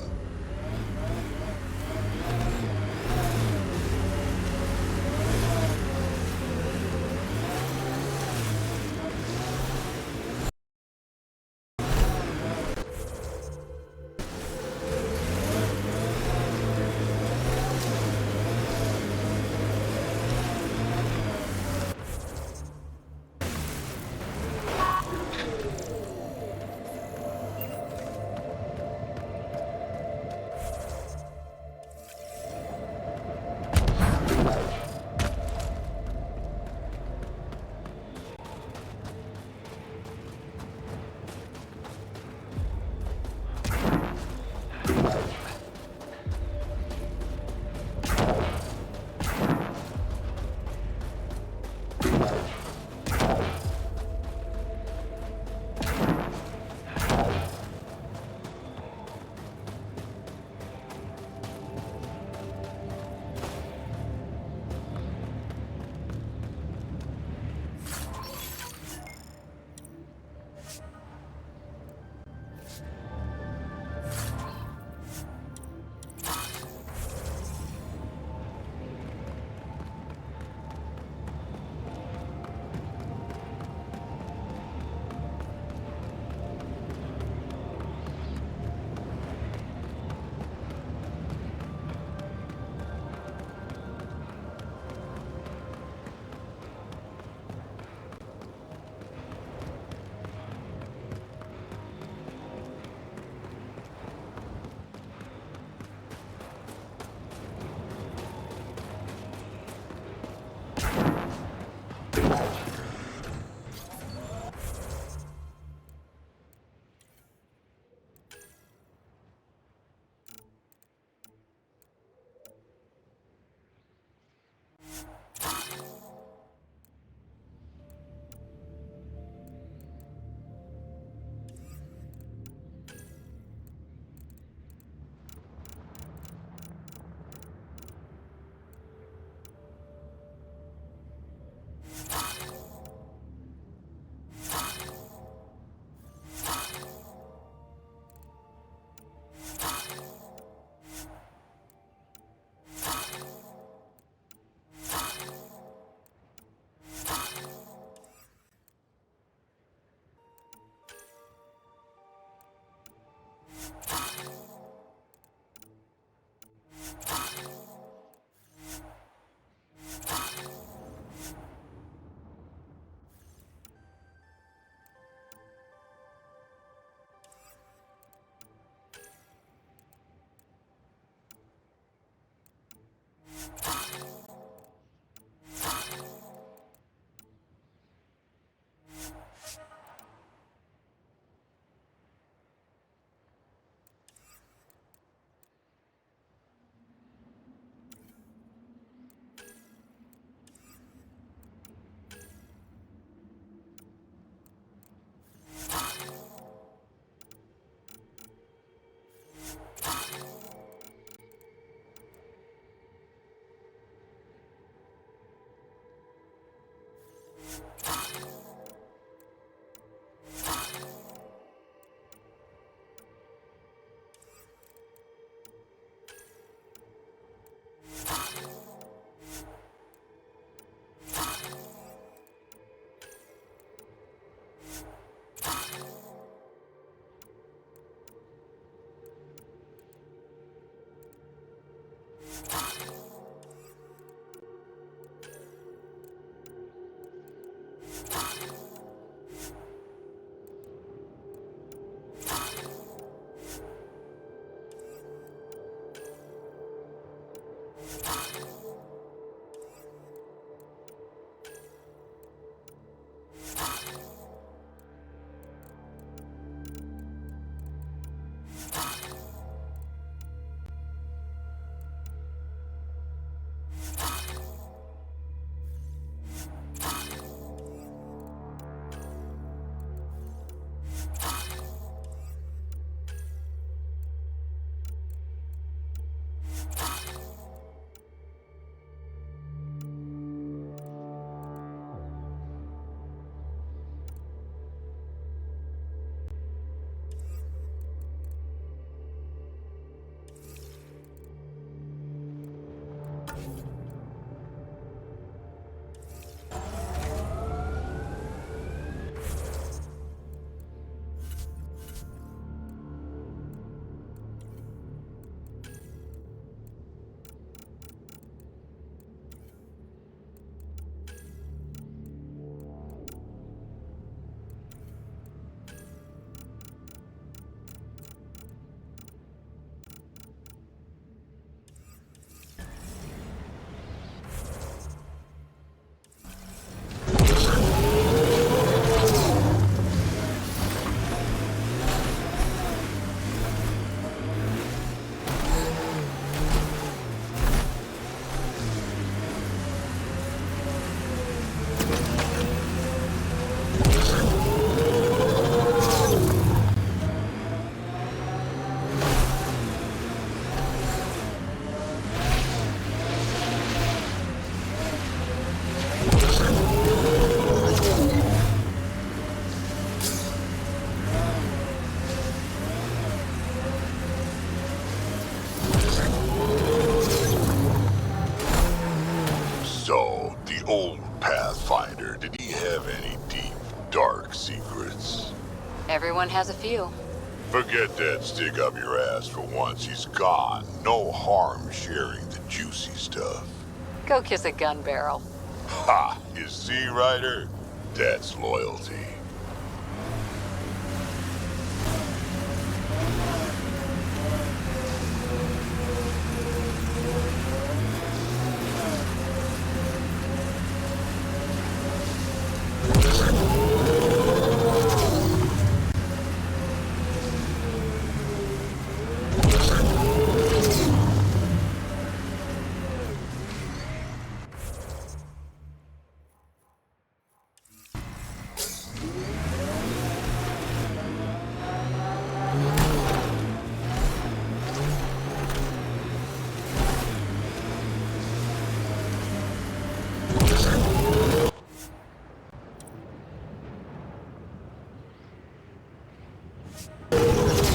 dark secrets? Everyone has a few. Forget that stick up your ass for once. He's gone. No harm sharing the juicy stuff. Go kiss a gun barrel. Ha! You see, Ryder? That's loyalty.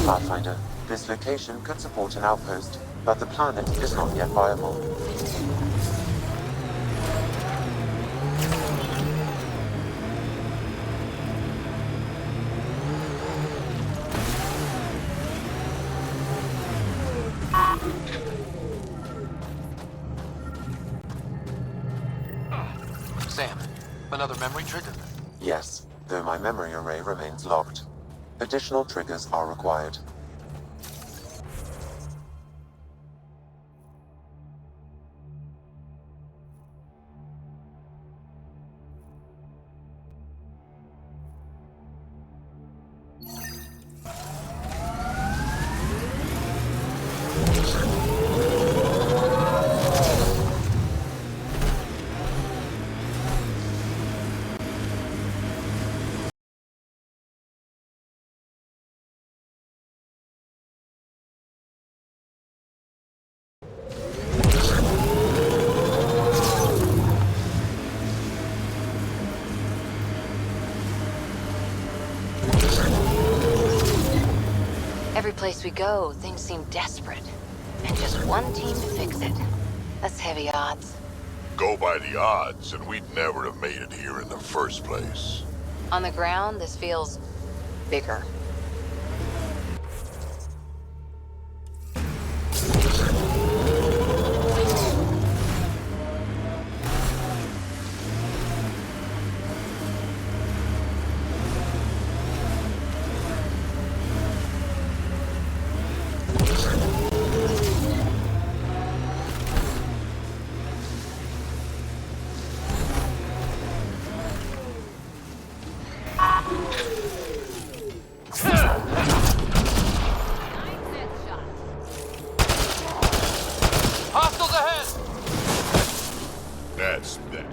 PathFinder, this location could support an outpost, but the planet is not yet viable. Sam, another memory trigger? Yes, though my memory array remains locked. Additional triggers are required. Every place we go, things seem desperate. And just one team to fix it. That's heavy odds. Go by the odds, and we'd never have made it here in the first place. On the ground, this feels bigger. Hostiles ahead! That's that.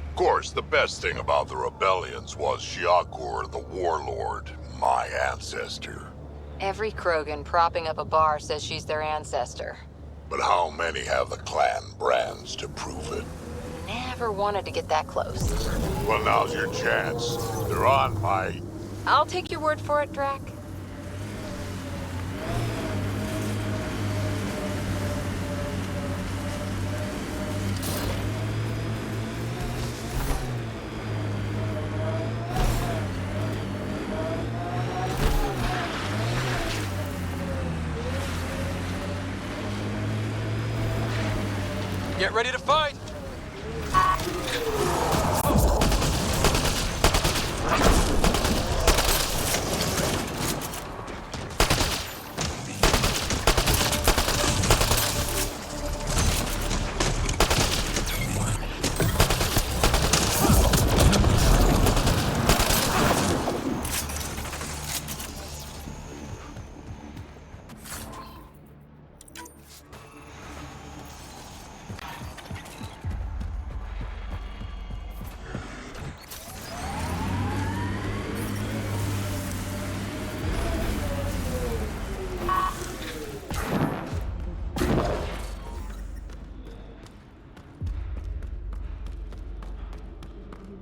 Of course, the best thing about the rebellions was Shiakur the Warlord, my ancestor. Every Krogan propping up a bar says she's their ancestor. But how many have the clan brands to prove it? Never wanted to get that close. Well, now's your chance. They're on my... I'll take your word for it, Drac. Get ready to fight!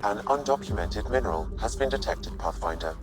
An undocumented mineral has been detected, PathFinder.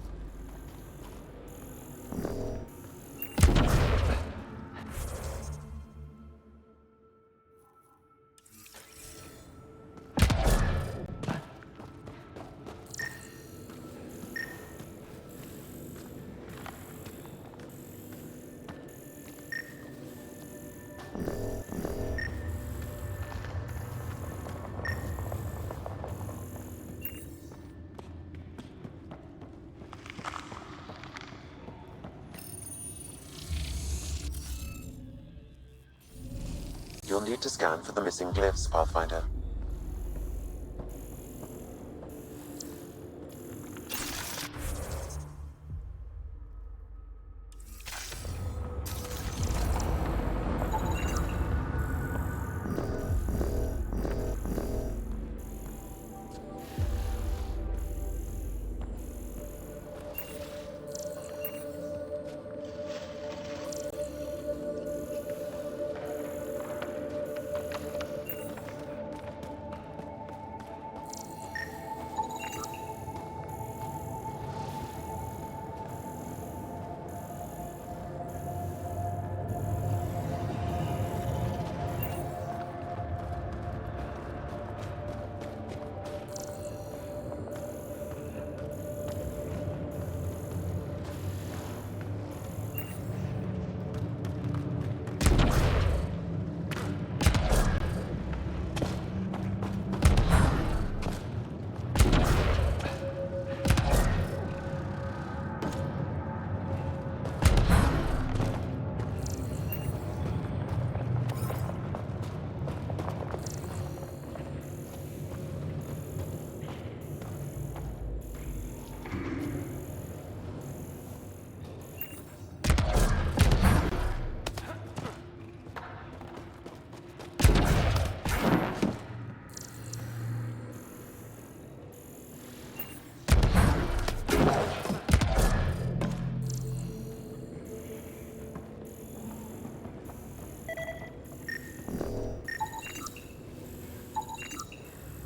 You'll need to scan for the missing glyphs, PathFinder.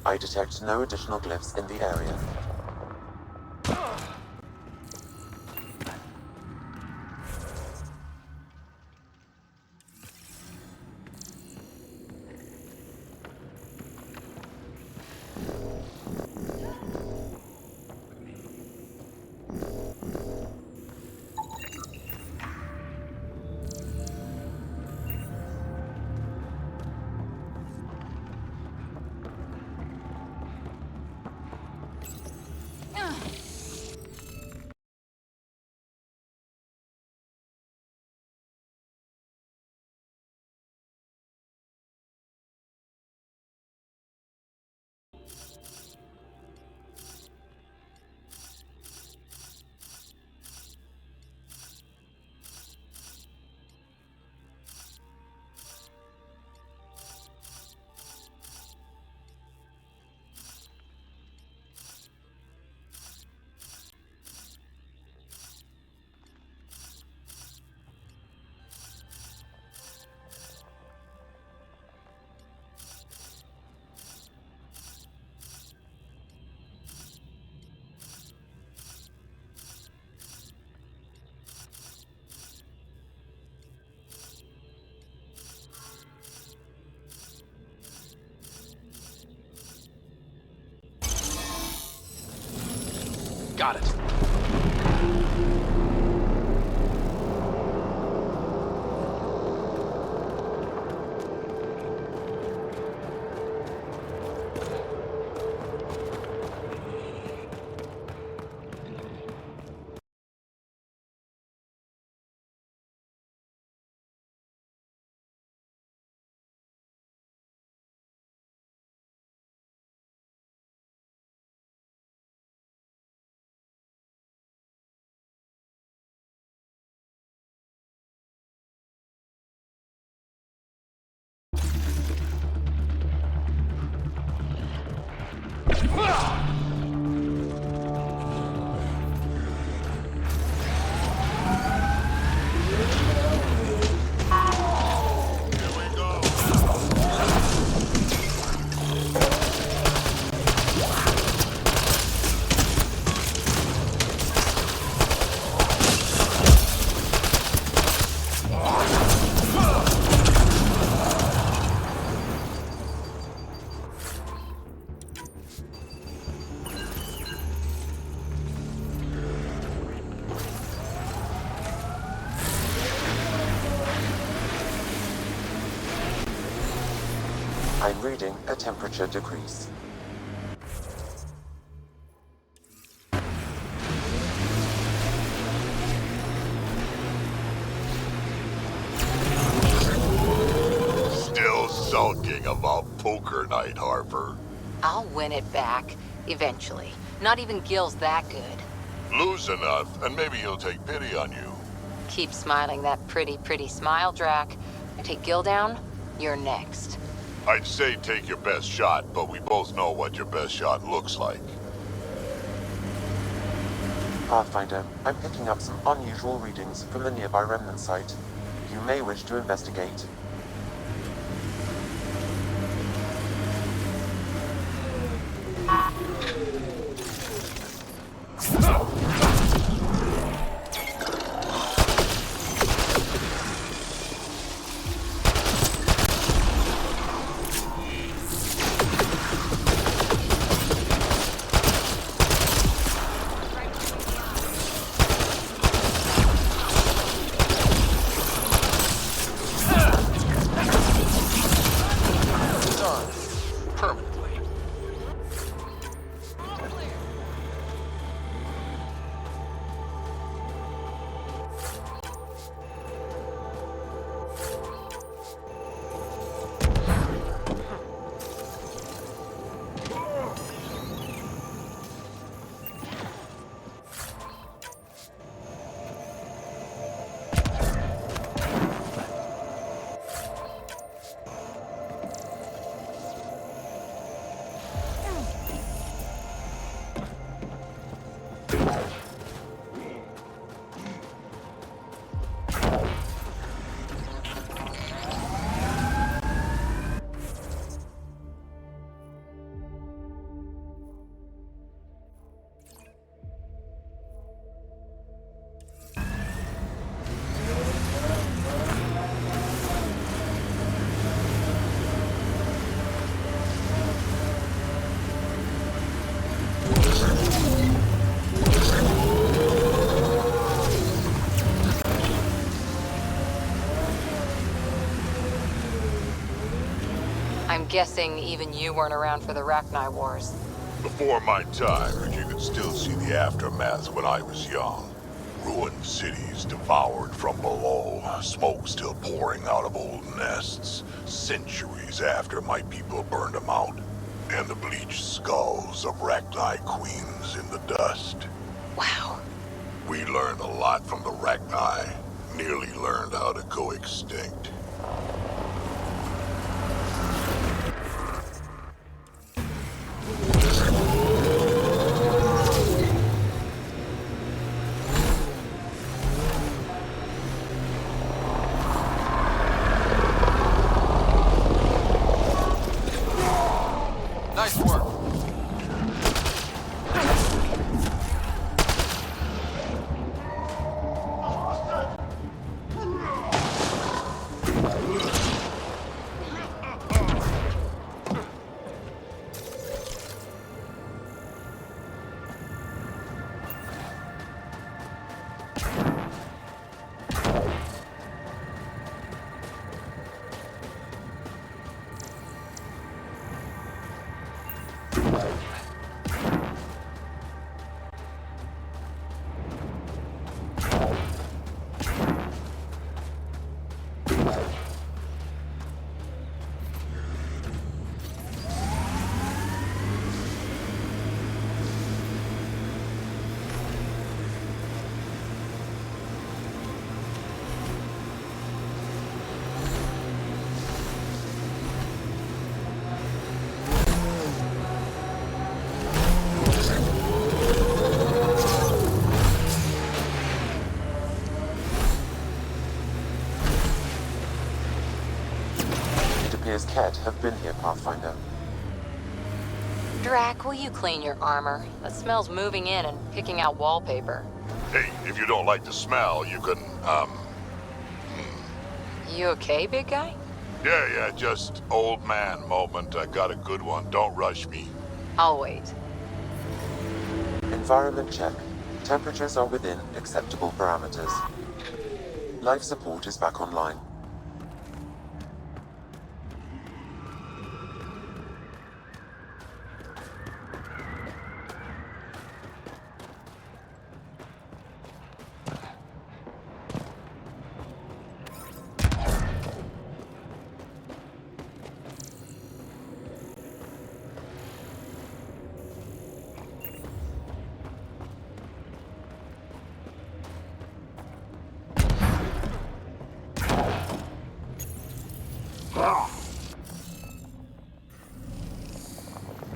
I detect no additional glyphs in the area. Got it. I'm reading a temperature decrease. Still sulking about poker night, Harper. I'll win it back, eventually. Not even Gil's that good. Lose enough, and maybe he'll take pity on you. Keep smiling that pretty, pretty smile, Drac. I take Gil down, you're next. I'd say take your best shot, but we both know what your best shot looks like. Pathfinder, I'm picking up some unusual readings from the nearby remnant site. You may wish to investigate. I'm guessing even you weren't around for the Rachni Wars. Before my time, but you could still see the aftermath when I was young. Ruined cities devoured from below, smoke still pouring out of old nests, centuries after my people burned them out, and the bleached skulls of Rachni queens in the dust. Wow. We learned a lot from the Rachni, nearly learned how to go extinct. Nice work. Appears Ket have been here, Pathfinder. Drac, will you clean your armor? That smells moving in and picking out wallpaper. Hey, if you don't like the smell, you can, You okay, big guy? Yeah, just old man moment. I got a good one. Don't rush me. I'll wait. Environment check. Temperatures are within acceptable parameters. Life support is back online.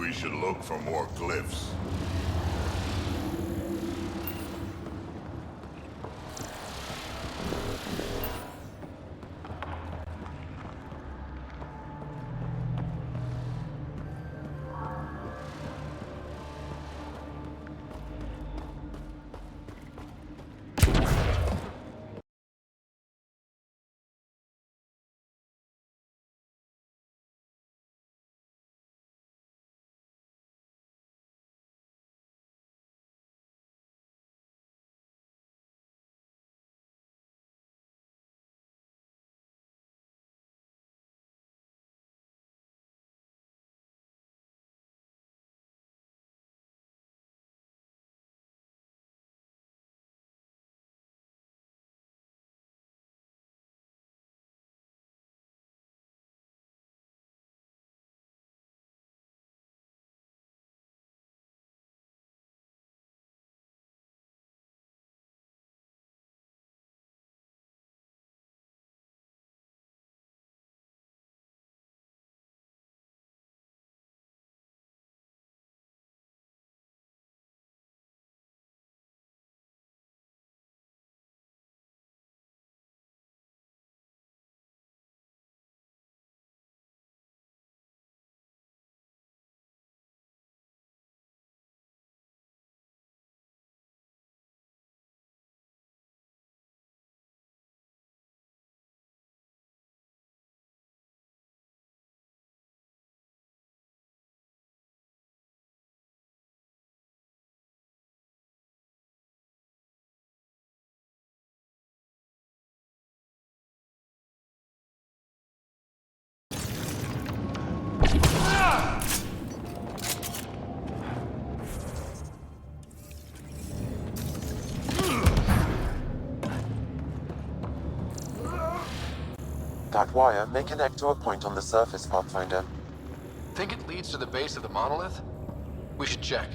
we should look for more glyphs. That wire may connect to a point on the surface, PathFinder. Think it leads to the base of the monolith? We should check.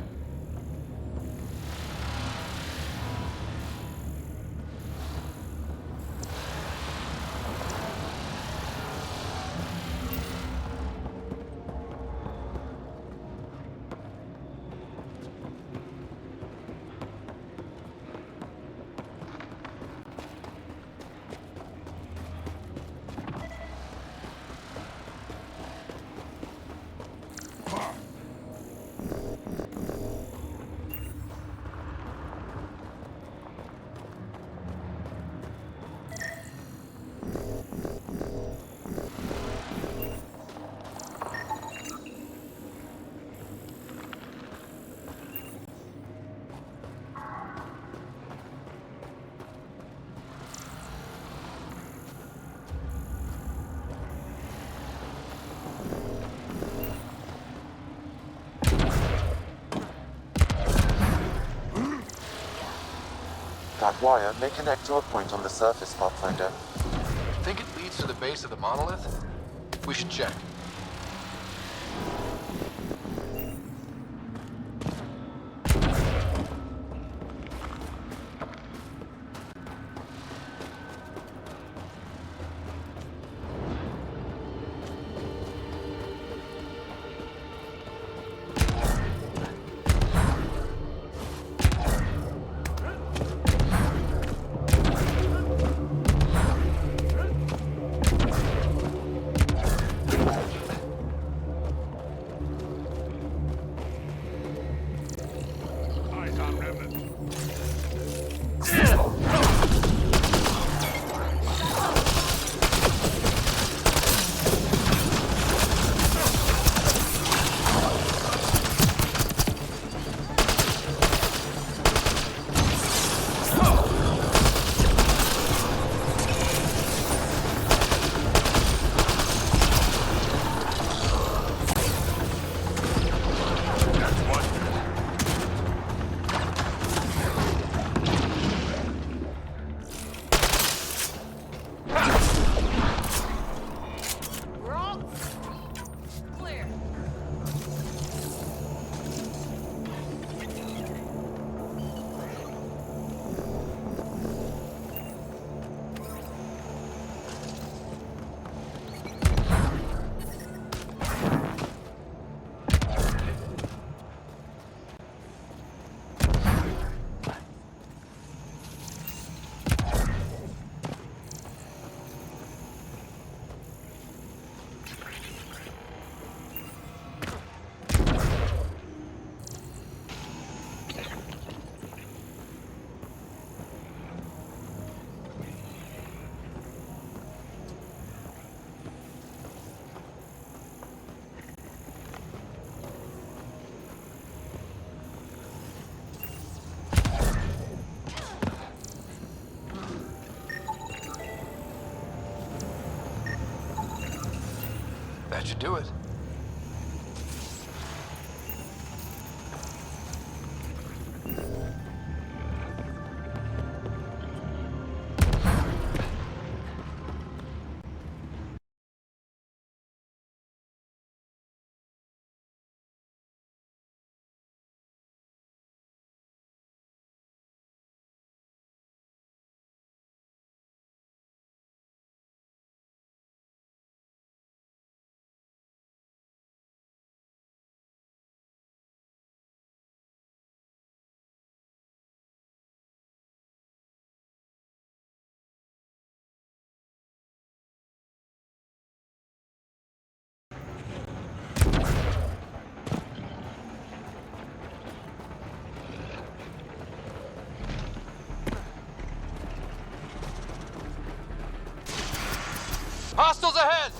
That wire may connect to a point on the surface, PathFinder. Think it leads to the base of the monolith? We should check. should do it. Hostiles ahead!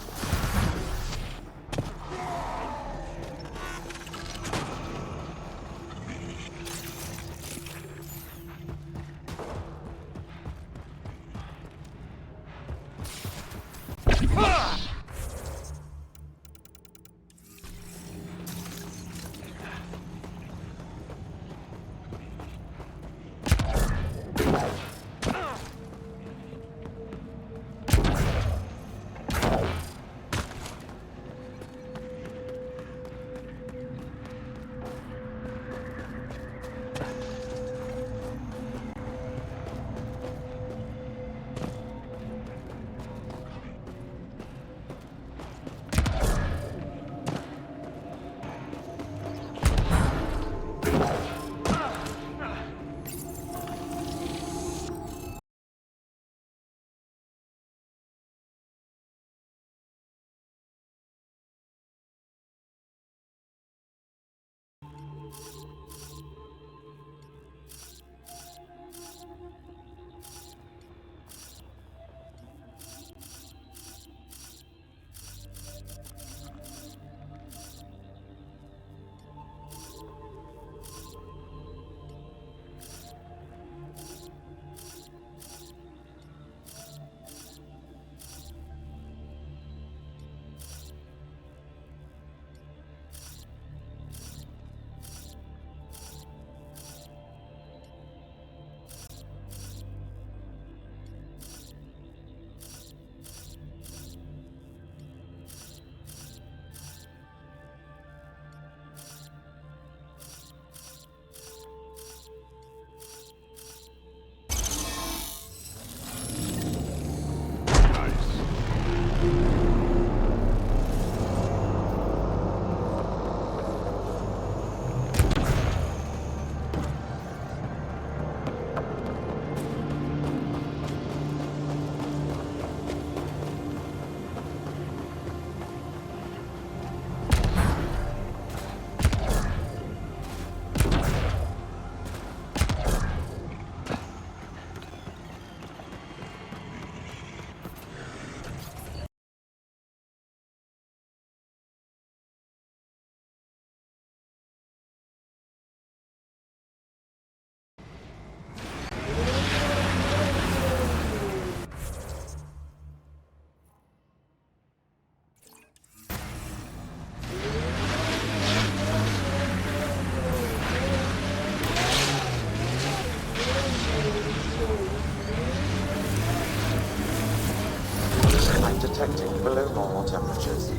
detecting below normal temperatures.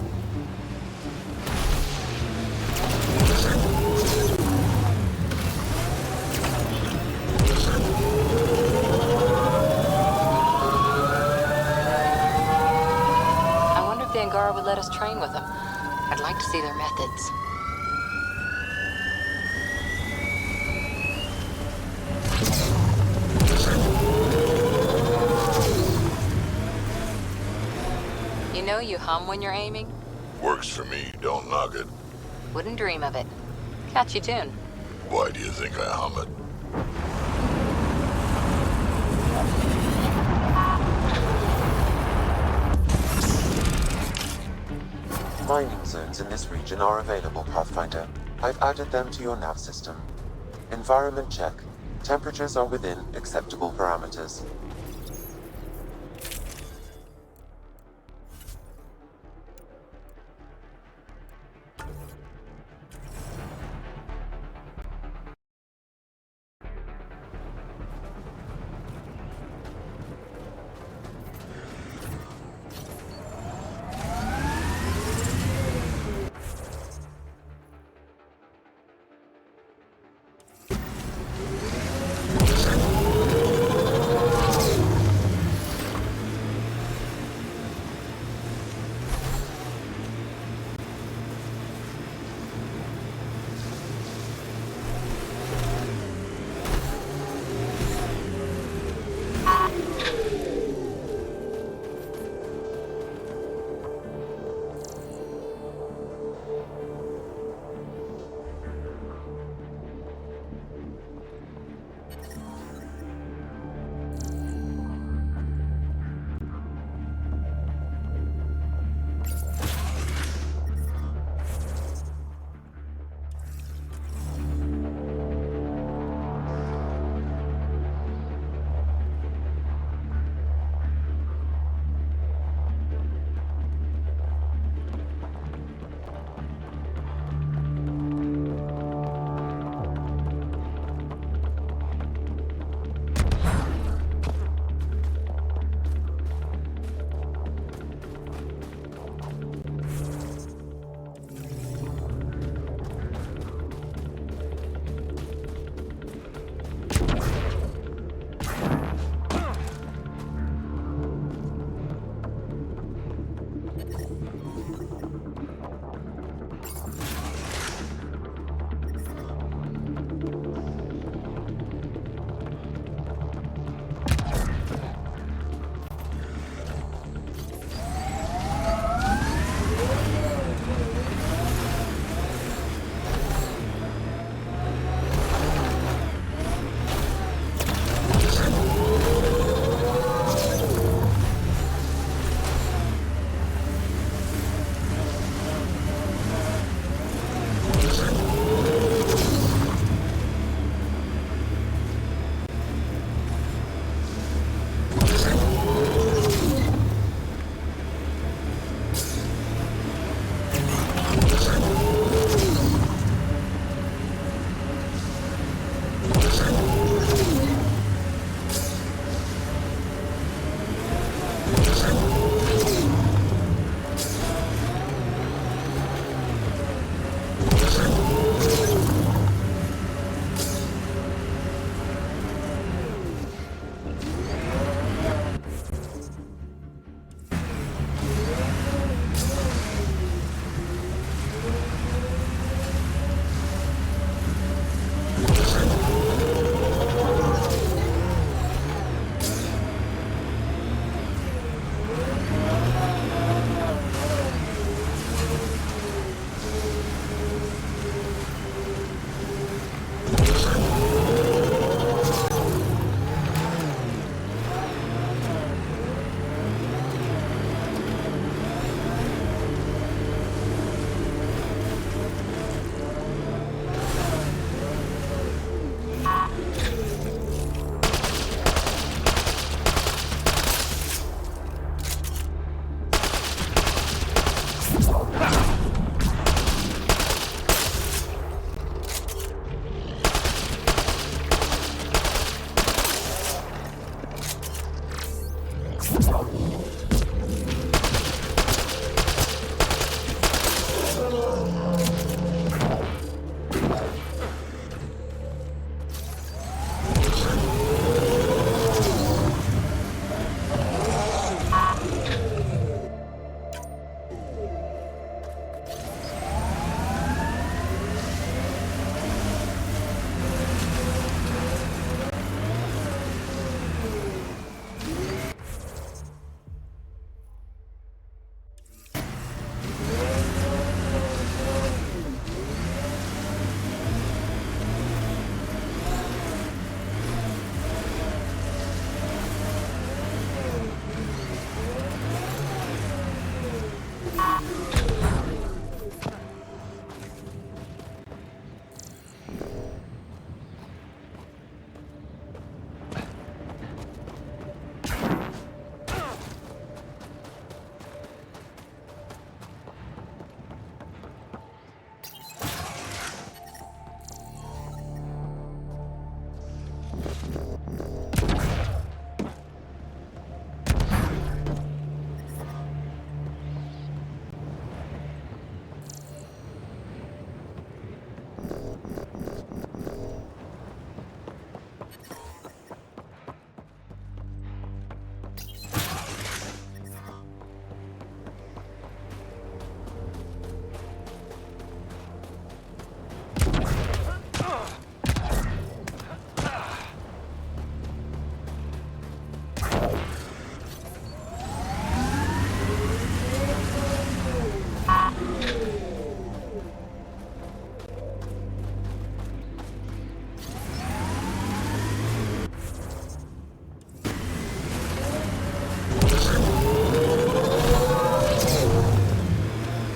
I wonder if the Angara would let us train with them. I'd like to see their methods. You know you hum when you're aiming? Works for me, don't knock it. Wouldn't dream of it. Catchy tune. Why do you think I hum it? Mining zones in this region are available, PathFinder. I've added them to your nav system. Environment check. Temperatures are within acceptable parameters.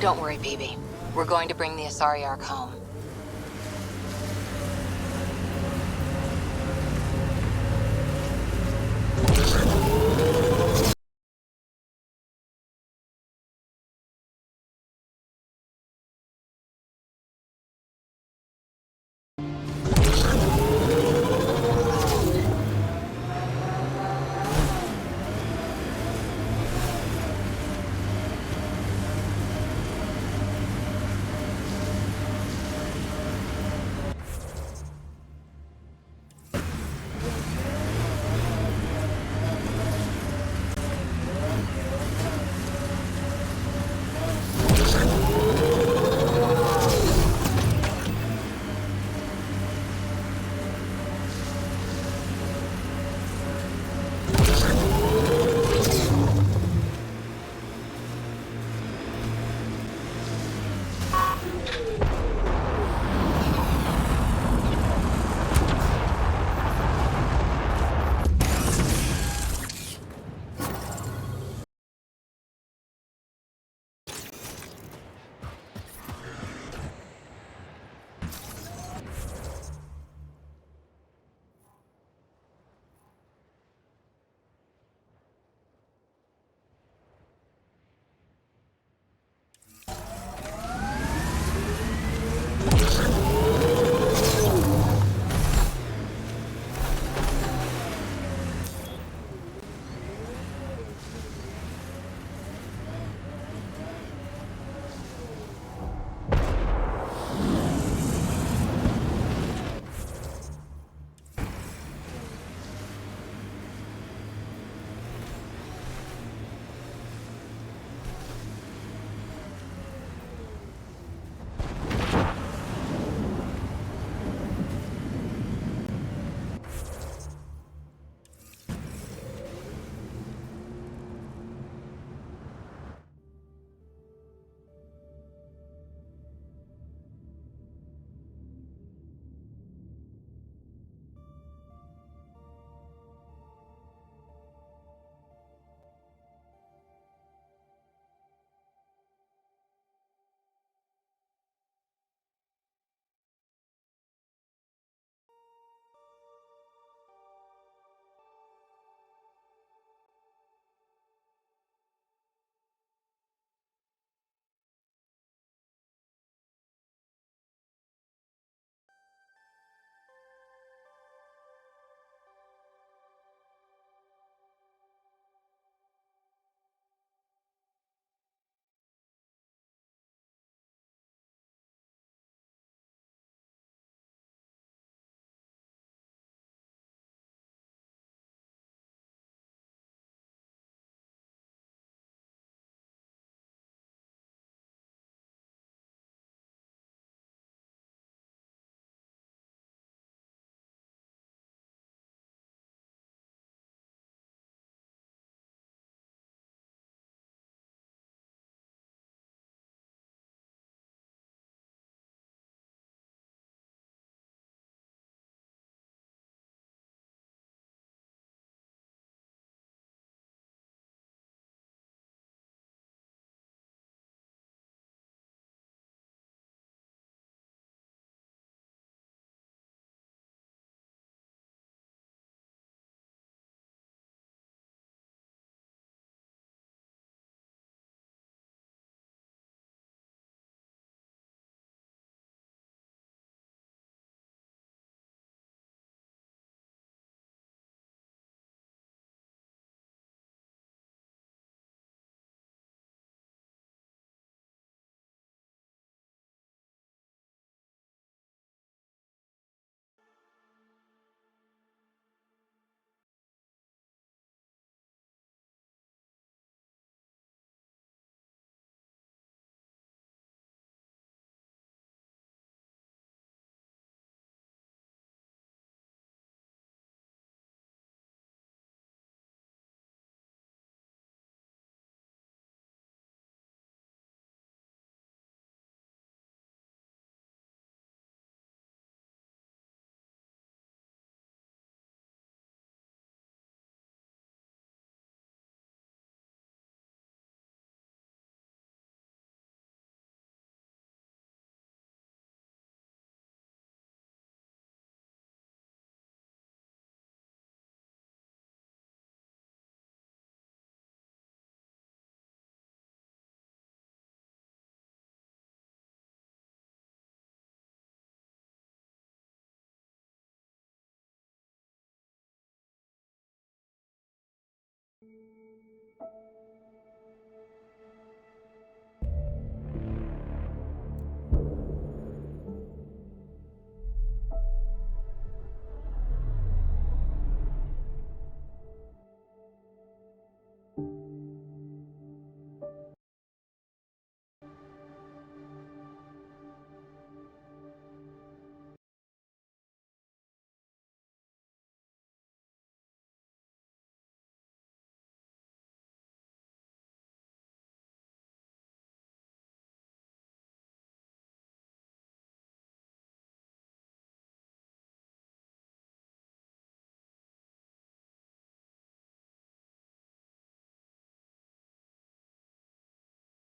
Don't worry, BB. We're going to bring the Asari Ark home.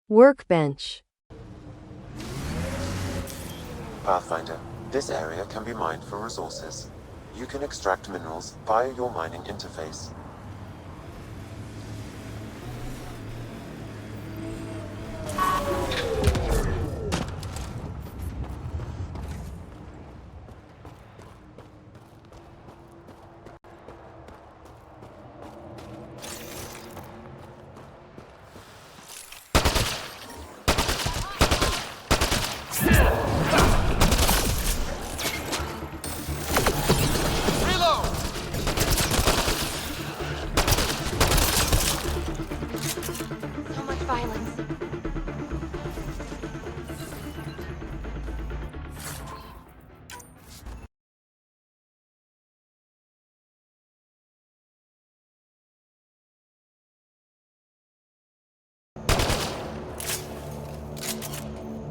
Workbench. Pathfinder. This area can be mined for resources. You can extract minerals via your mining interface.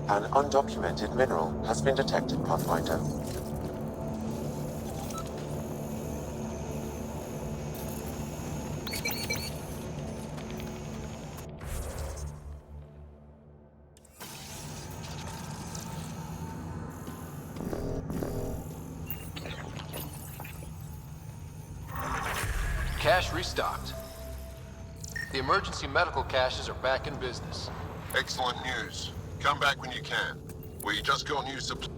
An undocumented mineral has been detected, Pathfinder. Cache restocked. The emergency medical caches are back in business. Excellent news. Come back when you can. We just got new supplies.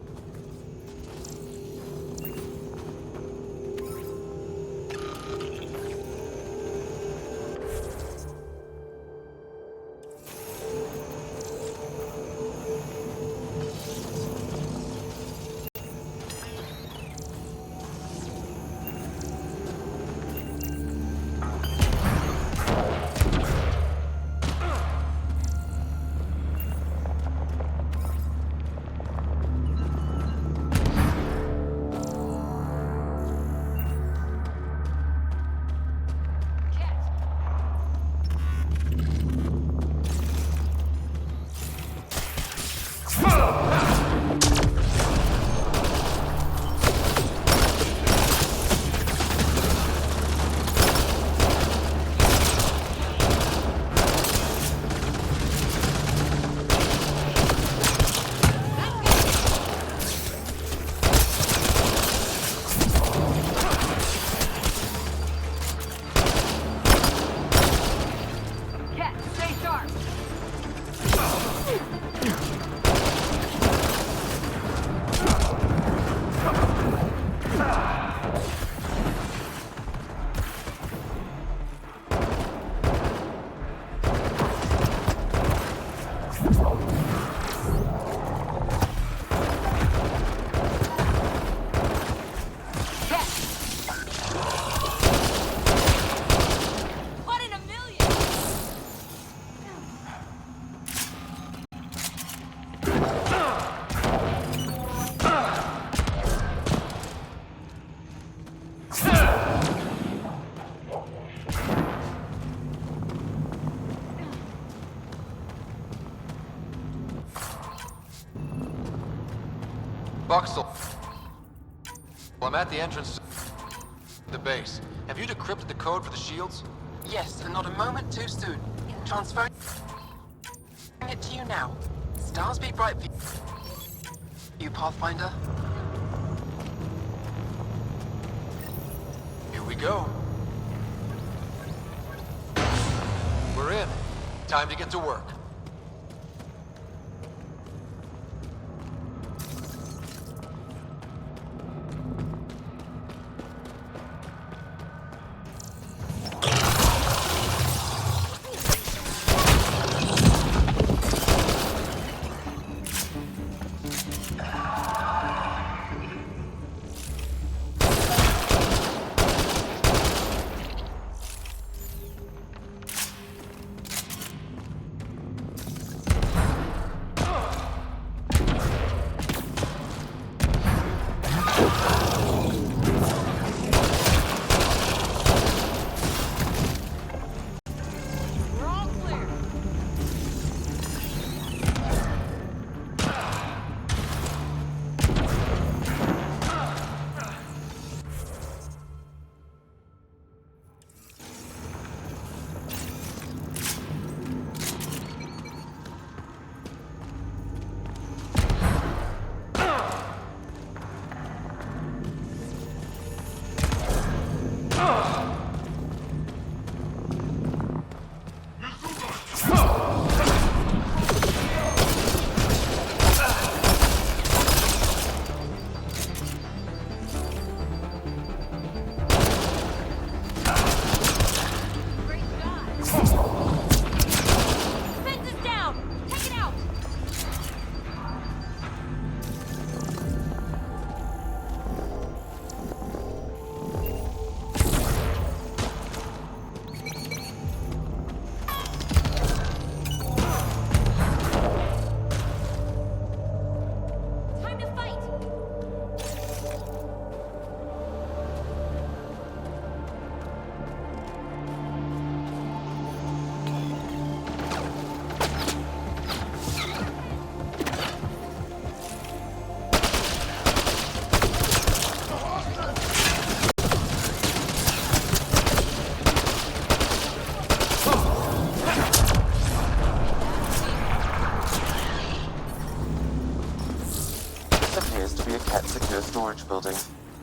Buxel. Well, I'm at the entrance to the base. Have you decrypted the code for the shields? Yes, and not a moment too soon. Transferring it to you now. Stars be bright for you, Pathfinder. Here we go. We're in. Time to get to work.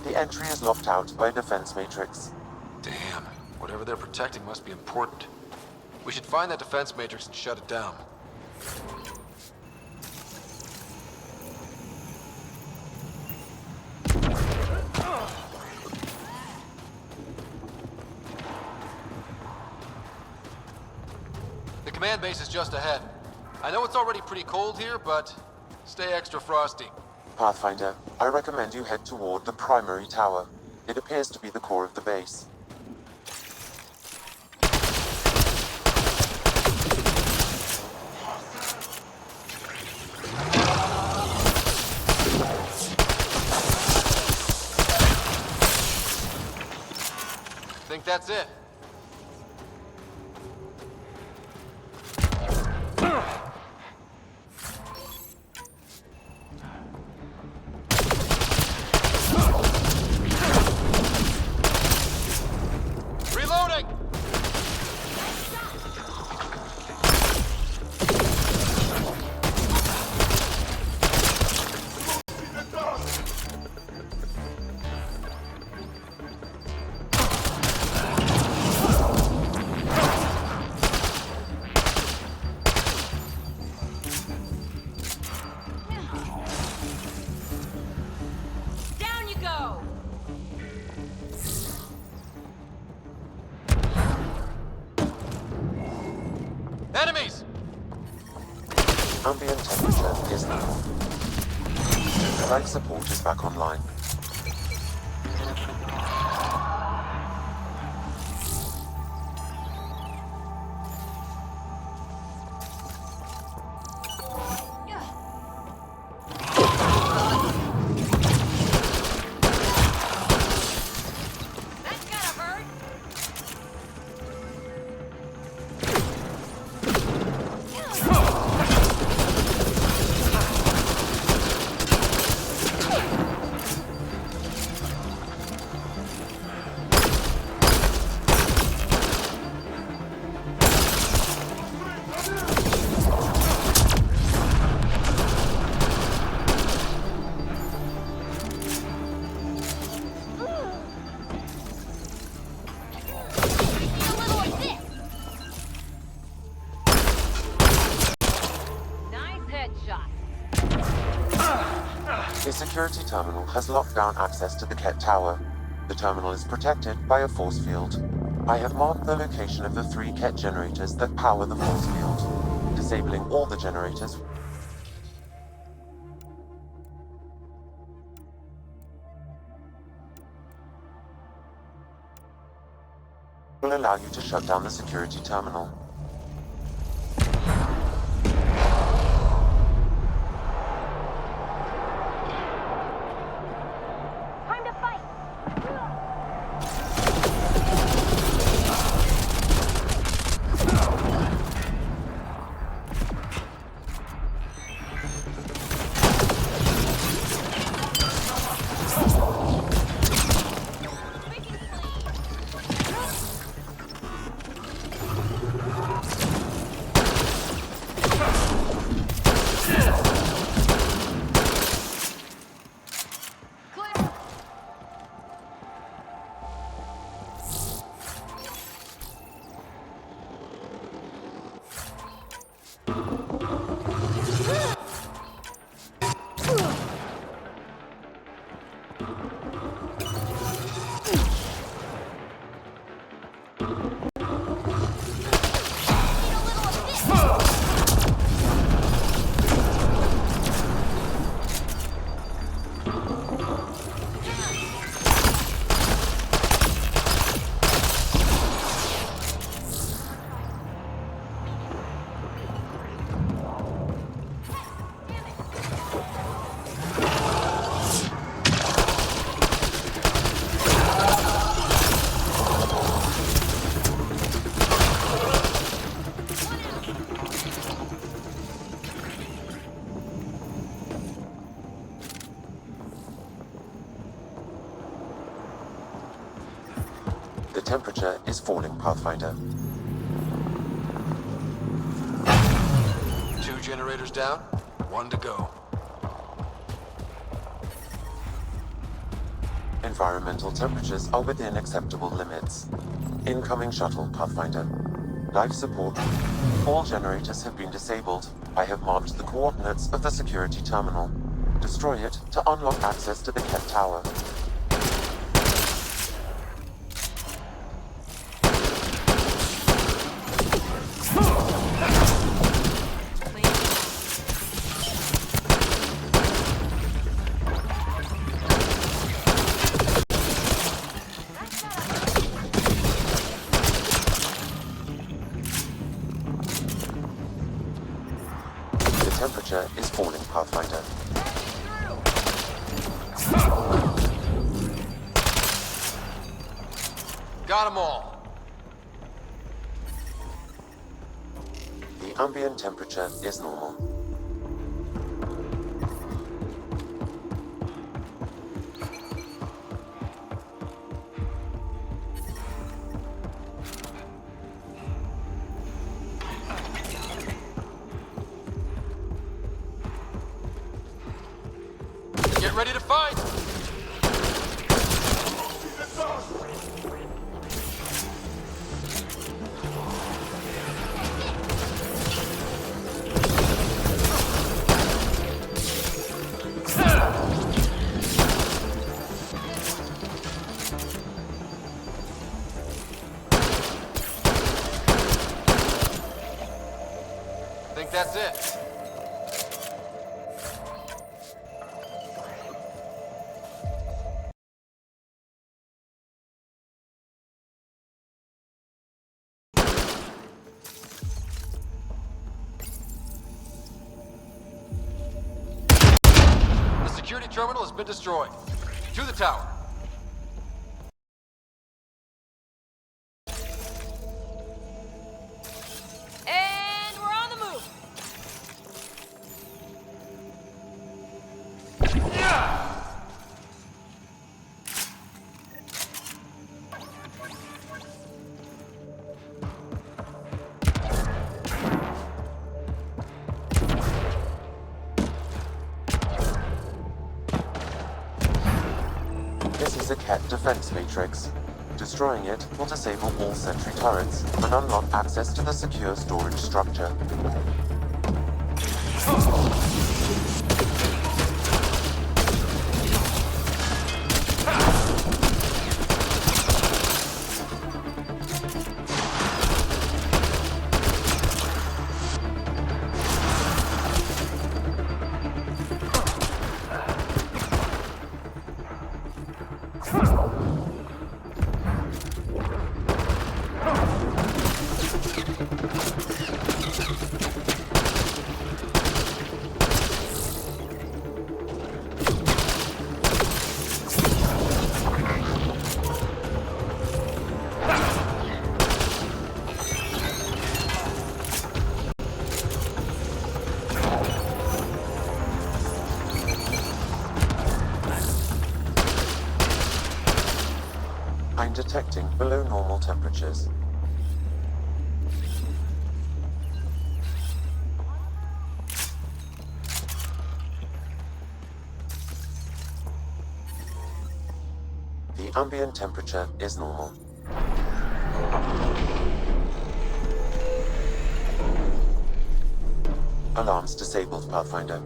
The entry is locked out by a defense matrix. Damn. Whatever they're protecting must be important. We should find that defense matrix and shut it down. The command base is just ahead. I know it's already pretty cold here, but stay extra frosty. Pathfinder, I recommend you head toward the primary tower. It appears to be the core of the base. Think that's it? Reloading! Down you go! Enemies! Ambient temperature is low. Life support is back online. That's gotta hurt! Nice headshot. A security terminal has locked down access to the Ket Tower. The terminal is protected by a force field. I have marked the location of the 3 Ket generators that power the force field. Disabling all the generators will allow you to shut down the security terminal. Time to fight! The temperature is falling, Pathfinder. 2 generators down, 1 to go. Environmental temperatures are within acceptable limits. Incoming shuttle, PathFinder. Life support. All generators have been disabled. I have marked the coordinates of the security terminal. Destroy it to unlock access to the Ket Tower. Temperature is falling, PathFinder. Got them all. The ambient temperature is normal. Get ready to fight! Think that's it. The security terminal has been destroyed. To the tower. And we're on the move. This is a Ket defense matrix. Destroying it will disable all sentry turrets and unlock access to the secure storage structure. I'm detecting below normal temperatures. The ambient temperature is normal. Alarms disabled, PathFinder.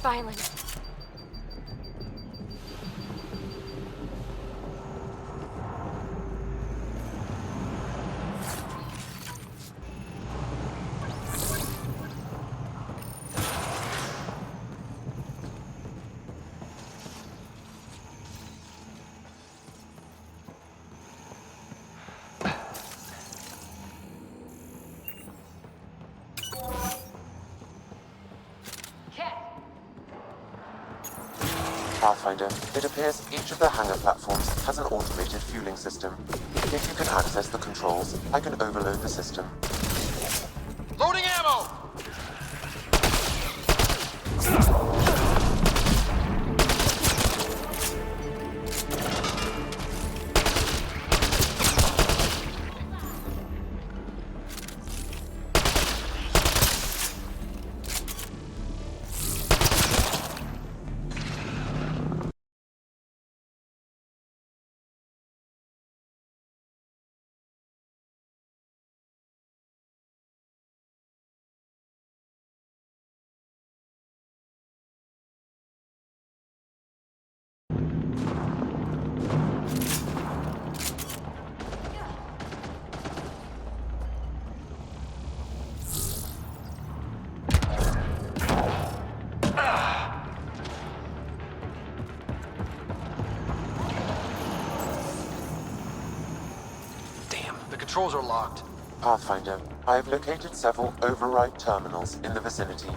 much violence. PathFinder, it appears each of the hangar platforms has an automated fueling system. If you can access the controls, I can overload the system. Loading ammo! Controls are locked. PathFinder, I have located several override terminals in the vicinity.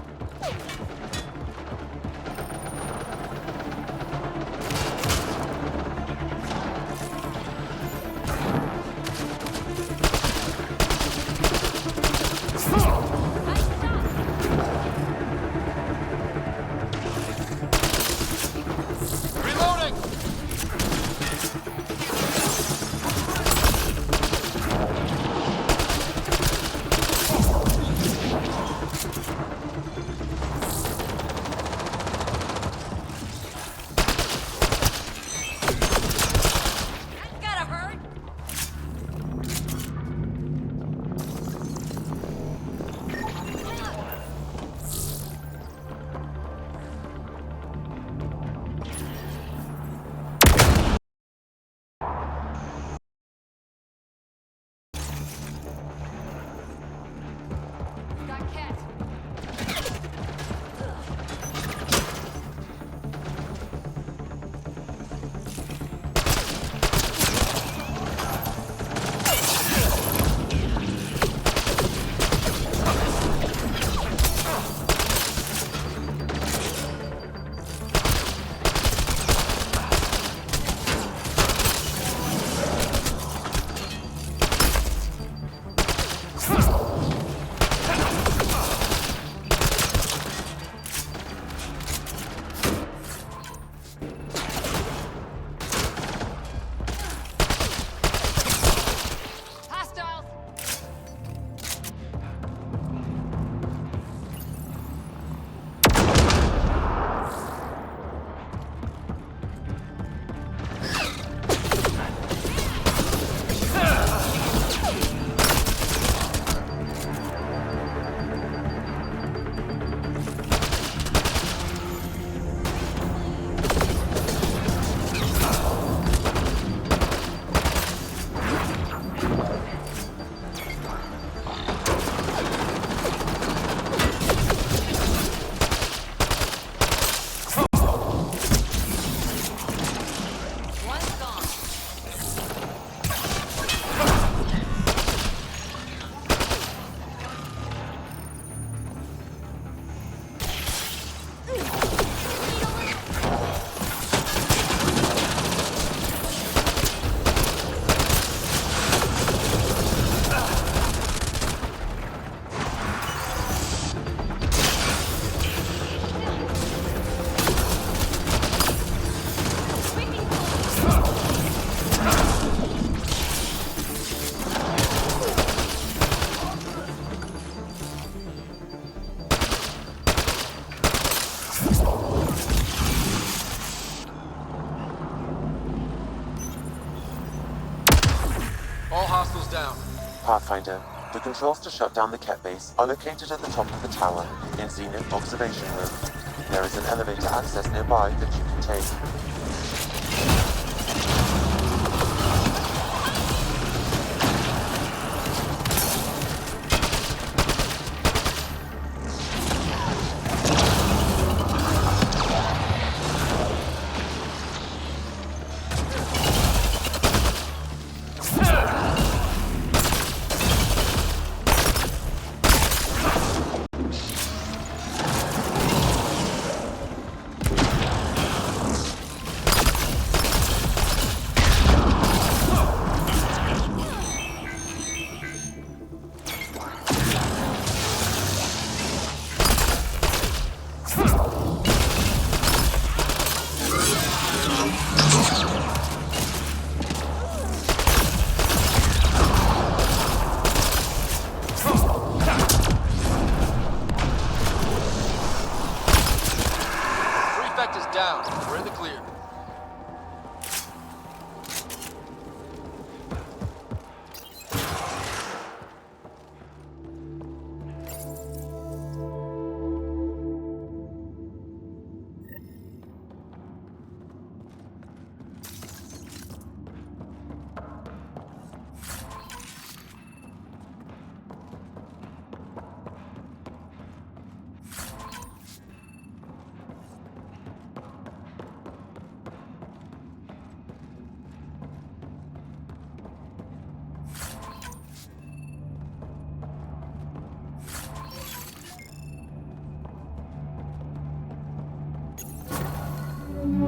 PathFinder, the controls to shut down the Ket base are located at the top of the tower, in Zenith Observation Room. There is an elevator access nearby that you can take.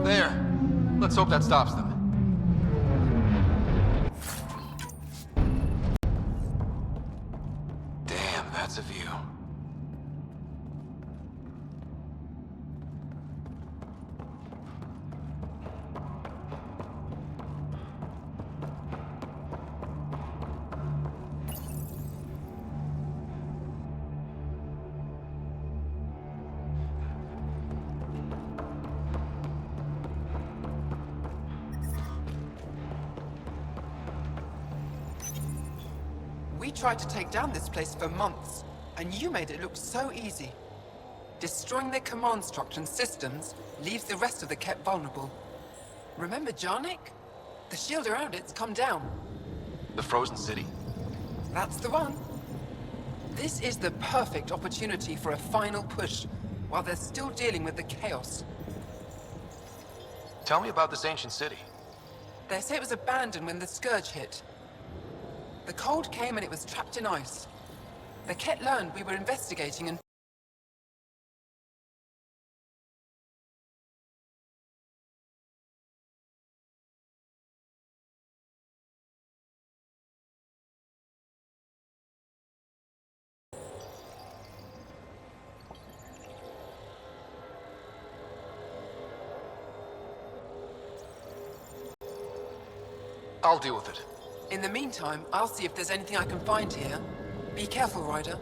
There. Let's hope that stops them. Damn, that's a view. We tried to take down this place for months, and you made it look so easy. Destroying their command structure and systems leaves the rest of the Ket vulnerable. Remember Jarnik? The shield around it's come down. The frozen city. That's the one. This is the perfect opportunity for a final push, while they're still dealing with the chaos. Tell me about this ancient city. They say it was abandoned when the Scourge hit. The cold came and it was trapped in ice. The Ket learned we were investigating and... I'll deal with it. In the meantime, I'll see if there's anything I can find here. Be careful, Ryder.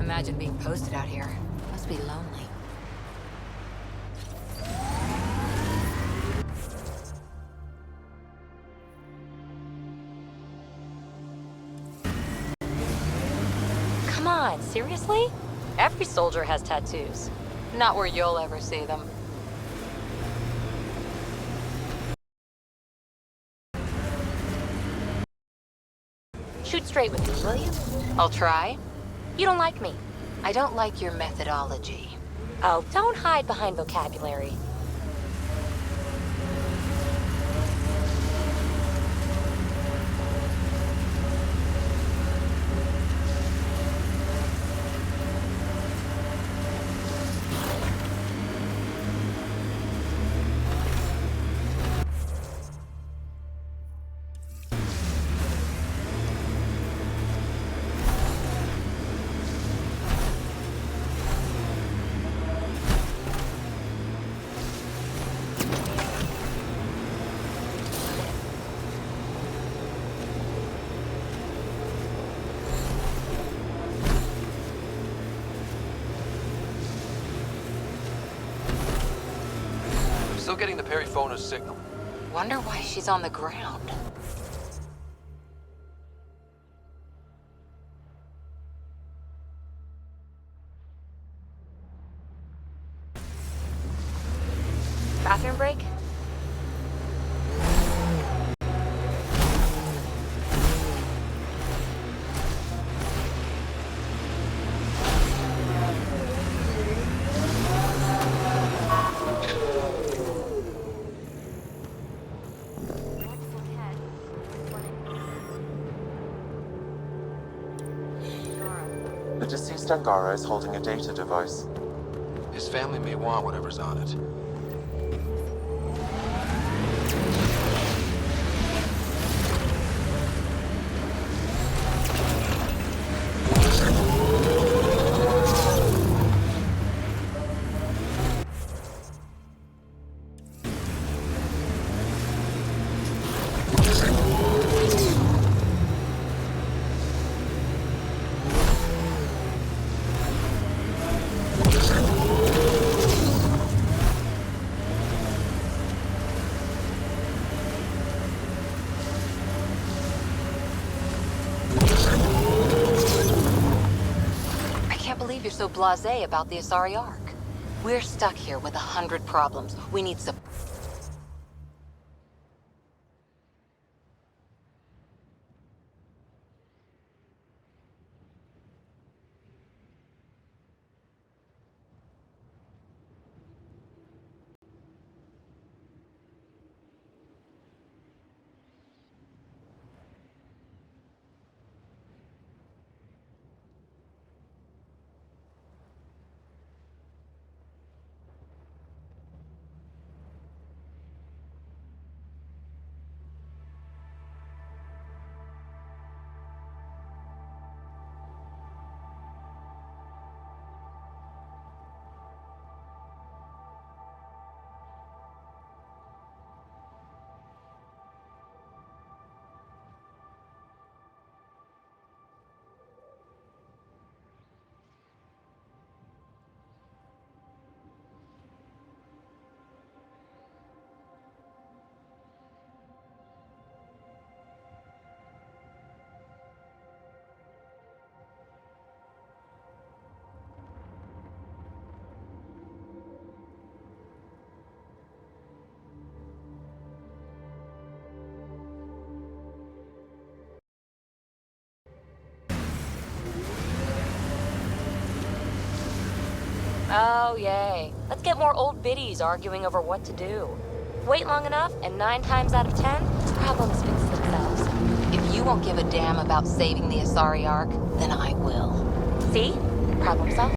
imagine being posted out here. Must be lonely. Come on, seriously? Every soldier has tattoos. Not where you'll ever see them. Shoot straight with me, will you? I'll try. You don't like me. I don't like your methodology. Oh, don't hide behind vocabulary. Still getting the Periphona's signal. Wonder why she's on the ground. Bathroom break? The deceased Angara is holding a data device. His family may want whatever's on it. You're so blasé about the Asari Ark. We're stuck here with 100 problems. We need some... Oh, yay. Let's get more old biddies arguing over what to do. Wait long enough, and 9 times out of 10, problems fix themselves. If you won't give a damn about saving the Asari Ark, then I will. See? Problem solved.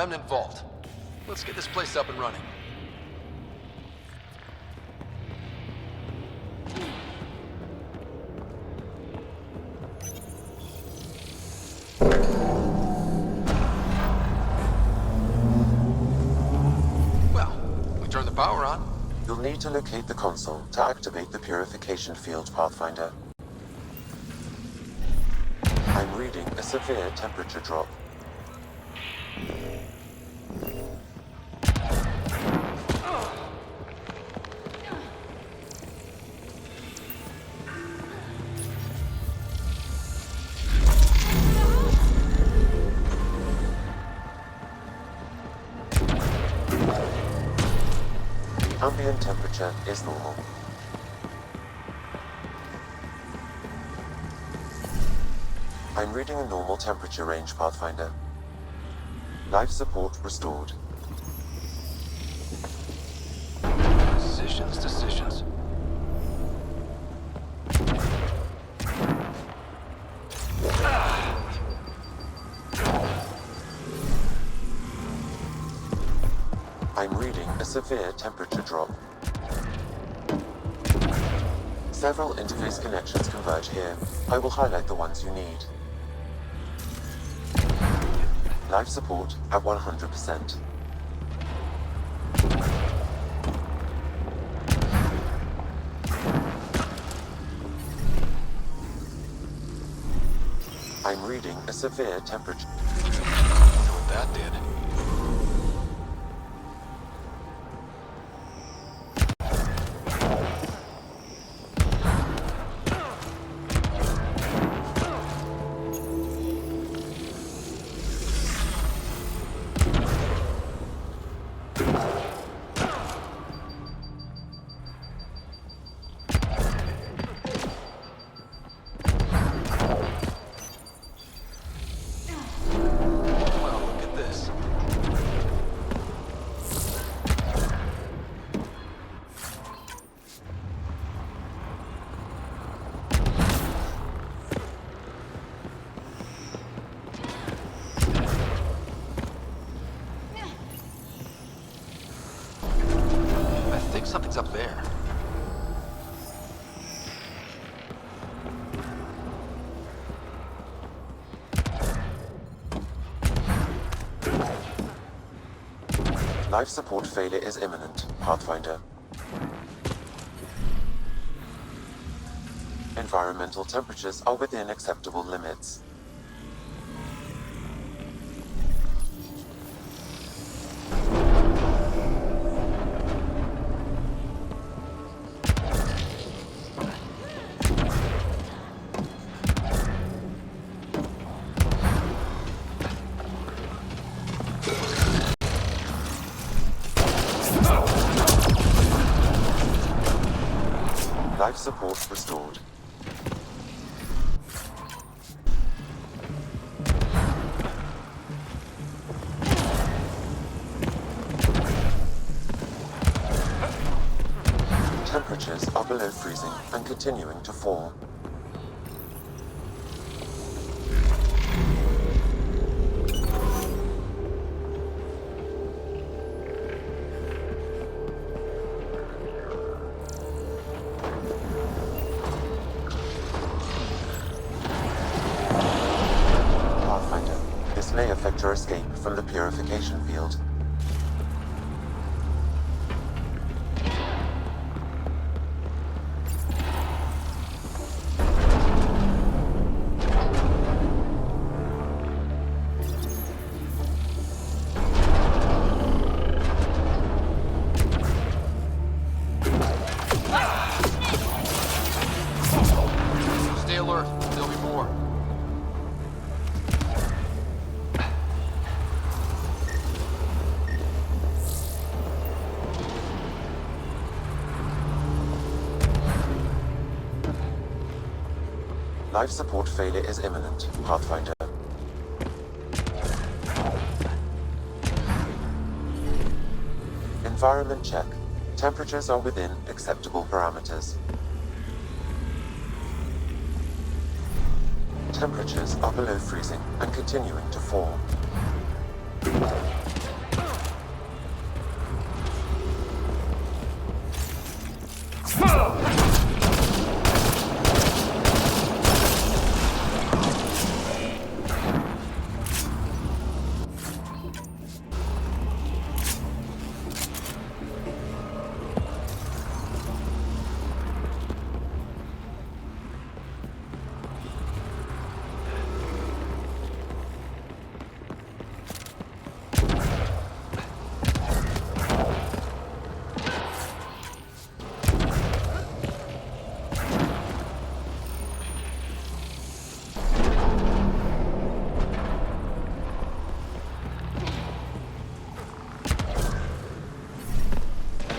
remnant vault. Let's get this place up and running. Well, we turn the power on. You'll need to locate the console to activate the purification field, PathFinder. I'm reading a severe temperature drop. Ambient temperature is normal. I'm reading a normal temperature range, PathFinder. Life support restored. Decisions. I'm reading a severe temperature drop. Several interface connections converge here. I will highlight the ones you need. Life support at 100%. I'm reading a severe temperature. I know what that did. Something's up there. Life support failure is imminent, PathFinder. Environmental temperatures are within acceptable limits. Life support restored. Temperatures are below freezing and continuing to fall. May affect your escape from the purification field. Stay alert. There'll be more. Life support failure is imminent, PathFinder. Environment check. Temperatures are within acceptable parameters. Temperatures are below freezing and continuing to fall.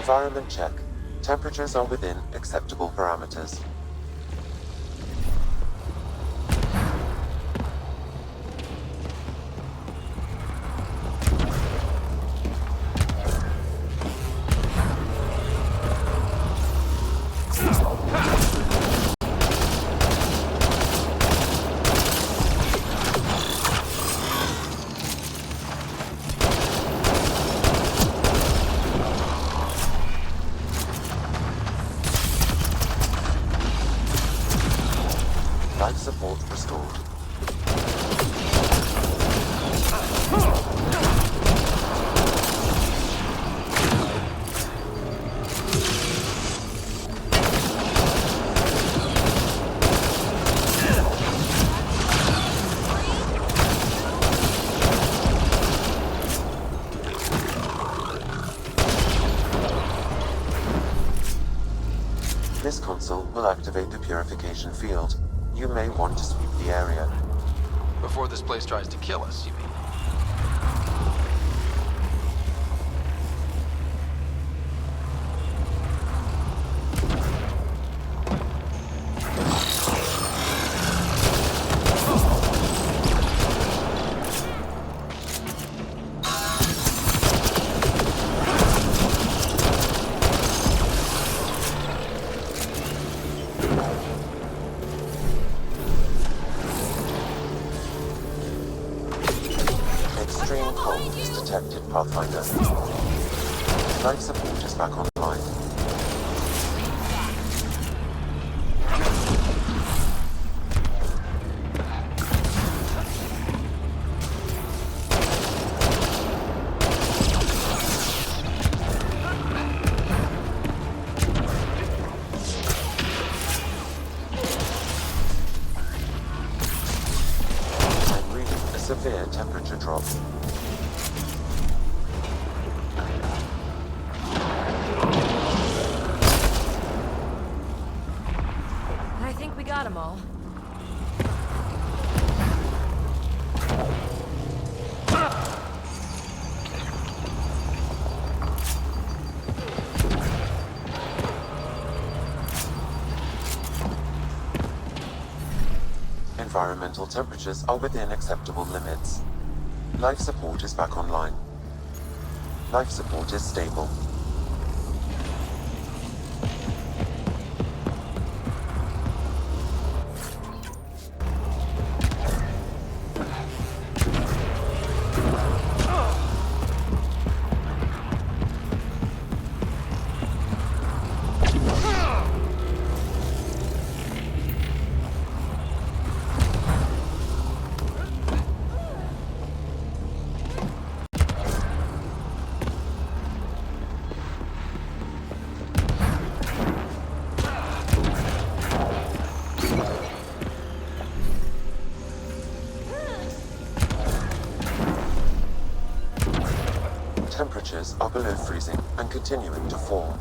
Environment check. Temperatures are within acceptable parameters. Life support restored. This console will activate the purification field. You may want to sweep the area. Before this place tries to kill us, you mean? Extreme cold is detected, PathFinder. Life support is back online. I'm reading a severe temperature drop. I think we got them all. Environmental temperatures are within acceptable limits. Life support is back online. Life support is stable. Temperatures are below freezing and continuing to fall.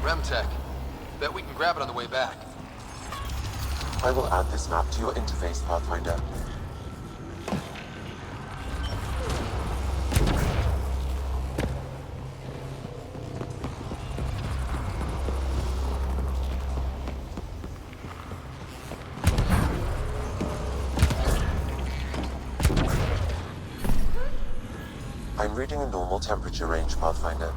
Remtech. Bet we can grab it on the way back. I will add this map to your interface, PathFinder. I'm reading a normal temperature range, PathFinder.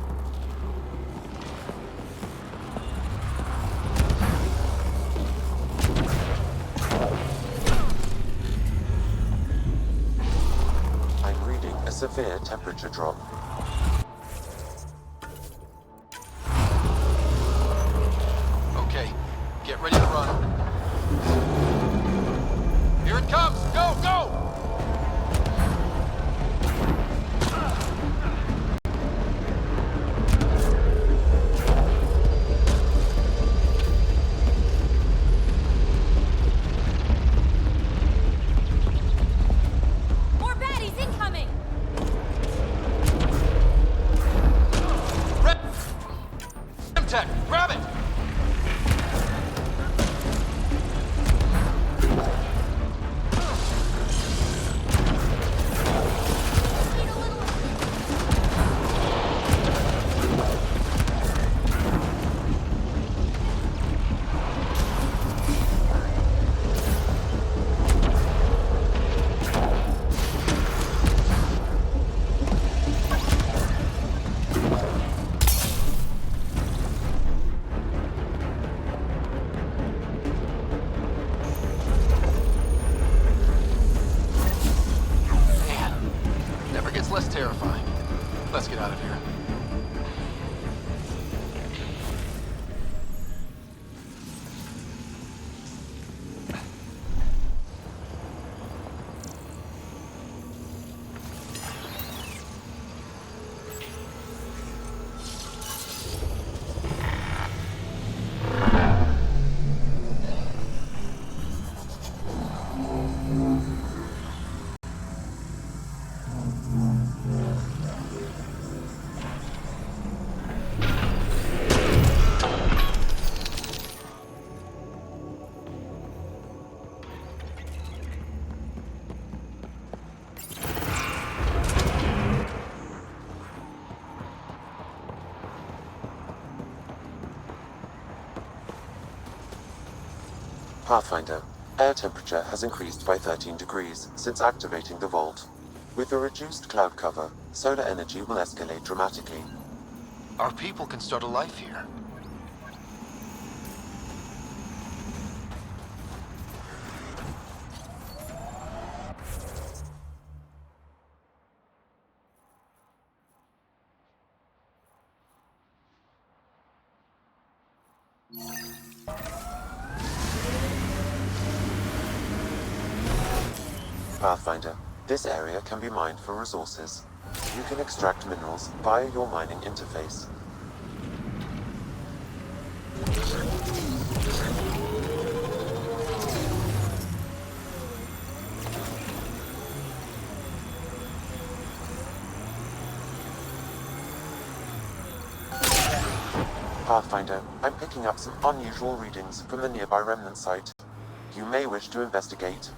I'm reading a severe temperature drop. Okay, get ready to run. Here it comes! Go, go! More baddies incoming! Remtech, grab it! Pathfinder, air temperature has increased by 13 degrees since activating the vault. With a reduced cloud cover, solar energy will escalate dramatically. Our people can start a life here. Pathfinder, this area can be mined for resources. You can extract minerals via your mining interface. Pathfinder, I'm picking up some unusual readings from the nearby remnant site. You may wish to investigate.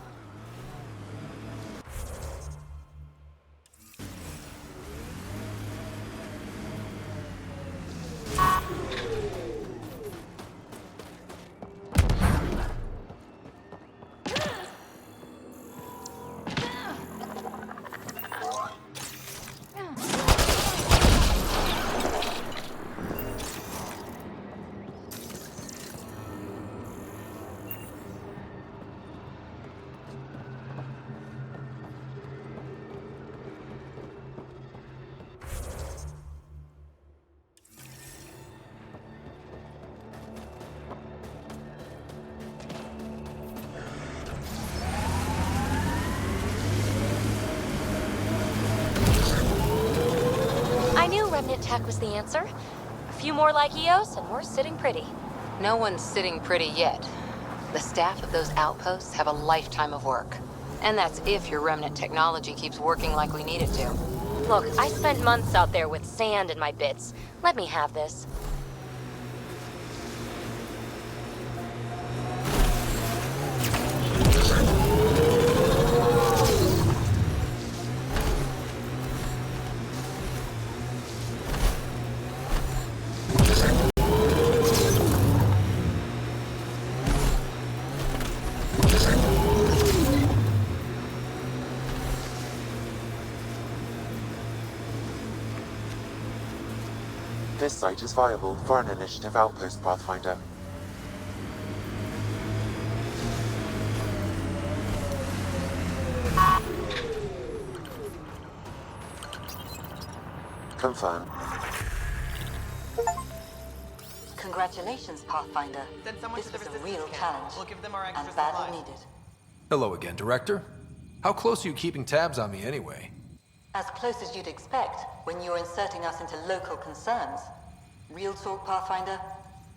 Remnant tech was the answer. A few more like EOS, and we're sitting pretty. No one's sitting pretty yet. The staff of those outposts have a lifetime of work. And that's if your remnant technology keeps working like we need it to. Look, I spent months out there with sand in my bits. Let me have this. This site is viable for an initiative outpost, Pathfinder. Confirm. Congratulations, Pathfinder. This was a real challenge, We'll give them our extra and badly supplies. needed. Hello again, Director. How close are you keeping tabs on me anyway? As close as you'd expect when you're inserting us into local concerns. Real talk, Pathfinder?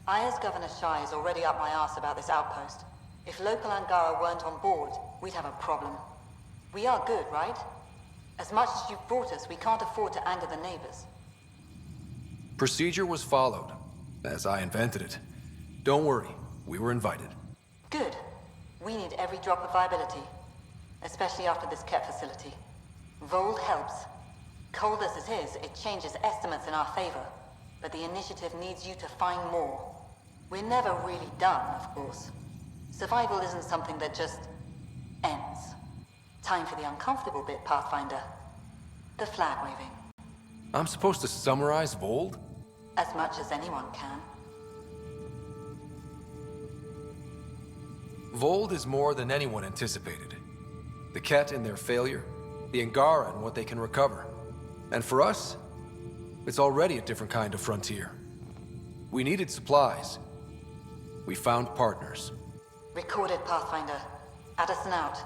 I, as Governor Shai, is already up my arse about this outpost. If local Angara weren't on board, we'd have a problem. We are good, right? As much as you've brought us, we can't afford to anger the neighbors. Procedure was followed, as I invented it. Don't worry, we were invited. Good. We need every drop of viability, especially after this Ket facility. Vold helps. Cold as it is, it changes estimates in our favor. But the initiative needs you to find more. We're never really done, of course. Survival isn't something that just ends. Time for the uncomfortable bit, Pathfinder. The flag waving. I'm supposed to summarize Vold? As much as anyone can. Vold is more than anyone anticipated. The Ket and their failure, the Angara and what they can recover. And for us, it's already a different kind of frontier. We needed supplies. We found partners. Recorded, Pathfinder. Addison out.